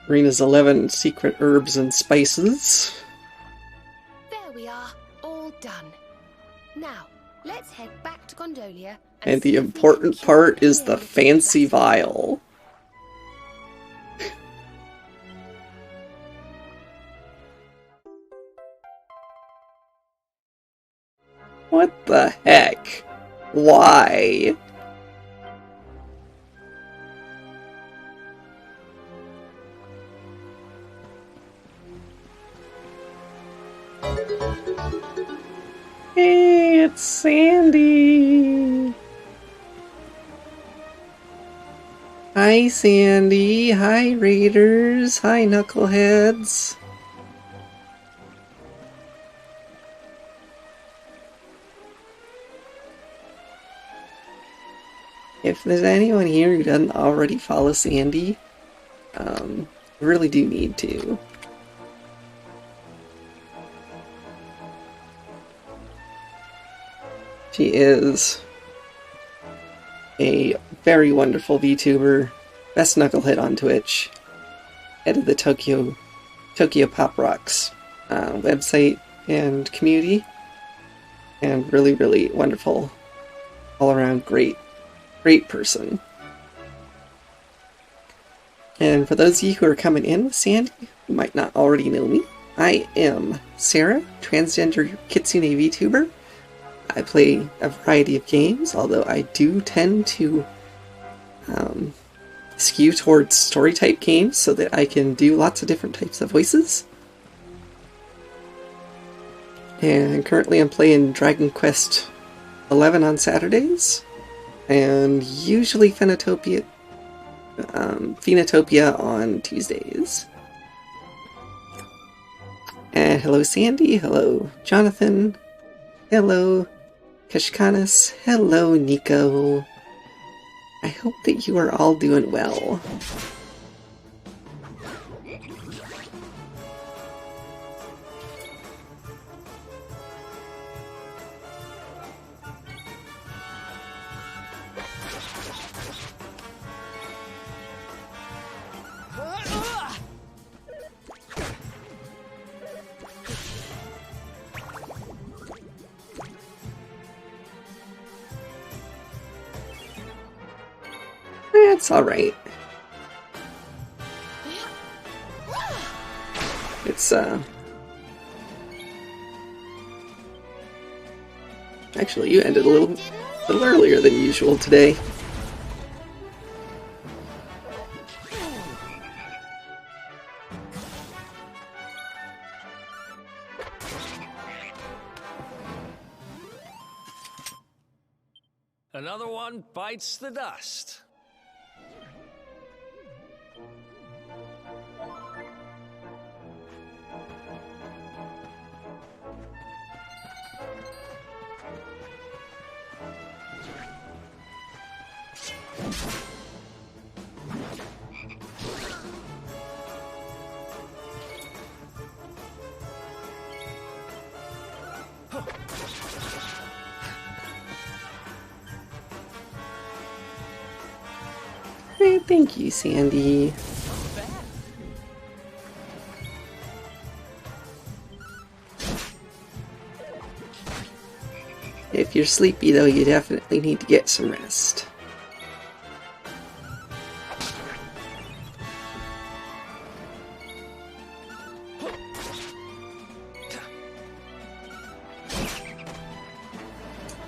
Rena's 11 secret herbs and spices. There we are, all done. Now, let's head back to Gondolia. And see the if we can important cure part is the Cornelius' fancy disaster. vial. What the heck? Why? Hey, it's Sandy. Hi, Sandy. Hi, Raiders. Hi, Knuckleheads. If there's anyone here who doesn't already follow Sandy, you really do need to. She is a very wonderful VTuber, best knucklehead on Twitch, head of the Tokyo Pop Rocks website and community, and really, really wonderful, all-around great person. And for those of you who are coming in with Sandy, who might not already know me, I am Sarah, transgender kitsune VTuber. I play a variety of games, although I do tend to skew towards story-type games so that I can do lots of different types of voices. And currently I'm playing Dragon Quest XI on Saturdays, and usually Phenotopia on Tuesdays. And hello Sandy, hello Jonathan, hello Kashkanis, hello Nico. I hope that you are all doing well. That's alright. It's, actually, you ended a little earlier than usual today. Another one bites the dust. Hey, thank you, Sandy. If you're sleepy, though, you definitely need to get some rest.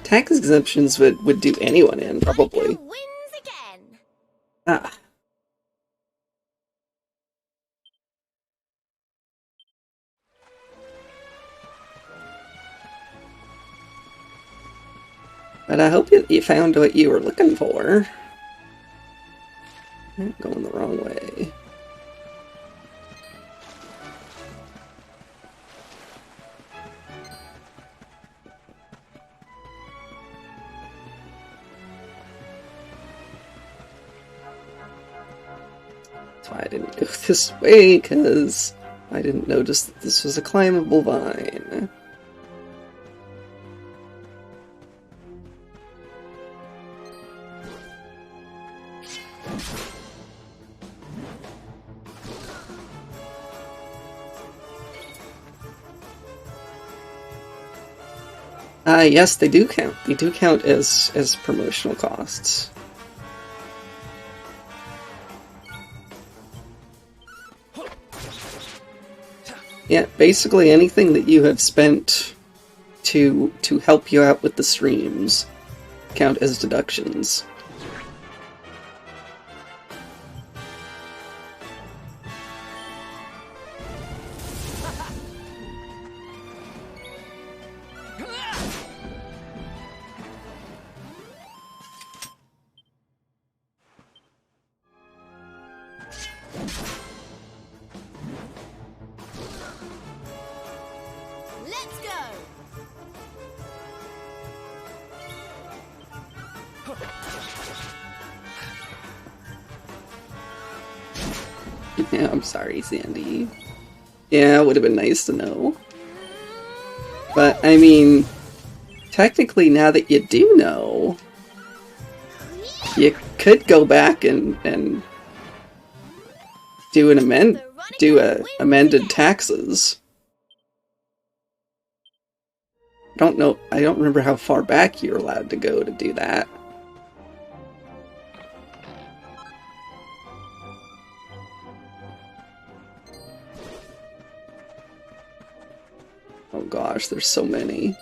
Tax exemptions would do anyone in, probably. Wins again. Ah. But I hope you found what you were looking for. I'm going the wrong way. why I didn't go this way, because I didn't notice that this was a climbable vine. Yes, they do count. They do count as promotional costs. Yeah, basically anything that you have spent to help you out with the streams count as deductions. Let's go! Yeah, I'm sorry, Sandy. Yeah, it would have been nice to know. But, I mean, technically now that you do know, you could go back and do amended taxes. I don't know, I don't remember how far back you're allowed to go to do that. Oh gosh, there's so many.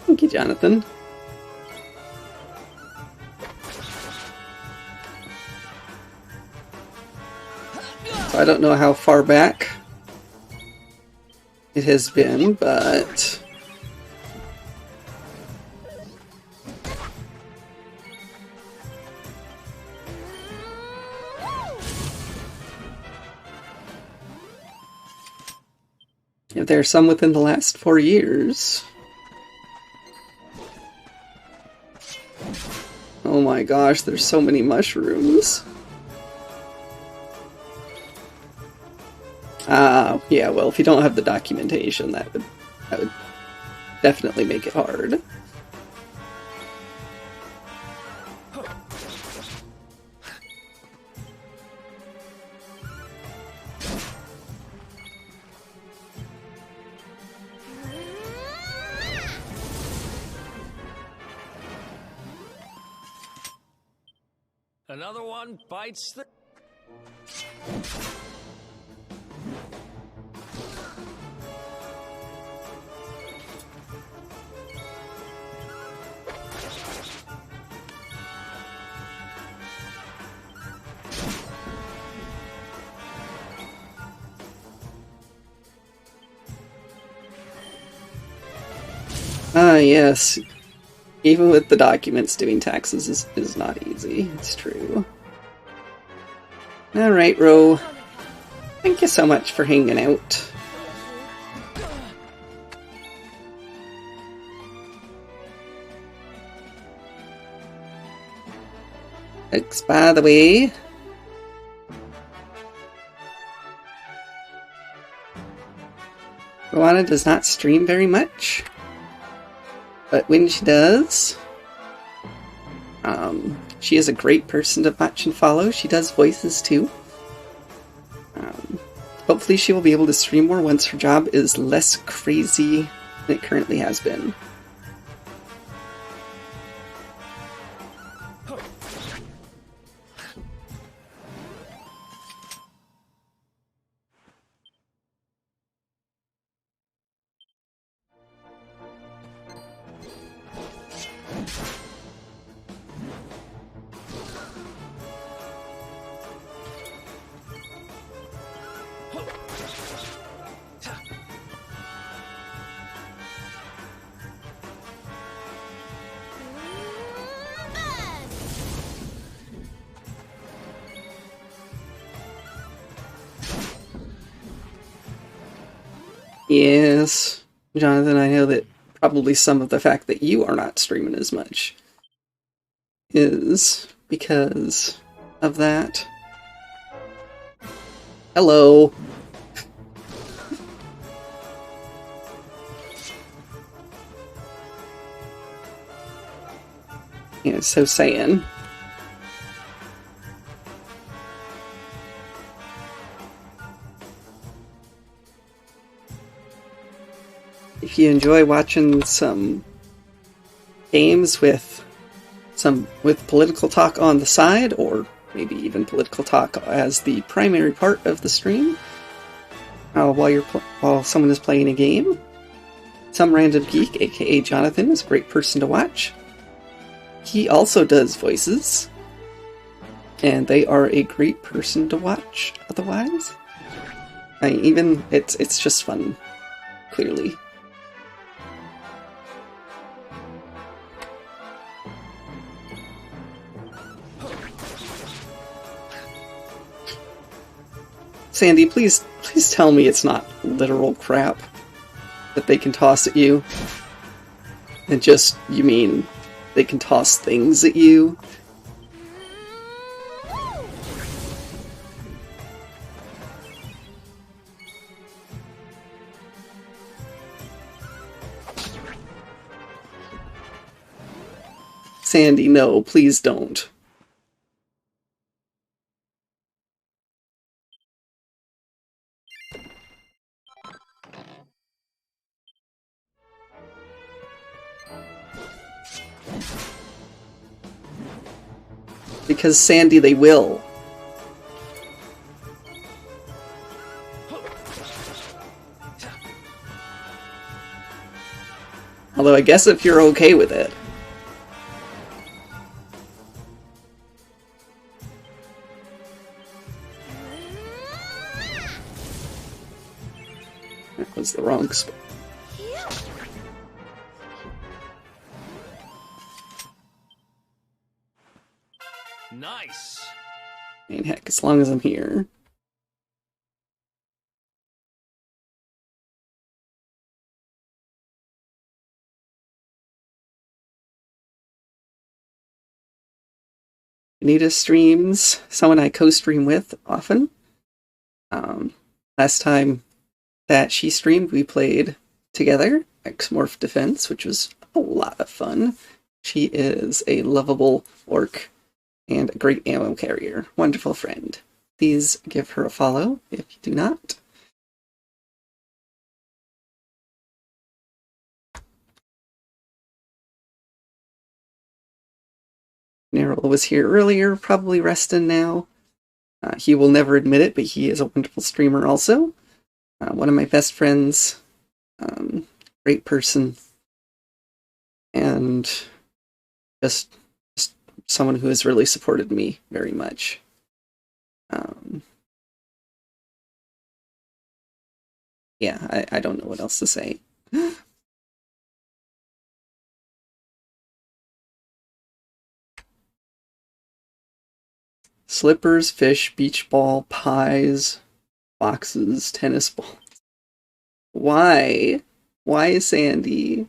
Thank you, Jonathan. So I don't know how far back it has been, but if there are some within the last 4 years. Oh my gosh, there's so many mushrooms. Yeah, well, if you don't have the documentation, that would definitely make it hard. Another one bites the... Yes. Even with the documents, doing taxes is not easy. It's true. Alright, Ro. Thank you so much for hanging out. Thanks, by the way. Rowana does not stream very much. But when she does, she is a great person to watch and follow. She does voices too. Hopefully she will be able to stream more once her job is less crazy than it currently has been. Yes, Jonathan, I know that probably some of the fact that you are not streaming as much is because of that. Hello. Yeah, so saying. If you enjoy watching some games with political talk on the side, or maybe even political talk as the primary part of the stream, while someone is playing a game, Some Random Geek, aka Jonathan, is a great person to watch. He also does voices, and they are a great person to watch otherwise. It's just fun, clearly. Sandy, please tell me it's not literal crap that they can toss at you. And just, you mean, they can toss things at you? Sandy, no, please don't. Because, Sandy, they will. Although I guess if you're okay with it. That was the wrong spot. Nice. I mean, heck, as long as I'm here. Anita streams someone I co-stream with often. Last time that she streamed, we played together X-Morph Defense, which was a lot of fun. She is a lovable orc and a great ammo carrier. Wonderful friend. Please give her a follow if you do not. Neril was here earlier, probably resting now. He will never admit it, but he is a wonderful streamer also. One of my best friends. Great person. And just someone who has really supported me very much. Yeah, I don't know what else to say. Slippers, fish, beach ball, pies, boxes, tennis balls. Why? Why, Sandy?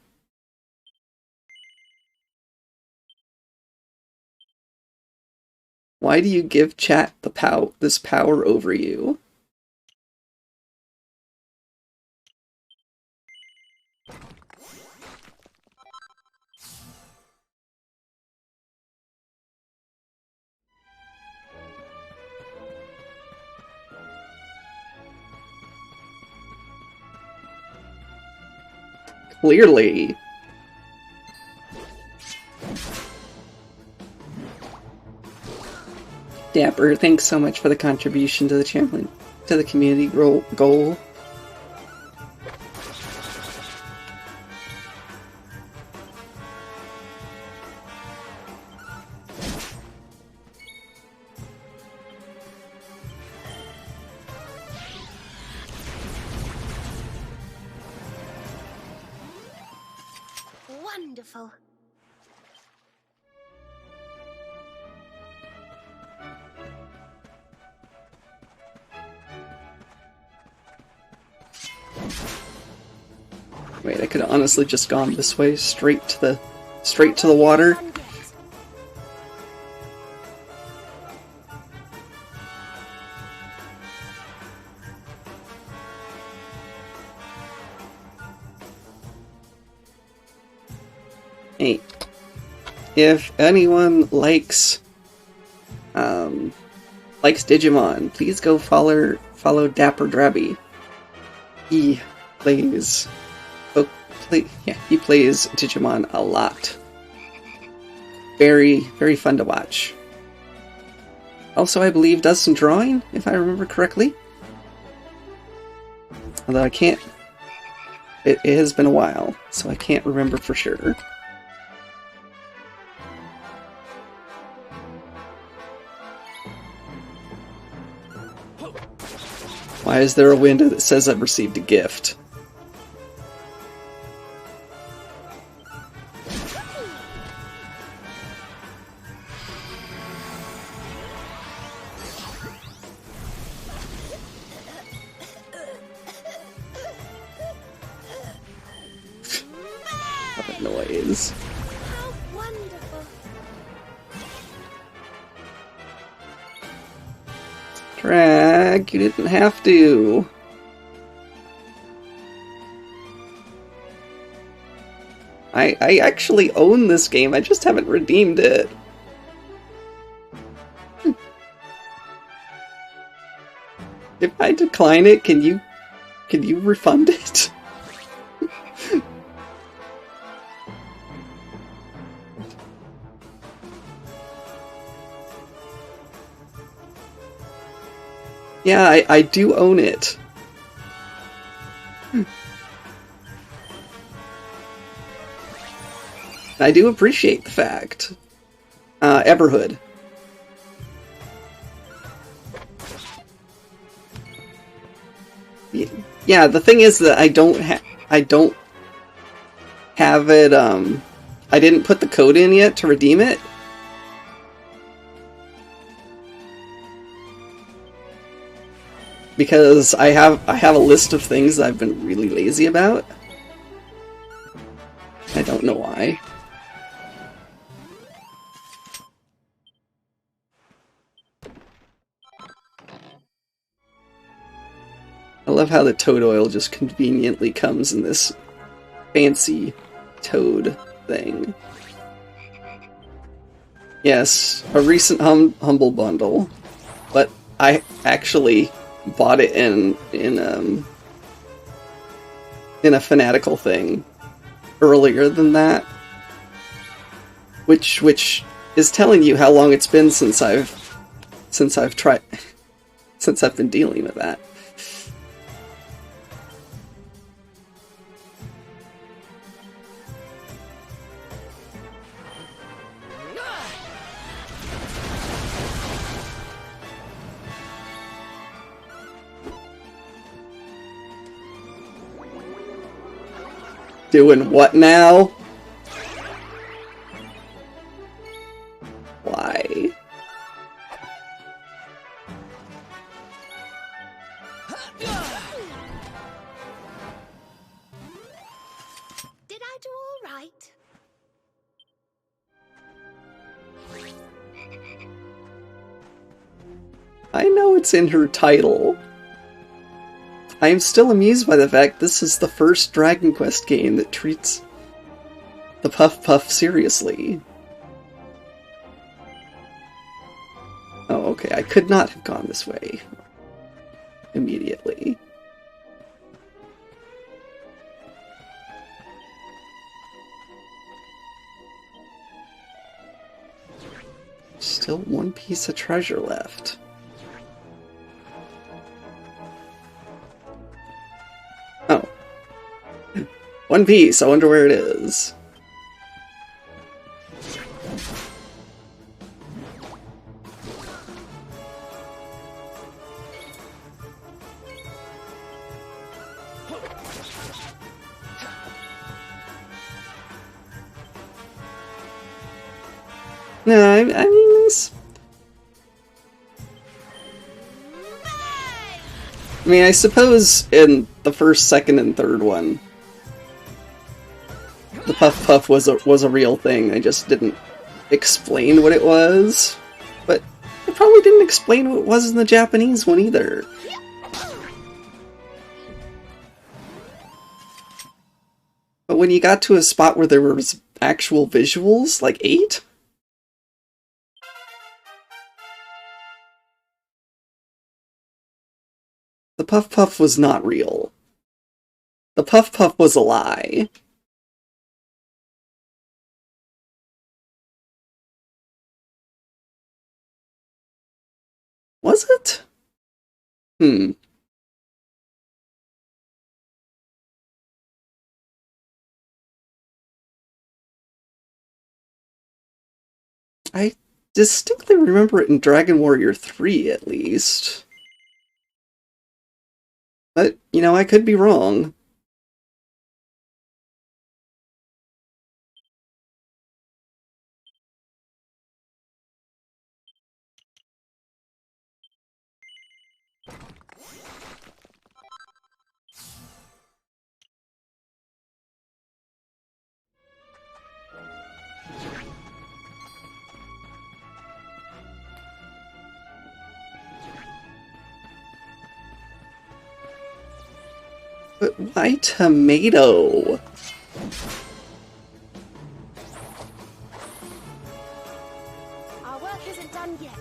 Why do you give chat this power over you? Clearly. Dapper, thanks so much for the contribution to the channel, to the community goal. Wonderful. Wait, I could have honestly just gone this way, straight to the water. Hey, if anyone likes Digimon, please go follow Dapper Drabby. He plays Digimon a lot. Very, very fun to watch. Also, I believe does some drawing, if I remember correctly. Although I can't... It has been a while, so I can't remember for sure. Why is there a window that says I've received a gift? What noise? How wonderful. Drag, you didn't have to. I actually own this game, I just haven't redeemed it. If I decline it, can you refund it? Yeah, I do own it. I do appreciate the fact. Everhood. Yeah, the thing is that I don't have it, I didn't put the code in yet to redeem it. Because I have a list of things that I've been really lazy about. I don't know why. I love how the toad oil just conveniently comes in this fancy toad thing. Yes, a recent Humble Bundle, but I actually bought it in a fanatical thing earlier than that, which is telling you how long it's been since I've been dealing with that. Doing what now? Why? Did I do all right? I know it's in her title. I am still amused by the fact this is the first Dragon Quest game that treats the Puff Puff seriously. Oh, okay, I could not have gone this way immediately. Still one piece of treasure left. Oh. One piece, I wonder where it is. No, I mean, I suppose in the first, second, and third one, Puff Puff was a real thing. I just didn't explain what it was. But I probably didn't explain what it was in the Japanese one either. But when you got to a spot where there was actual visuals, like 8? The Puff Puff was not real. The Puff Puff was a lie. Was it? I distinctly remember it in Dragon Warrior 3, at least. But, you know, I could be wrong. But why tomato? Our work isn't done yet.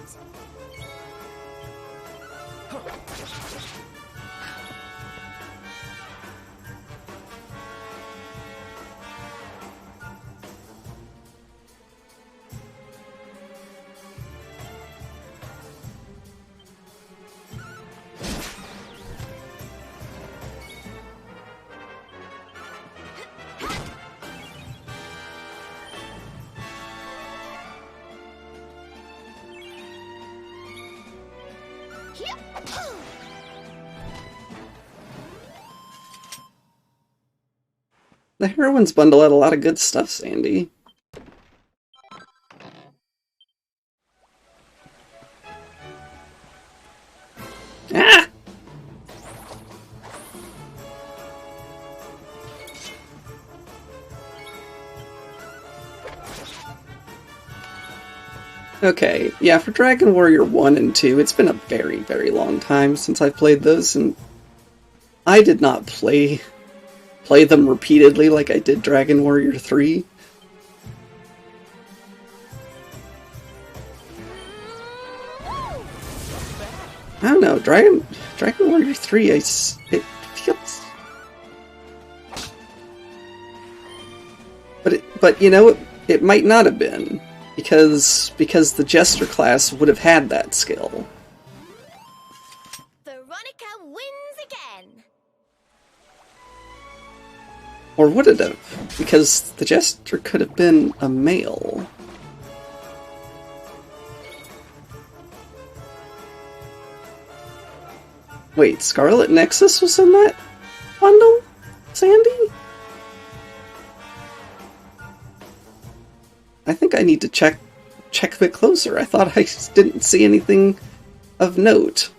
The Heroines bundle had a lot of good stuff, Sandy. Ah! Okay, yeah, for Dragon Warrior 1 and 2, it's been a very, very long time since I've played those, and I did not play them repeatedly like I did Dragon Warrior 3. I don't know, Dragon Warrior 3, it feels... But you know, it might not have been, because the Jester class would have had that skill. Veronica wins again. Or would it have? Because the Jester could have been a male. Wait, Scarlet Nexus was in that bundle? Sandy? I think I need to check a bit closer. I thought I didn't see anything of note.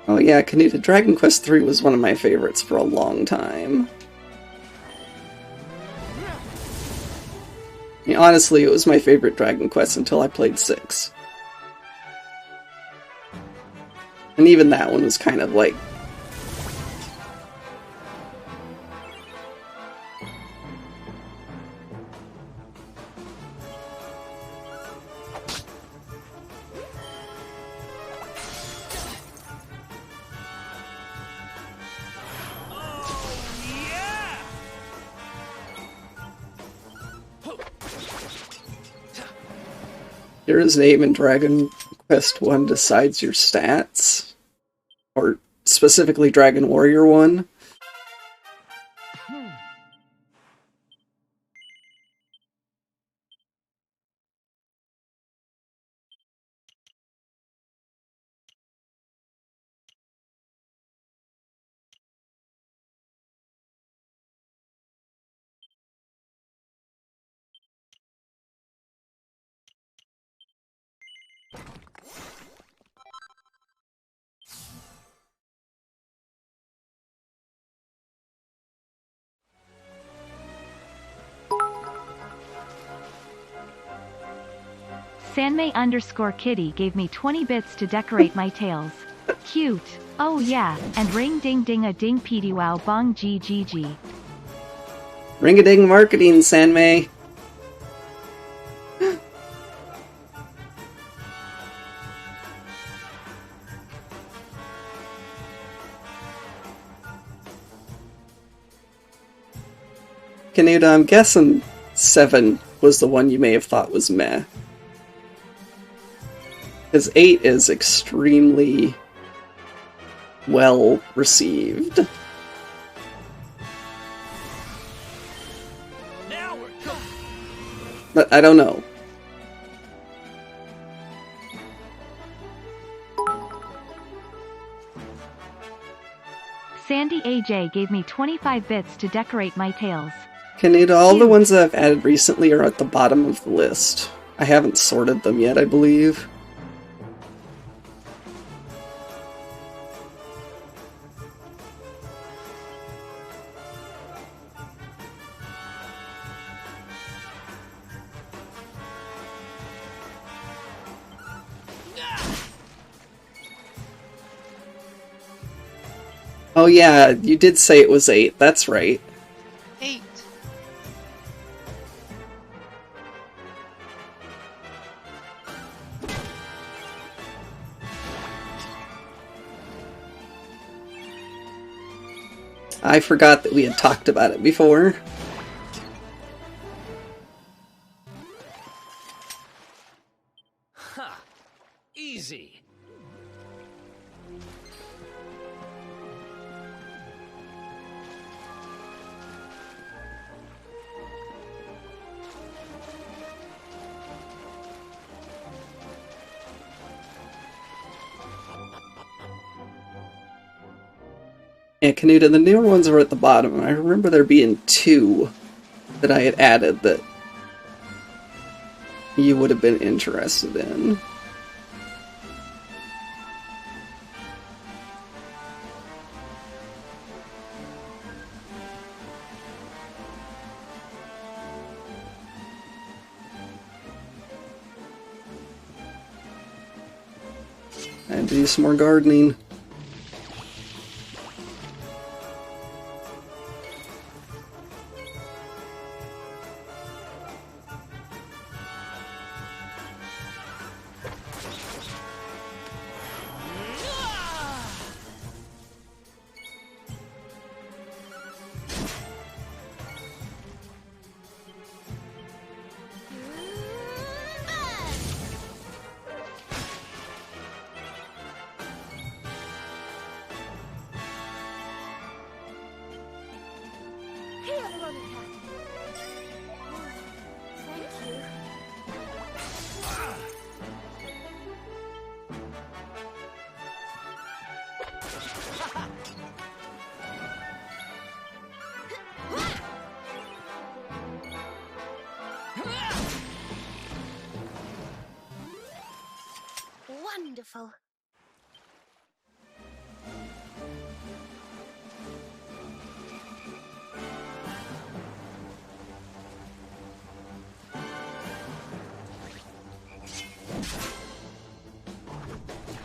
Oh yeah, Canita, Dragon Quest III was one of my favorites for a long time. I mean, honestly, it was my favorite Dragon Quest until I played 6. And even that one was kind of like... Hero's name in Dragon Quest 1 decides your stats. Or specifically Dragon Warrior 1. Sanmei_Kitty gave me 20 bits to decorate my tails. Cute. Oh yeah, and ring ding ding a ding PD wow bong GGG. Ring-a-ding marketing, Sanmei. Canuta, I'm guessing 7 was the one you may have thought was meh. Because 8 is extremely well received. Now we're going. But I don't know. Sandy AJ gave me 25 bits to decorate my tails. Canuta, all the ones that I've added recently are at the bottom of the list. I haven't sorted them yet, I believe. Oh yeah, you did say it was 8, that's right. 8. I forgot that we had talked about it before. Ha! Easy. Yeah, Canuta, the newer ones are at the bottom. I remember there being 2 that I had added that you would have been interested in. I had to do some more gardening. Here, Veronica. Thank you. Wonderful.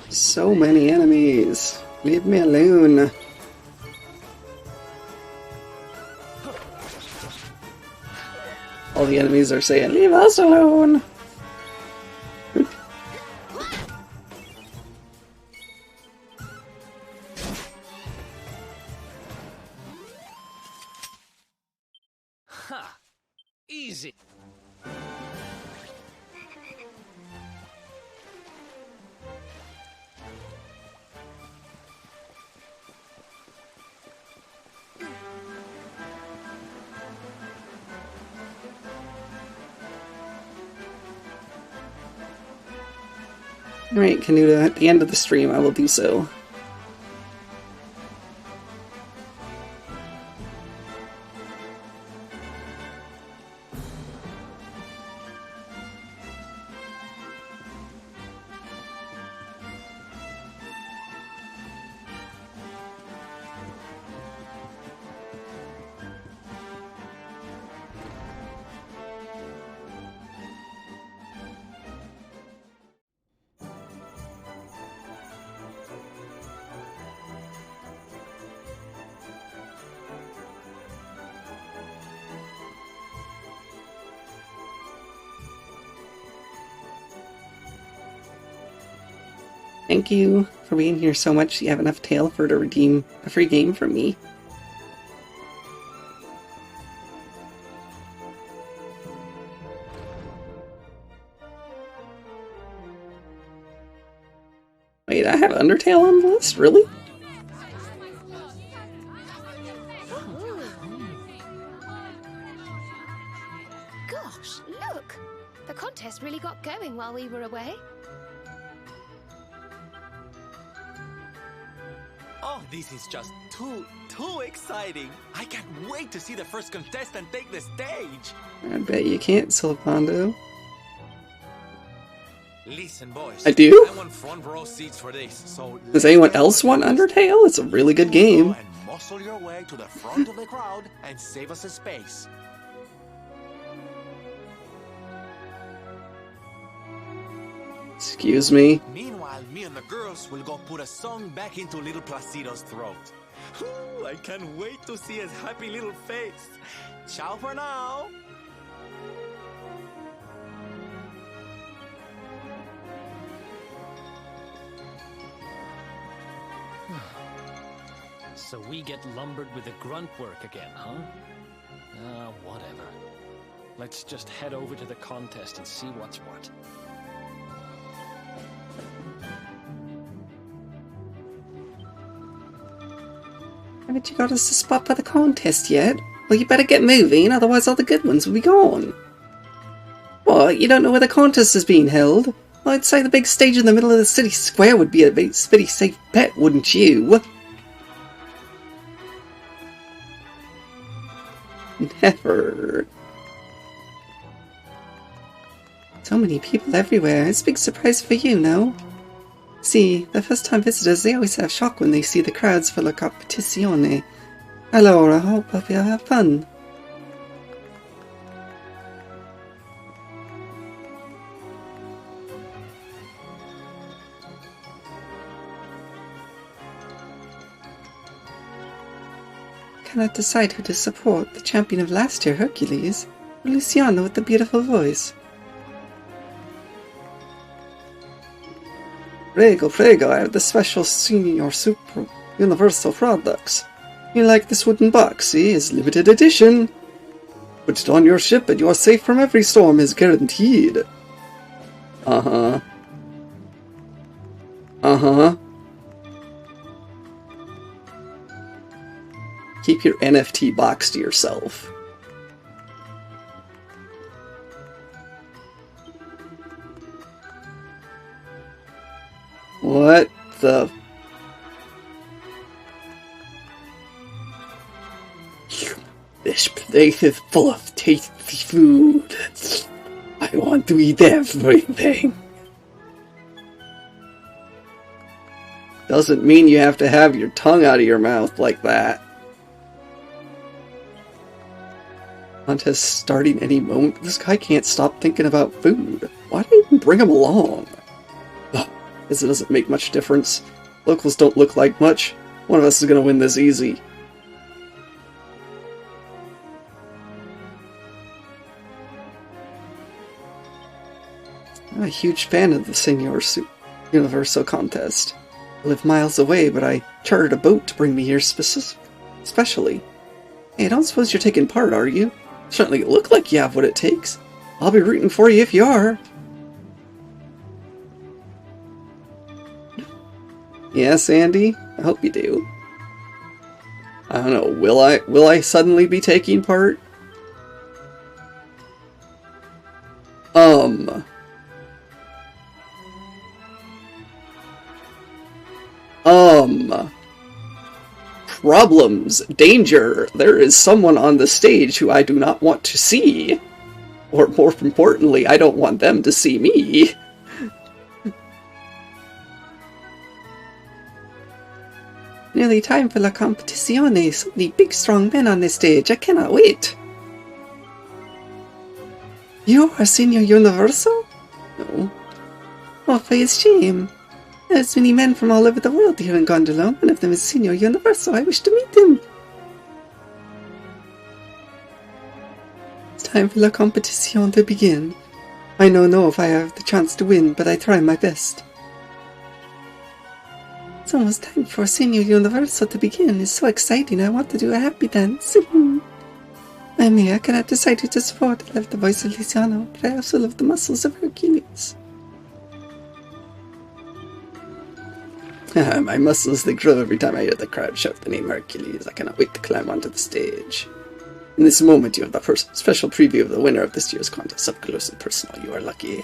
So many enemies. Leave me alone. All the enemies are saying, leave us alone. Ha! Easy. Alright, Canuta, at the end of the stream I will do so. Thank you for being here so much. You have enough tail for her to redeem a free game from me. Wait, I have Undertale on the list? Really? Gosh, look! The contest really got going while we were away. Oh, this is just too exciting. I can't wait to see the first contestant take the stage. I bet you can't, Silvando. Listen, boys. I do? I want front row seats for this, so Does anyone else want Undertale? It's a really good game. and muscle your way to the front of the crowd and save us a space. Excuse me? Meanwhile, me and the girls will go put a song back into little Placido's throat. Ooh, I can't wait to see his happy little face. Ciao for now. So we get lumbered with the grunt work again, huh? Whatever. Let's just head over to the contest and see what's what. Haven't you got us a spot for the contest yet? Well, you better get moving, otherwise all the good ones will be gone. What, you don't know where the contest is being held? Well, I'd say the big stage in the middle of the city square would be a pretty safe bet, wouldn't you? Never. So many people everywhere. It's a big surprise for you, no? See, the first-time visitors, they always have shock when they see the crowds for la competizione. Allora, hope you'll have fun. Cannot decide who to support, the champion of last year, Hercules, or Luciano with the beautiful voice. Prego, I have the special Senior Super Universal products. You like this wooden box, see? It's limited edition. Put it on your ship and you're safe from every storm is guaranteed. Uh-huh. Keep your NFT box to yourself. What the... This place is full of tasty food. I want to eat everything. Doesn't mean you have to have your tongue out of your mouth like that. Contest starting any moment. This guy can't stop thinking about food. Why do you even bring him along? Guess it doesn't make much difference. Locals don't look like much. One of us is gonna win this easy. I'm a huge fan of the Senior Universal contest. I live miles away, but I chartered a boat to bring me here specially. Hey, I don't suppose you're taking part, are you? Certainly look like you have what it takes. I'll be rooting for you if you are. Yes, Andy? I hope you do. I don't know, will I suddenly be taking part? Problems. Danger. There is someone on the stage who I do not want to see. Or more importantly, I don't want them to see me. Nearly time for la competizione. So many big strong men on this stage. I cannot wait. You are Senior Universal? No. Oh, for his shame. There's many men from all over the world here in Gondola. One of them is Senior Universal. I wish to meet him. It's time for la competition to begin. I don't know if I have the chance to win, but I try my best. It's almost time for Senior Universal to begin. It's so exciting. I want to do a happy dance. I cannot decide who to support. I love the voice of Luciano, but I also love the muscles of Hercules. My muscles, they grow every time I hear the crowd shout the name Hercules. I cannot wait to climb onto the stage. In this moment, you have the special preview of the winner of this year's contest up close and personal. You are lucky.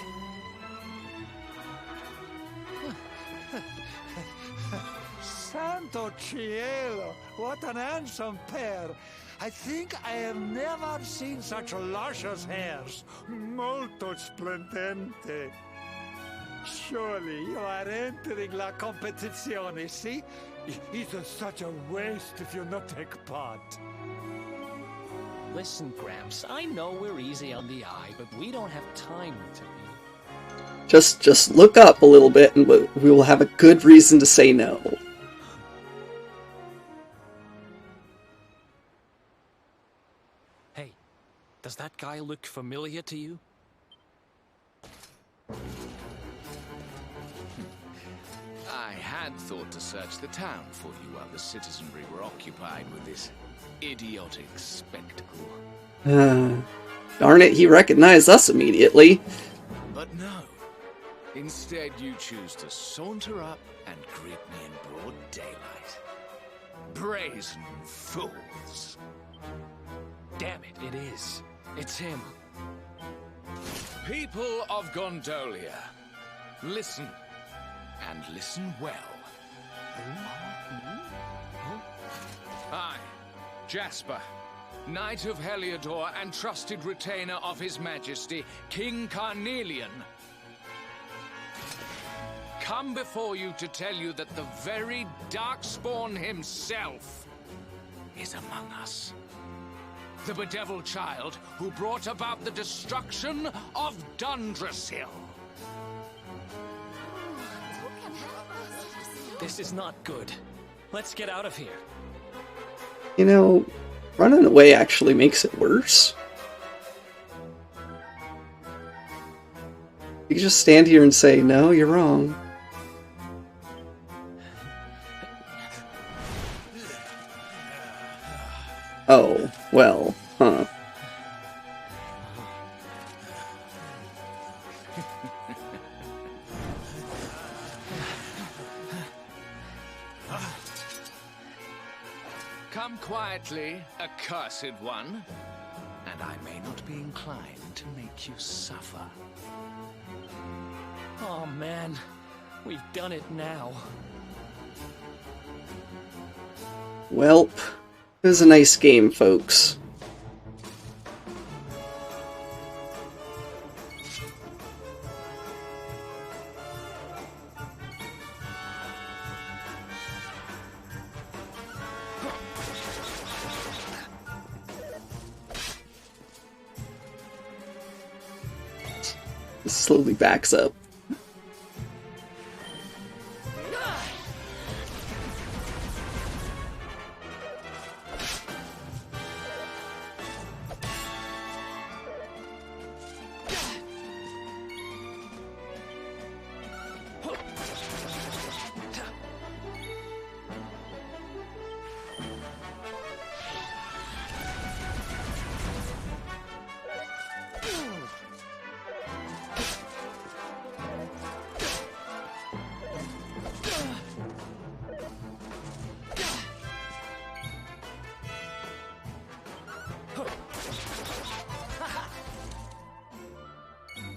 Santo cielo, what an handsome pair. I think I have never seen such luscious hairs. Molto splendente. Surely you are entering la competizione, see? It is such a waste if you not take part. Listen, Gramps, I know we're easy on the eye, but we don't have time to be. Just look up a little bit and we will have a good reason to say no. Hey, does that guy look familiar to you? I had thought to search the town for you while the citizenry were occupied with this idiotic spectacle. Darn it, he recognized us immediately. But no. Instead, you choose to saunter up and greet me in broad daylight. Brazen fools. Damn it, it is. It's him. People of Gondolia, listen. And listen well. I, Jasper, Knight of Heliodor and trusted retainer of His Majesty, King Carnelian, come before you to tell you that the very Darkspawn himself is among us. The bedeviled child who brought about the destruction of Dundrasil. This is not good. Let's get out of here. You know, running away actually makes it worse. You can just stand here and say, no, you're wrong. Oh, well, huh. Come quietly, accursed one, and I may not be inclined to make you suffer. Oh man, we've done it now. Welp, it was a nice game, folks. Slowly backs up.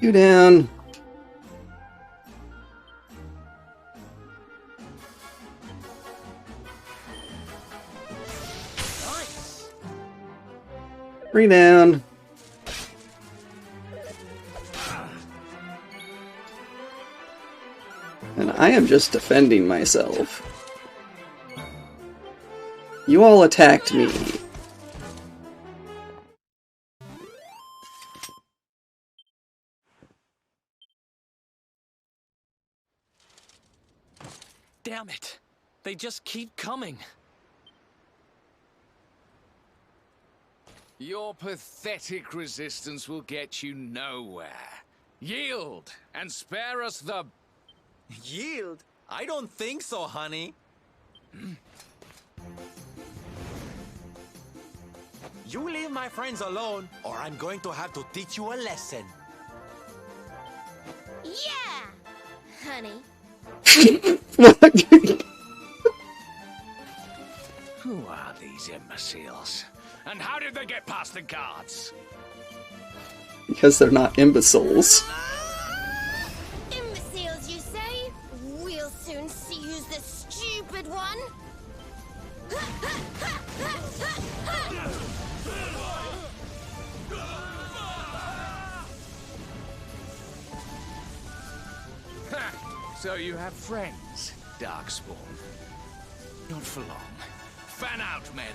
You down. Nice. 3 down. And I am just defending myself. You all attacked me. Damn it. They just keep coming. Your pathetic resistance will get you nowhere. Yield and spare us the... Yield? I don't think so, honey. You leave my friends alone, or I'm going to have to teach you a lesson. Yeah, honey. Who are these imbeciles? And how did they get past the guards? Because they're not imbeciles. Imbeciles, you say? We'll soon see who's the stupid one. So you have friends, Darkspawn. Not for long. Fan out, men.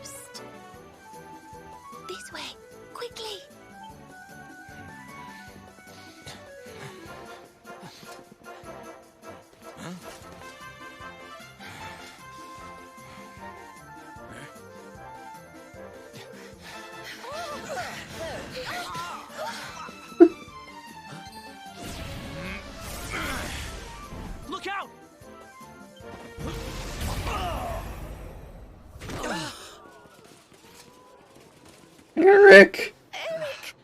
Psst. This way, quickly. Look out! Eric! Eric!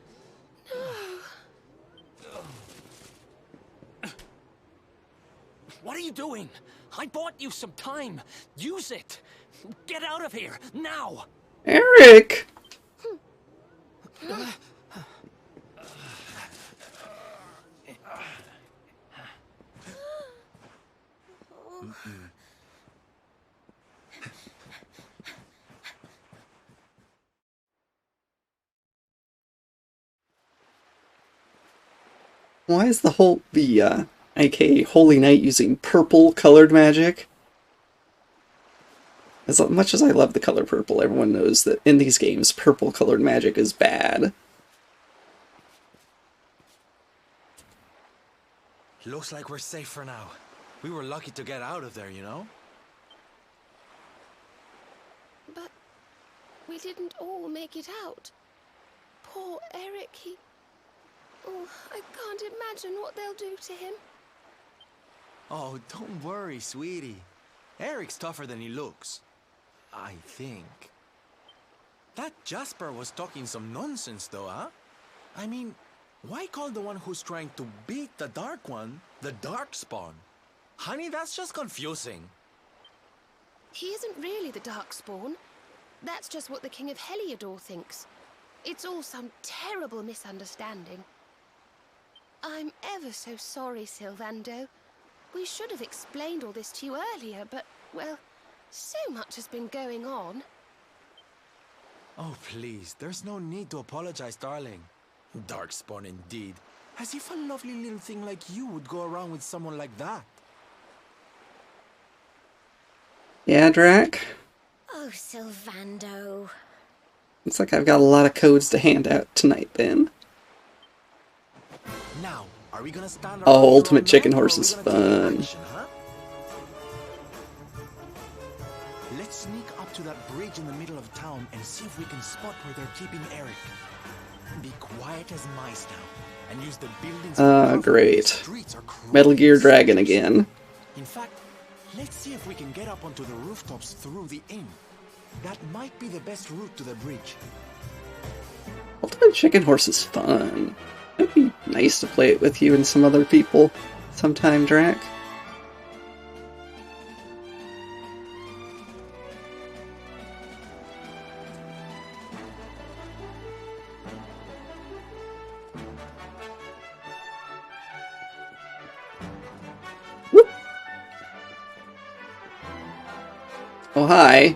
What are you doing? I bought you some time. Use it. Get out of here, now! Eric! Why is the aka Holy Knight using purple colored magic? As much as I love the color purple, everyone knows that in these games, purple colored magic is bad. Looks like we're safe for now. We were lucky to get out of there, you know? But we didn't all make it out. Poor Eric, Oh, I can't imagine what they'll do to him. Oh, don't worry, sweetie. Eric's tougher than he looks. I think. That Jasper was talking some nonsense, though, huh? I mean, why call the one who's trying to beat the Dark One the Darkspawn? Honey, that's just confusing. He isn't really the Darkspawn. That's just what the King of Heliodor thinks. It's all some terrible misunderstanding. I'm ever so sorry, Sylvando. We should have explained all this to you earlier, but, well, so much has been going on. Oh, please, there's no need to apologize, darling. Darkspawn indeed. As if a lovely little thing like you would go around with someone like that. Yeah, Drac? Oh, Sylvando. Looks like I've got a lot of codes to hand out tonight, then. Now, are we gonna stand Oh, Ultimate Chicken Horse is fun. Let's sneak up to that bridge in the middle of town and see if we can spot where they're keeping Eric. Be quiet as mice now, and use the buildings. Great. Metal Gear Dragon again. In fact, let's see if we can get up onto the rooftops through the inn. That might be the best route to the bridge. Ultimate Chicken Horse is fun. It'd be nice to play it with you and some other people sometime, Drac. Whoop. Oh, hi.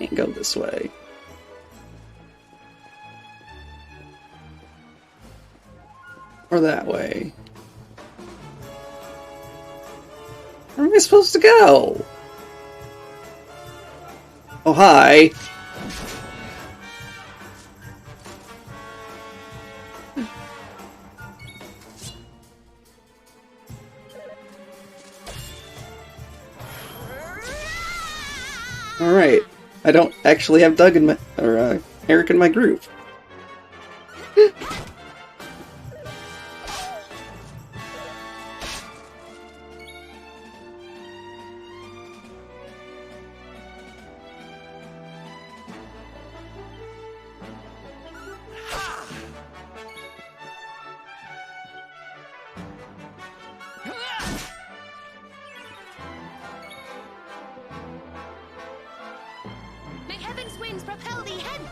Can't go this way. Or that way. Where am I supposed to go? Oh, hi. Alright. I don't actually have Doug in my, or, Eric in my group. May heaven's winds propel thee hence!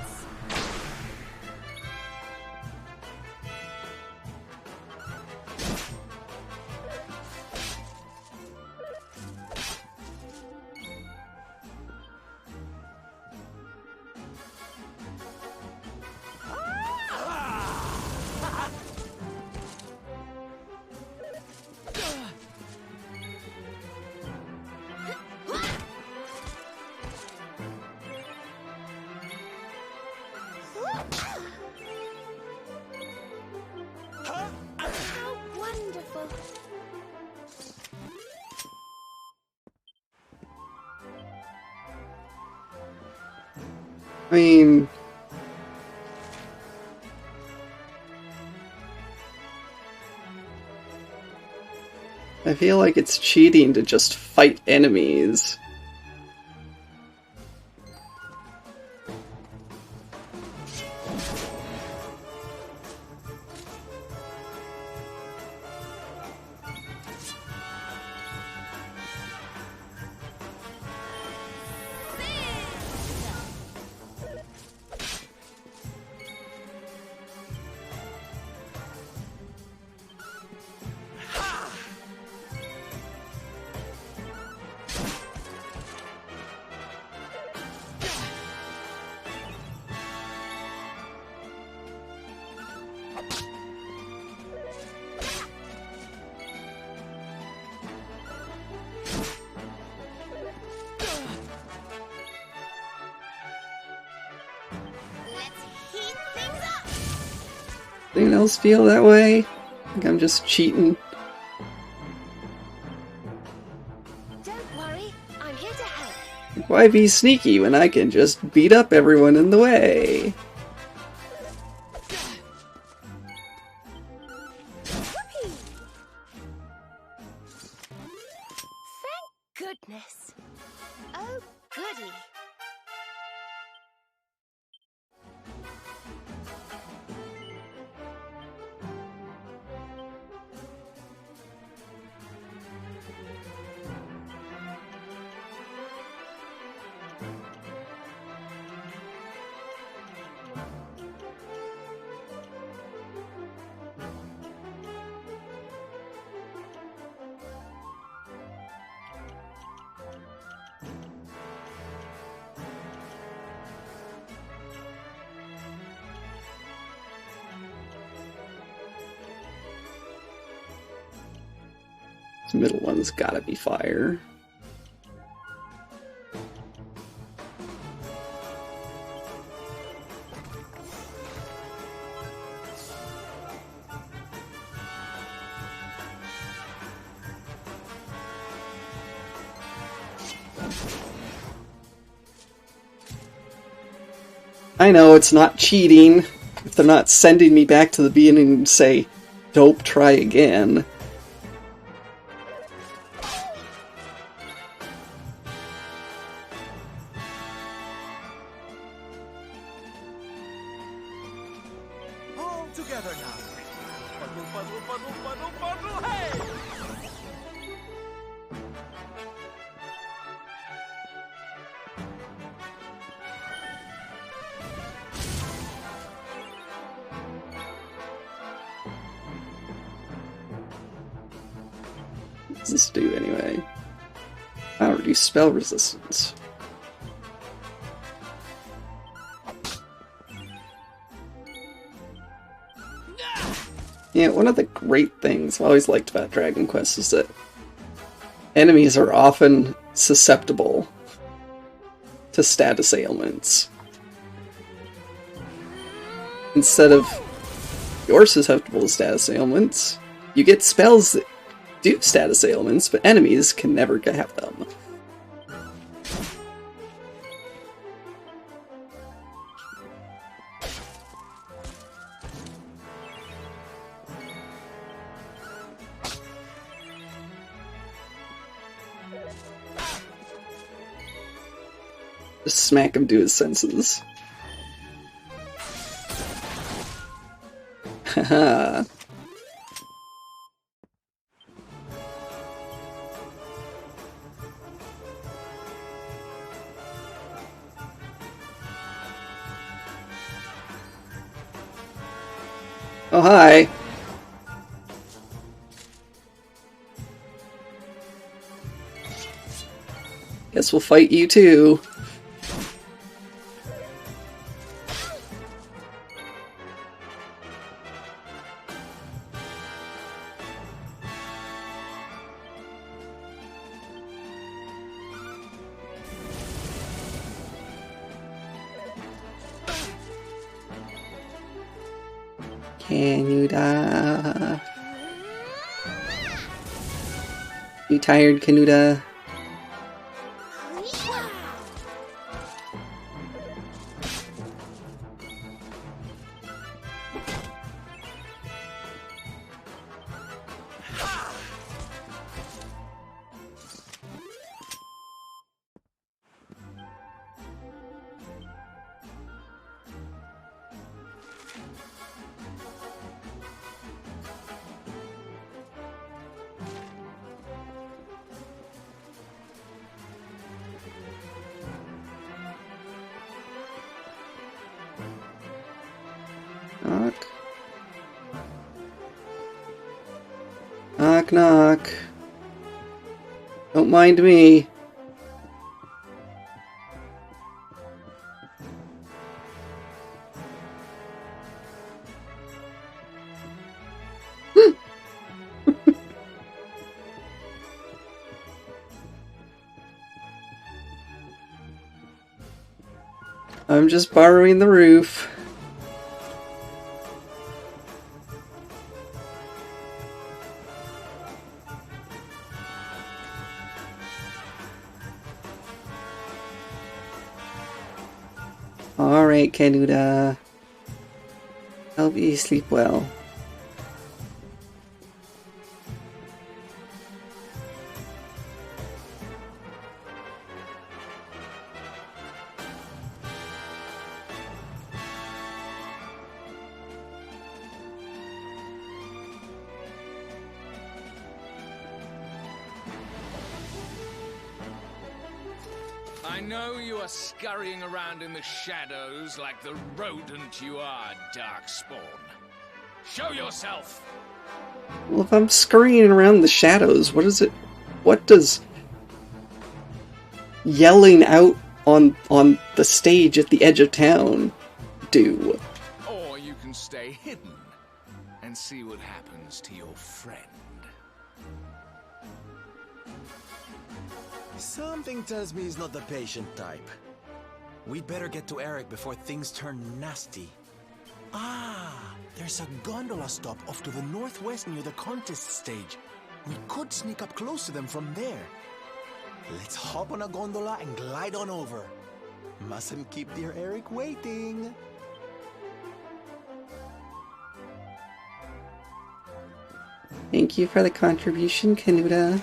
How wonderful! I mean... I feel like it's cheating to just fight enemies. Anyone else feel that way? Like I'm just cheating? Don't worry, I'm here to help. Like, why be sneaky when I can just beat up everyone in the way? Thank goodness. Oh, goody. This middle one's gotta be fire. I know it's not cheating if they're not sending me back to the beginning and say, "Dope, try again." All together now. Puddle, puddle, puddle, puddle, puddle, hey! What does this do anyway? I don't reduce spell resistance. Yeah, one of the great things I always liked about Dragon Quest is that enemies are often susceptible to status ailments. Instead of you're susceptible to status ailments, you get spells that do status ailments, but enemies can never have them. Just smack him to his senses. Haha. Oh, hi. Guess we'll fight you too. Can you die? You tired, Canuda? Knock. Knock, knock. Don't mind me. I'm just borrowing the roof. Alright, Canuda. Hope you sleep well. I know you are scurrying around in the shadows like the rodent you are, Darkspawn. Show yourself! Well, if I'm scurrying around the shadows, what does yelling out on the stage at the edge of town do? Or you can stay hidden and see what happens to your friend. Something tells me he's not the patient type. We'd better get to Eric before things turn nasty. Ah, there's a gondola stop off to the northwest near the contest stage. We could sneak up close to them from there. Let's hop on a gondola and glide on over. Mustn't keep dear Eric waiting. Thank you for the contribution, Canuda.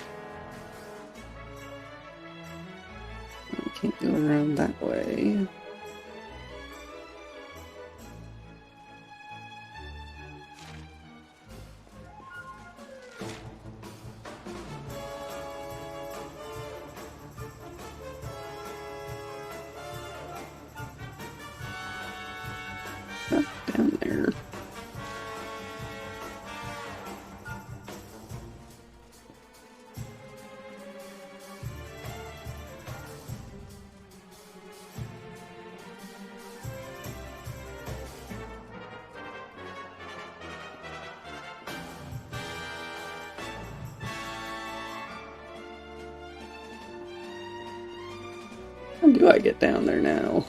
Can't go around that way. Up down there. How do I get down there now?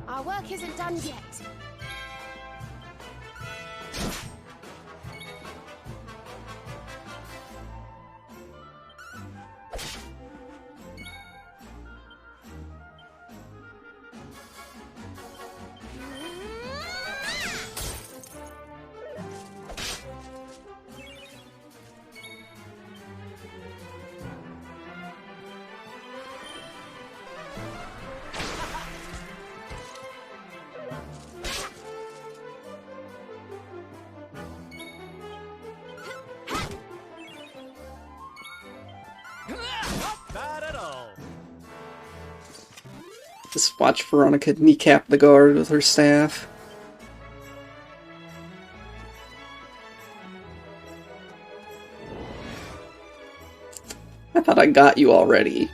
Our work isn't done yet. Not bad at all. Just watch Veronica kneecap the guard with her staff. I thought I got you already.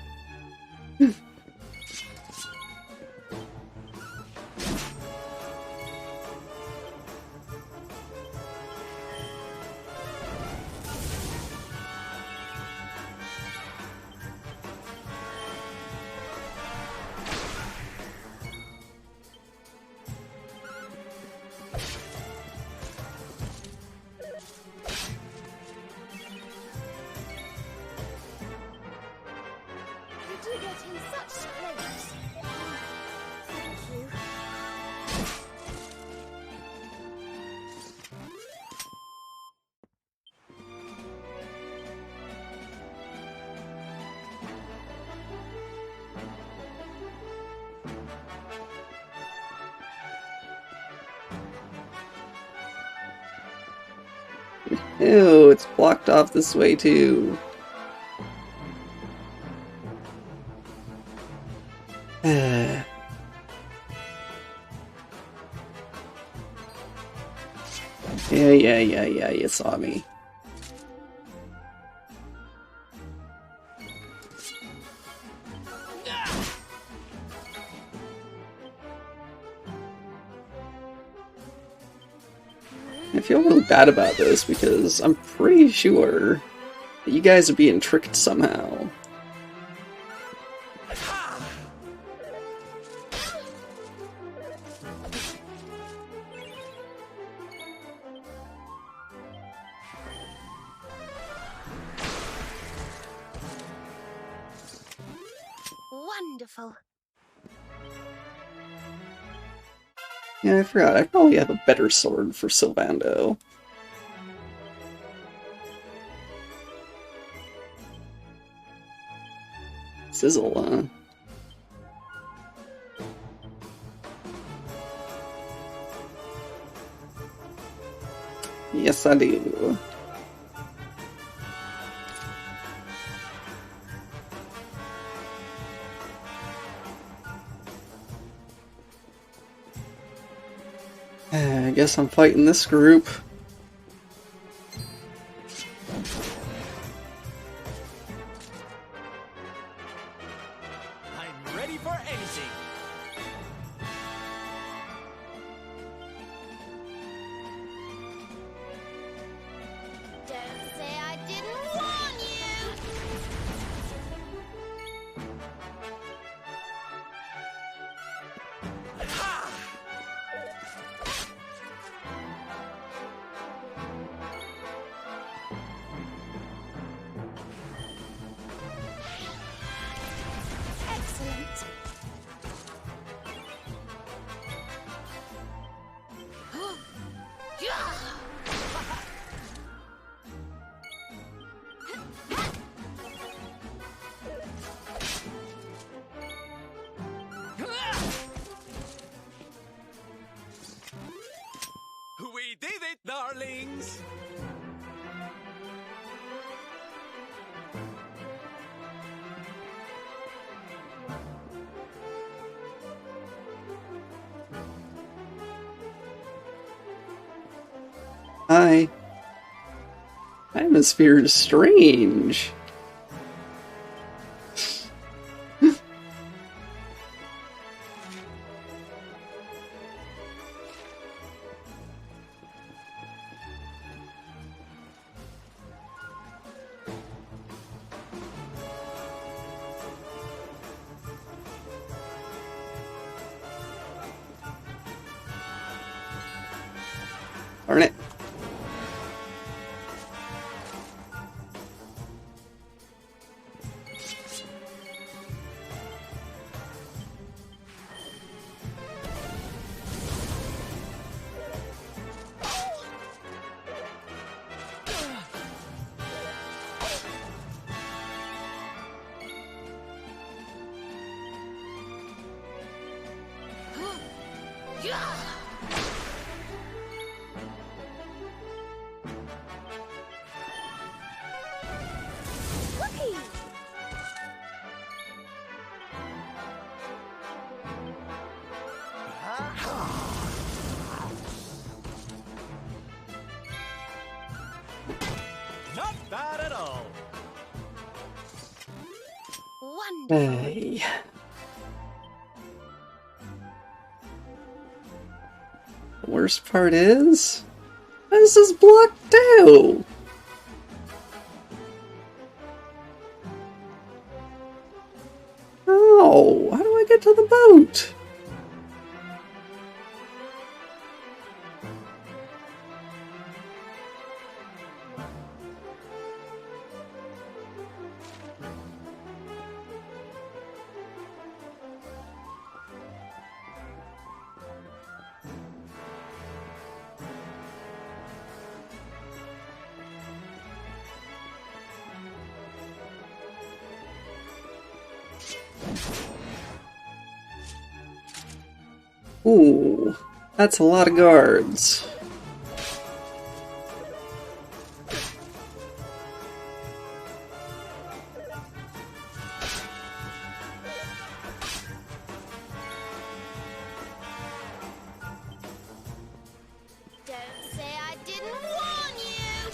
You do get in such scrapes. Thank you. Ew, it's blocked off this way too. Yeah, you saw me. I feel really bad about this because I'm pretty sure that you guys are being tricked somehow. Wonderful. Yeah, I forgot. I probably have a better sword for Sylvando. Sizzle, huh? Yes, I do. I guess I'm fighting this group. I'm ready for anything. Don't say I didn't warn you. Excellent. We did it, darlings! Hi. Atmosphere is strange. Darn it. Not bad at all. Hey. The worst part is, this is blocked out. Oh, how do I get to the boat? Ooh, that's a lot of guards. Don't say I didn't warn you!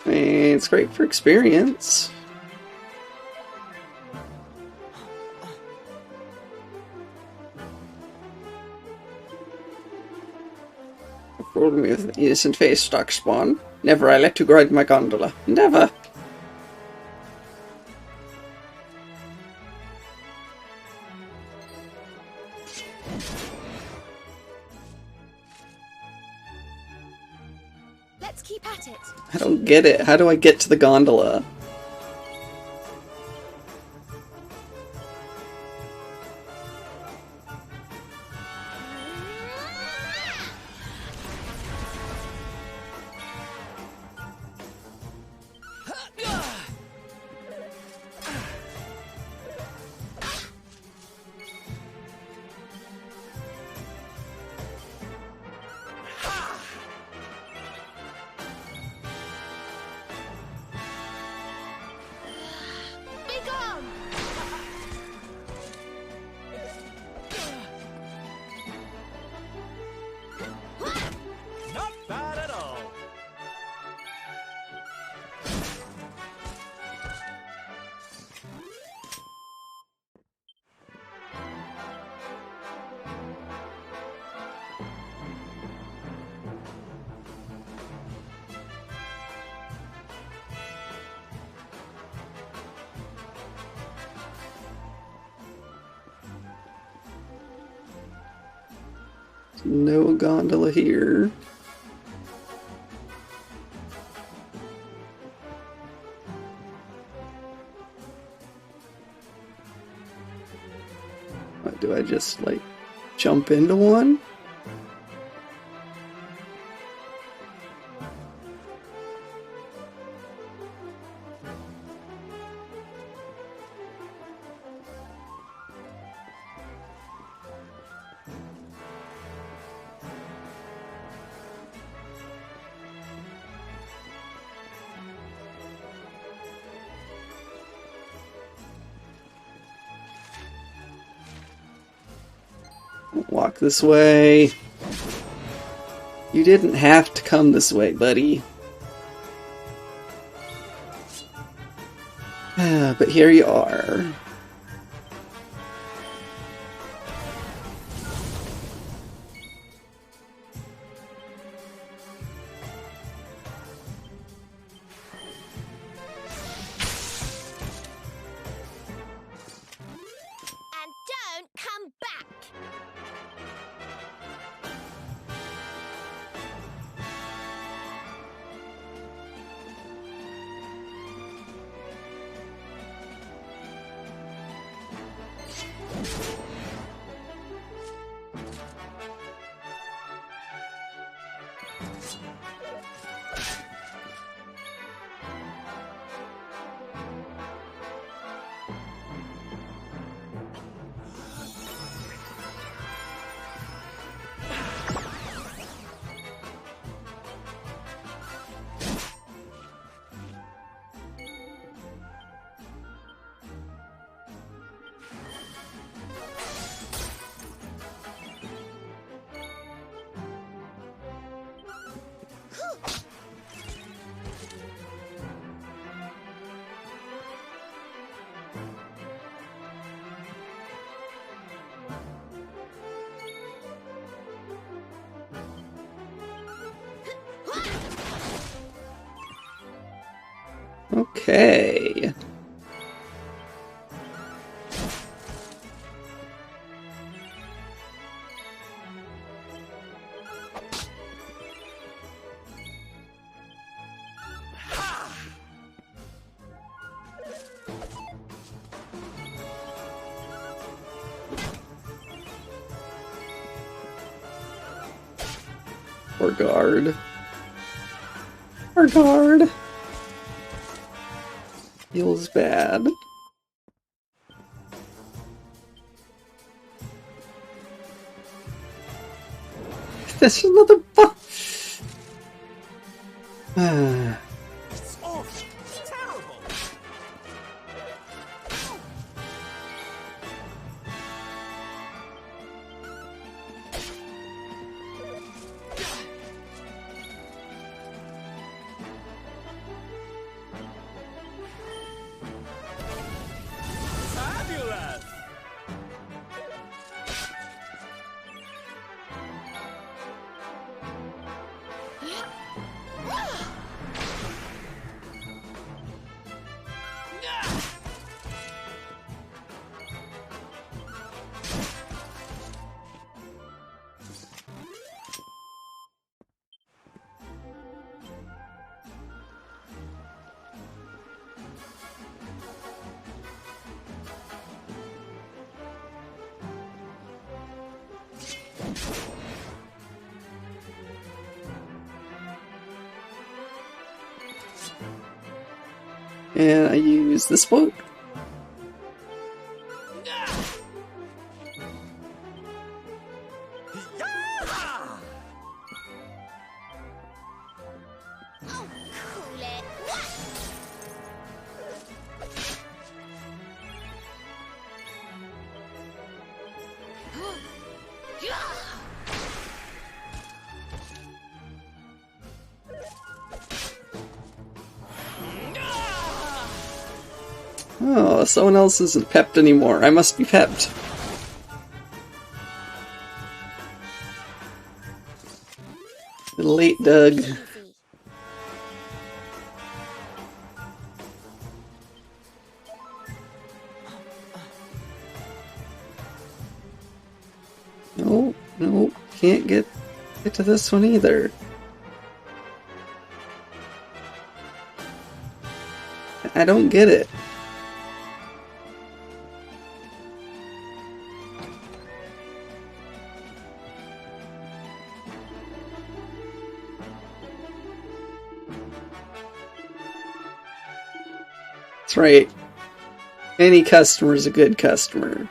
I mean, it's great for experience. Fooled me with an innocent face, Darkspawn. Never I let you ride my gondola. Never! Let's keep at it. I don't get it. How do I get to the gondola? Not bad at all. No gondola here. What, do I just, like, jump into one? Walk this way. You didn't have to come this way, buddy. But here you are. And don't come back! Okay. Or guard. Or guard. Feels bad. There's another boss. It's awful. Terrible. Fabulous! And I use this boat. Oh, cool it! Oh, someone else isn't pepped anymore. I must be pepped. Late, Doug. No, no, can't get to this one either. I don't get it. That's right. Any customer is a good customer.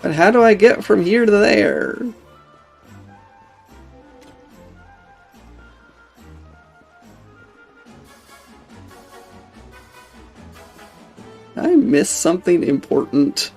But how do I get from here to there? Did I miss something important?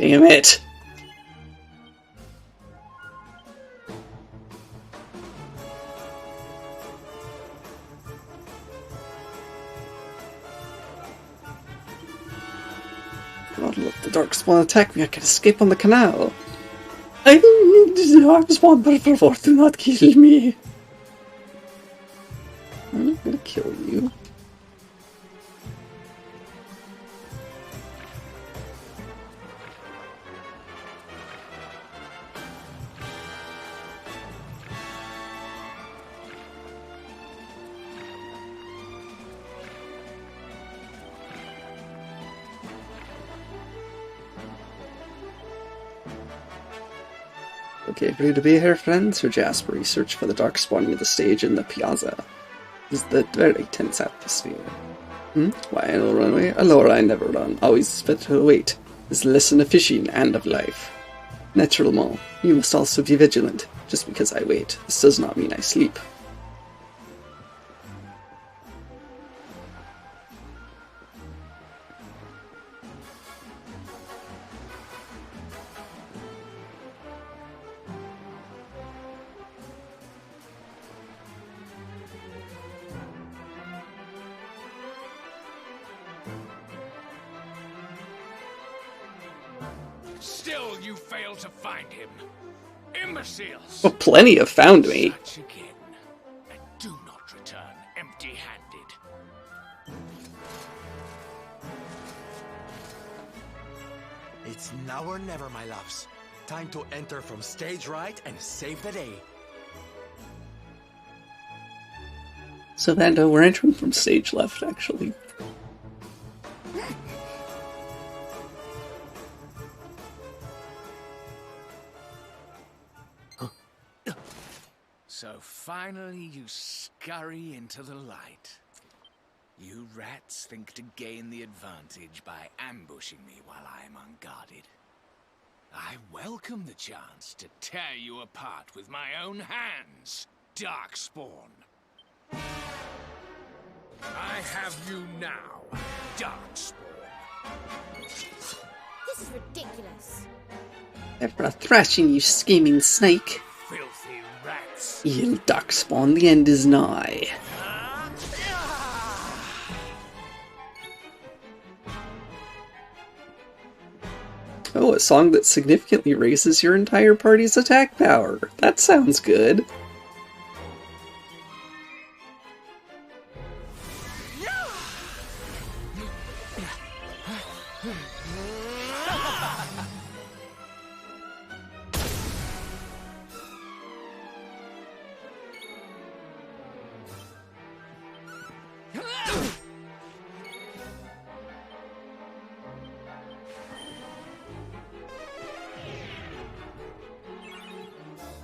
Damn it! God, let the Darkspawn attack me. I can escape on the canal. I don't need the Darkspawn, but for favor, do not kill me. I'm not gonna kill you. Okay, ready to be here, friends? Sir Jasper, you search for the Darkspawn near the stage in the piazza. This is the very tense atmosphere. Why, I will run away? Allora, I never run. Always better to wait. This is the lesson of fishing and of life. Naturellement, you must also be vigilant. Just because I wait, this does not mean I sleep. Still you fail to find him. Imbeciles! Well, plenty have found me. Search again, and do not return empty-handed. It's now or never, my loves. Time to enter from stage right and save the day. So Vando, we're entering from stage left, actually. So finally you scurry into the light. You rats think to gain the advantage by ambushing me while I am unguarded. I welcome the chance to tear you apart with my own hands, Darkspawn. I have you now, Darkspawn. This is ridiculous. After a thrashing, you scheming snake. Filthy rats. Yield Darkspawn, the end is nigh. Oh, a song that significantly raises your entire party's attack power. That sounds good.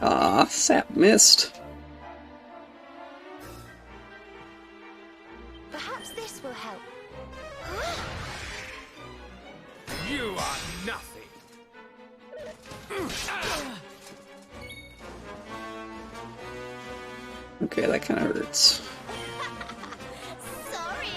Ah, sap missed. Perhaps this will help. You are nothing. Okay, that kind of hurts. Sorry.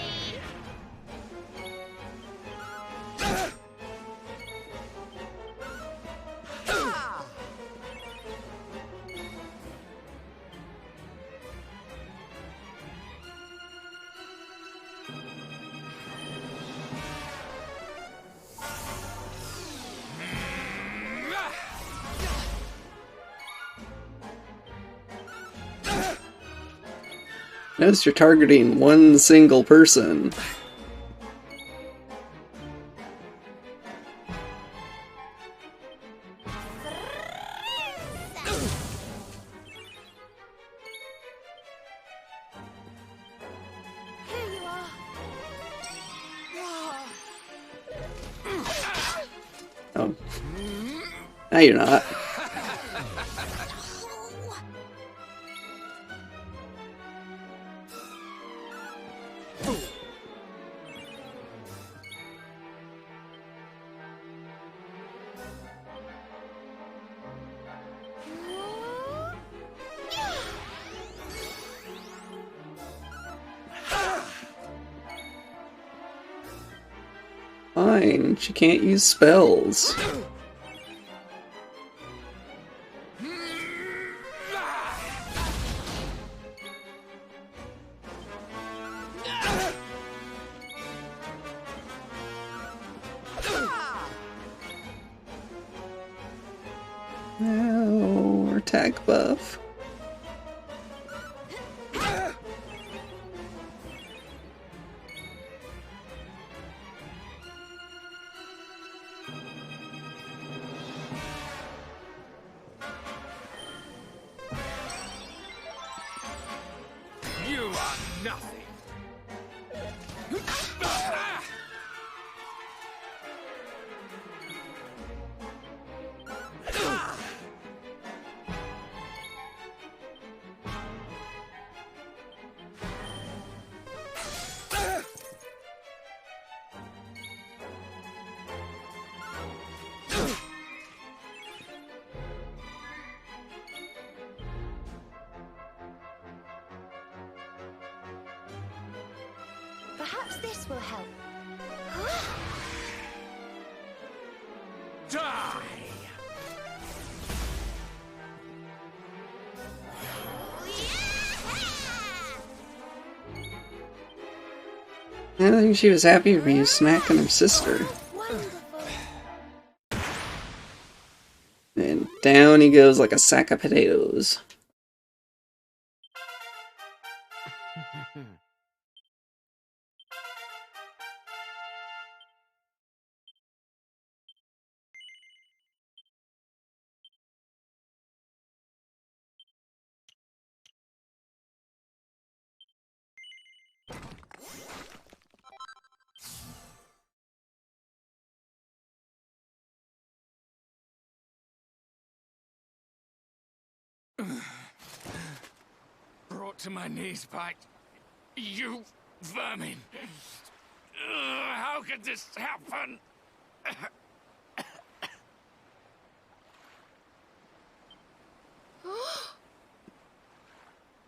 Notice you're targeting one single person. Here you are. Oh. No, you're not. Fine, she can't use spells. No, attack buff. You are nothing. Perhaps this will help. Die! I think she was happy for you smacking her sister. And down he goes like a sack of potatoes. Brought to my knees by you vermin. How could this happen?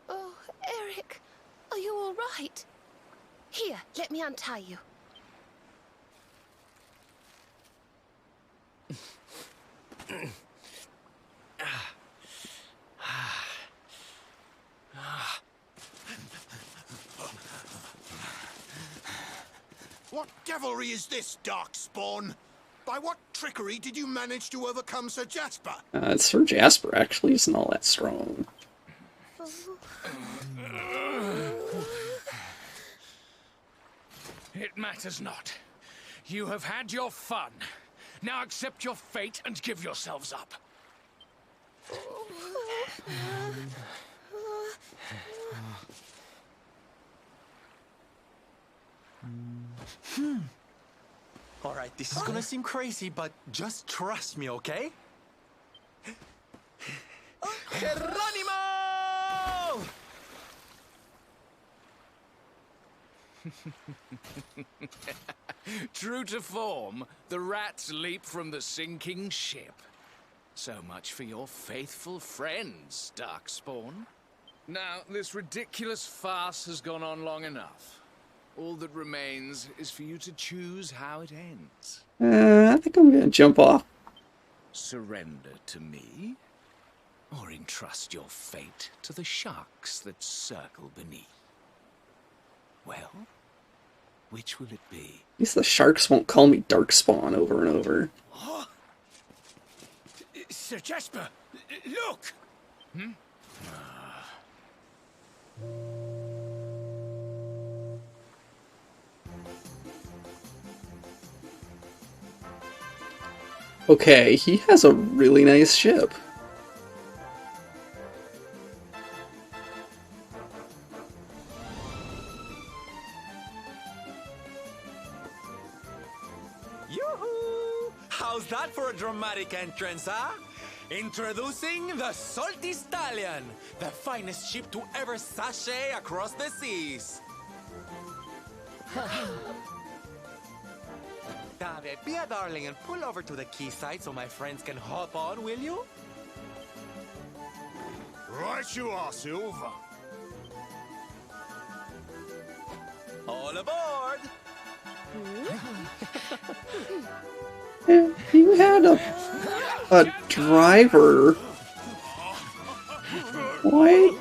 Oh, Eric, are you all right? Here, let me untie you. What devilry is this, Darkspawn? By what trickery did you manage to overcome Sir Jasper? Sir Jasper actually isn't all that strong. It matters not. You have had your fun. Now accept your fate and give yourselves up. Alright, this is gonna seem crazy, but just trust me, okay? Geronimo! True to form, the rats leap from the sinking ship. So much for your faithful friends, Darkspawn. Now, this ridiculous farce has gone on long enough. All that remains is for you to choose how it ends. I think I'm gonna jump off. Surrender to me, or entrust your fate to the sharks that circle beneath. Well, which will it be? At least the sharks won't call me Darkspawn over and over. Sir Jasper, look! Okay, he has a really nice ship. Yoo-hoo! How's that for a dramatic entrance, huh? Introducing the Salty Stallion, the finest ship to ever sashay across the seas. David, be a darling and pull over to the quayside so my friends can hop on, will you? Right you are, Silver. All aboard! You had a driver. What?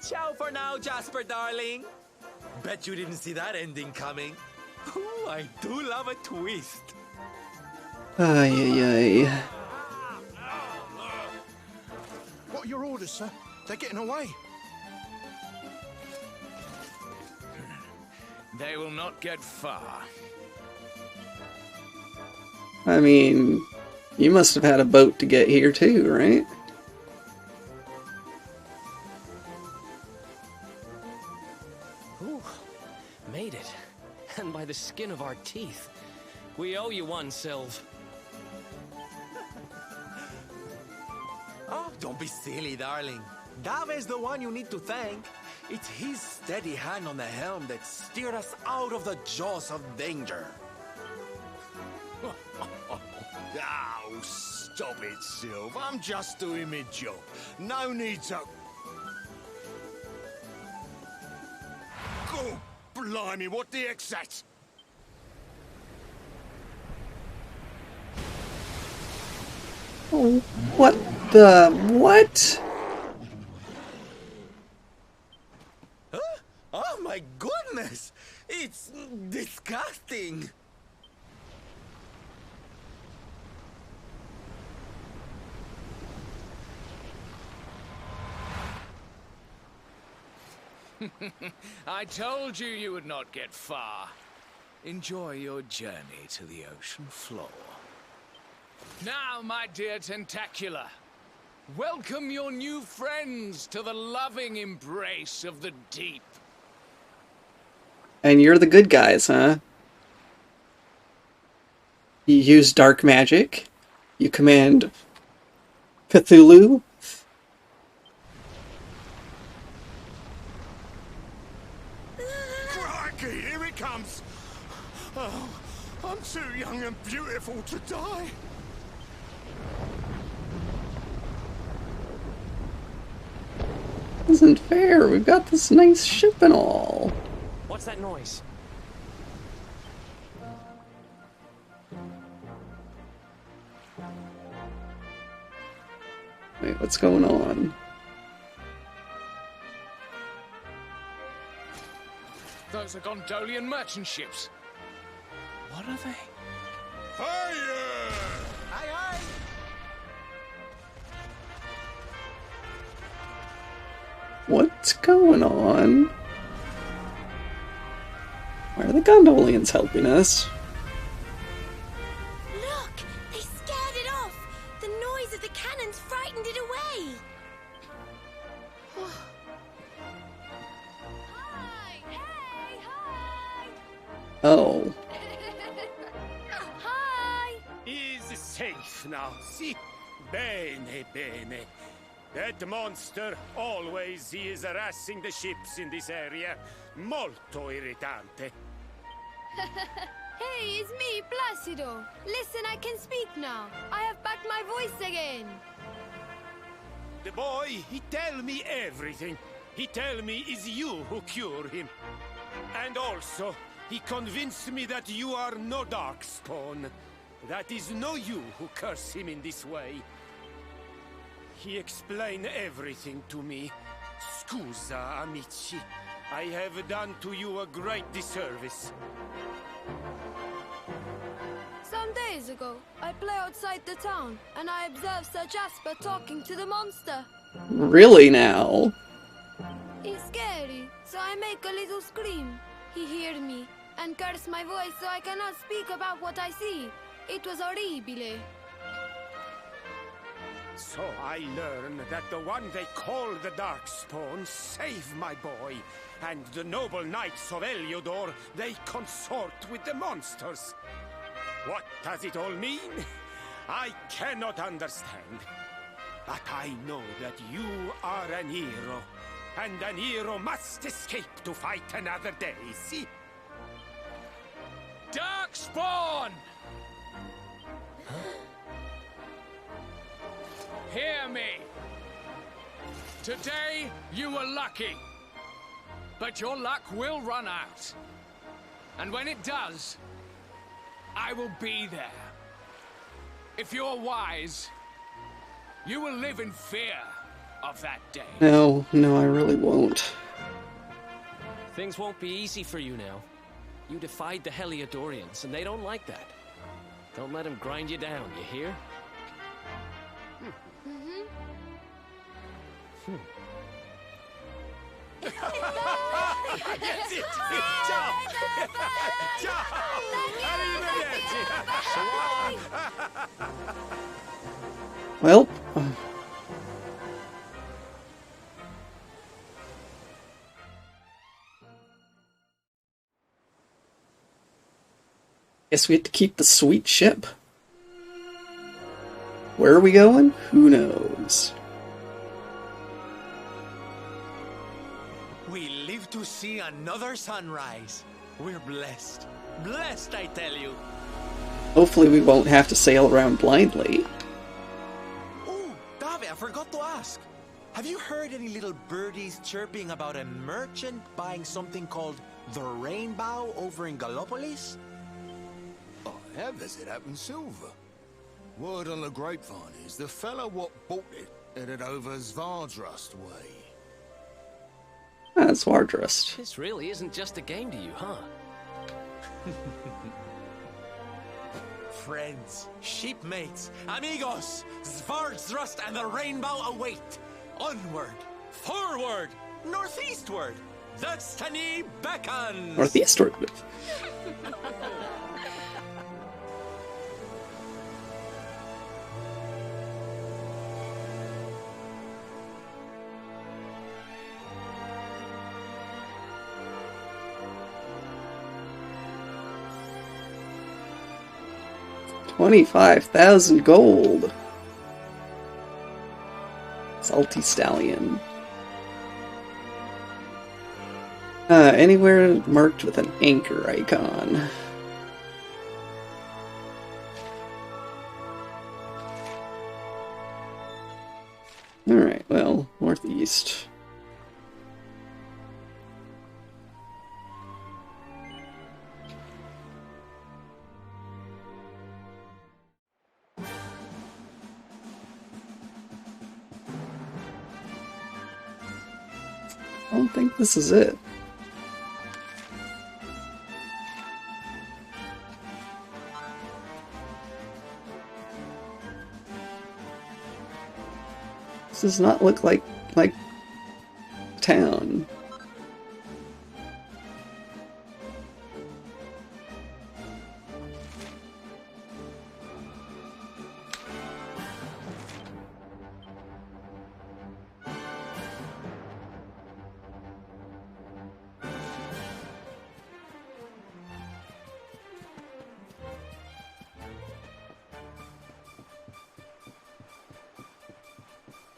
Ciao for now, Jasper, darling. Bet you didn't see that ending coming. Ooh, I do love a twist. Ay, ay, ay. What are your orders, sir? They're getting away. They will not get far. I mean, you must have had a boat to get here too, right? Ooh, made it. And by the skin of our teeth. We owe you one, Sylve. Oh, don't be silly, darling. Dave's the one you need to thank. It's his steady hand on the helm that steered us out of the jaws of danger. Oh, stop it, Silver. I'm just doing my job. No need to... Oh, blimey, what the heck's that? Oh, what the... what? Huh? Oh my goodness! It's disgusting! I told you you would not get far. Enjoy your journey to the ocean floor. Now, my dear Tentacular, welcome your new friends to the loving embrace of the deep. And you're the good guys, huh? You use dark magic. You command Cthulhu. Crikey, here it comes. Oh, I'm too young and beautiful to die. Isn't fair. We've got this nice ship and all. What's that noise? Wait, what's going on? Those are Gondolian merchant ships. What are they? Fire! Aye, aye! What's going on? Why are the Gondolians helping us? Look! They scared it off! The noise of the cannons frightened it away! Oh. Hi! He's safe now. See? Bene, bene. That monster, always he is harassing the ships in this area. Molto irritante. Hey, it's me, Placido. Listen, I can speak now. I have back my voice again. The boy, he tell me everything. He tell me it's you who cure him. And also, he convinced me that you are no Darkspawn. That is no you who curse him in this way. He explained everything to me. Scusa, amici. I have done to you a great disservice. Some days ago, I play outside the town, and I observed Sir Jasper talking to the monster. Really now? It's scary, so I make make a little scream. He heard me and cursed my voice, so I cannot speak about what I see. It was horrible. So I learn that the one they call the Darkspawn saved my boy, and the noble knights of Heliodor, they consort with the monsters. What does it all mean? I cannot understand. But I know that you are an hero, and an hero must escape to fight another day, see? Darkspawn! Hear me! Today, you were lucky. But your luck will run out. And when it does, I will be there. If you're wise, you will live in fear of that day. No, I really won't. Things won't be easy for you now. You defied the Heliodorians, and they don't like that. Don't let them grind you down, you hear? Ciao! Ciao! Arrivederci! Well, guess we have to keep the sweet ship. Where are we going? Who knows? We live to see another sunrise. We're blessed. Blessed, I tell you. Hopefully we won't have to sail around blindly. Oh, Dave, I forgot to ask. Have you heard any little birdies chirping about a merchant buying something called the Rainbough over in Gallopolis? I have visited up in Silver. Word on the grapevine is the fellow what bought it headed over Svardrust way. That's Wardrust. This really isn't just a game to you, huh? Friends, shipmates, amigos, Svardrust and the Rainbow await. Onward, forward, northeastward. Destiny beckons. Northeastward. 25,000 gold. Salty Stallion. Anywhere marked with an anchor icon. Alright, well, northeast. I don't think this is it. This does not look like town.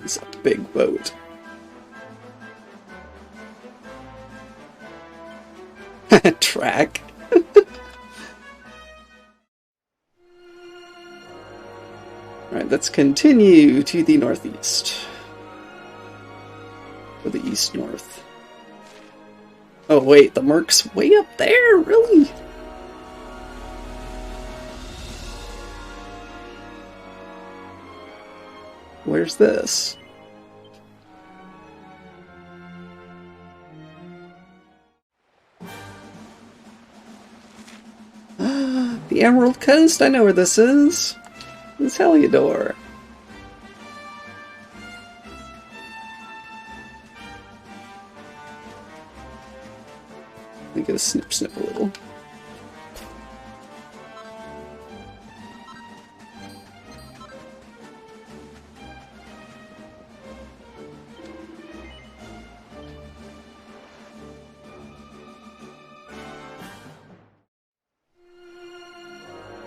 It's a big boat. Track. Alright, let's continue to the northeast. Or the east-north. Oh wait, the Merc's way up there? Really? Where's this? The Emerald Coast? I know where this is. It's Heliodor. Let me go snip snip a little.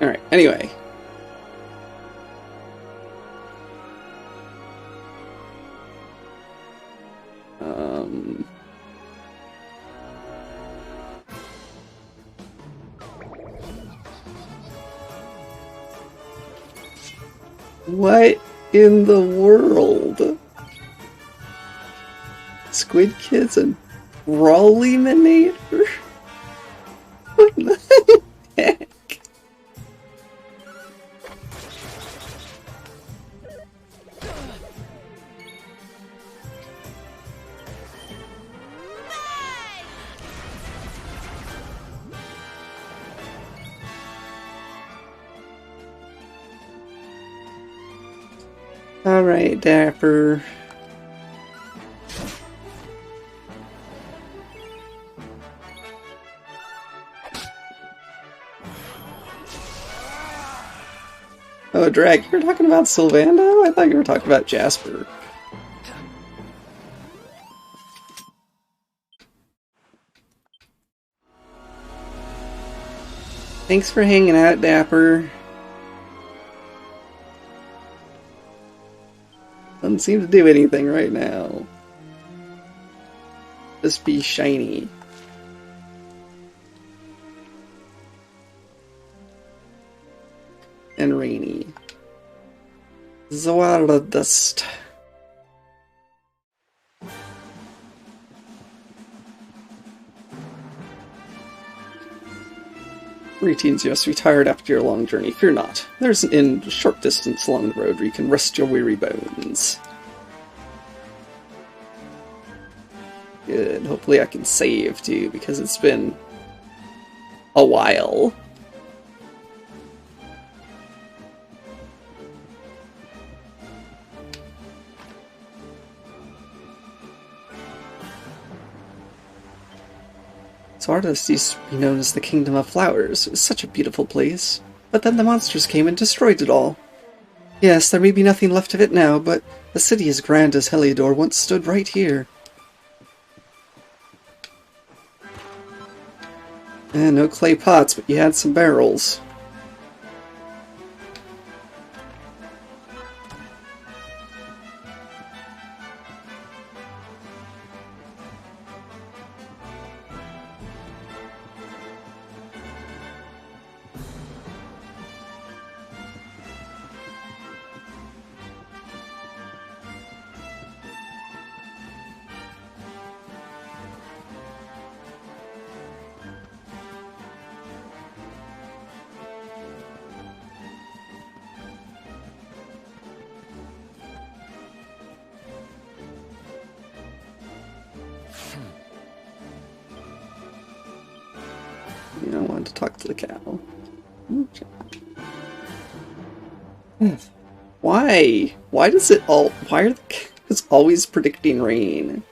Alright, anyway. What in the world? Squid Kids and Brawlyminator? What the heck? Alright, Dapper. Oh, Drag, you were talking about Sylvando? I thought you were talking about Jasper. Thanks for hanging out, Dapper. Doesn't seem to do anything right now. Just be shiny. And rainy. Zawara dust. Greetings, you must be tired after your long journey. Fear not. There's an inn a short distance along the road where you can rest your weary bones. Good. Hopefully I can save, too, because it's been a while. Stardust used to be known as the Kingdom of Flowers. It was such a beautiful place. But then the monsters came and destroyed it all. Yes, there may be nothing left of it now, but a city as grand as Heliodor once stood right here. And no clay pots, but you had some barrels. I wanted to talk to the cow. Why? Why does it all... Why are the cows always predicting rain?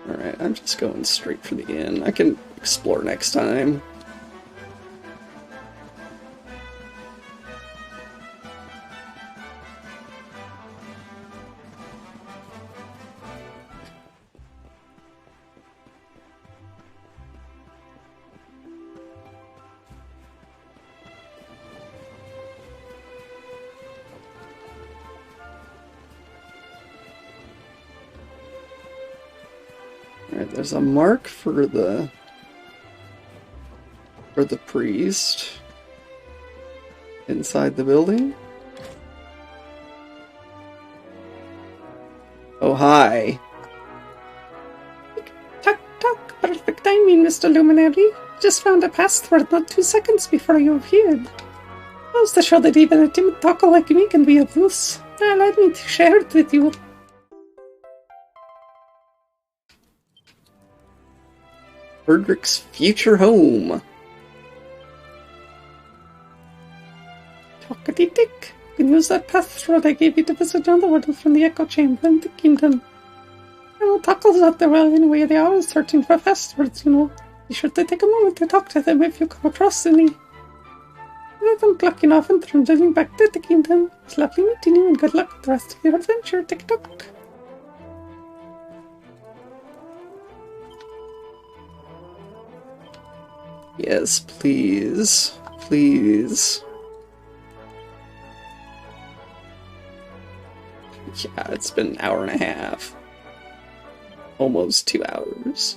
Alright, I'm just going straight for the inn. I can explore next time. Alright, there's a mark for the priest inside the building. Oh, hi. Tuck, tuck, perfect timing, Mr. Luminary. Just found a password not 2 seconds before you appeared. Goes to show that even a timid talker like me can be of use. Let me share it with you. Berdrick's future home. Talkity-tick. can use that passport I gave you to visit another world from the Echo Chamber in the Kingdom. I know Tuckle's out there, well, anyway, they are always searching for passwords, you know. Be sure to take a moment to talk to them if you come across any. Well, I'm clocking off and trundling back to the Kingdom. It's lovely meeting you, and good luck with the rest of your adventure. Tick-tock. Yes, please. Please. Yeah, it's been an hour and a half. Almost 2 hours.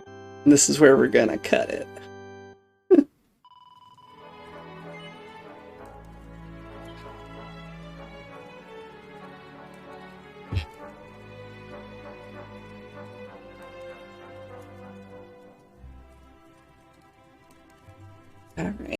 And this is where we're gonna cut it. Alright.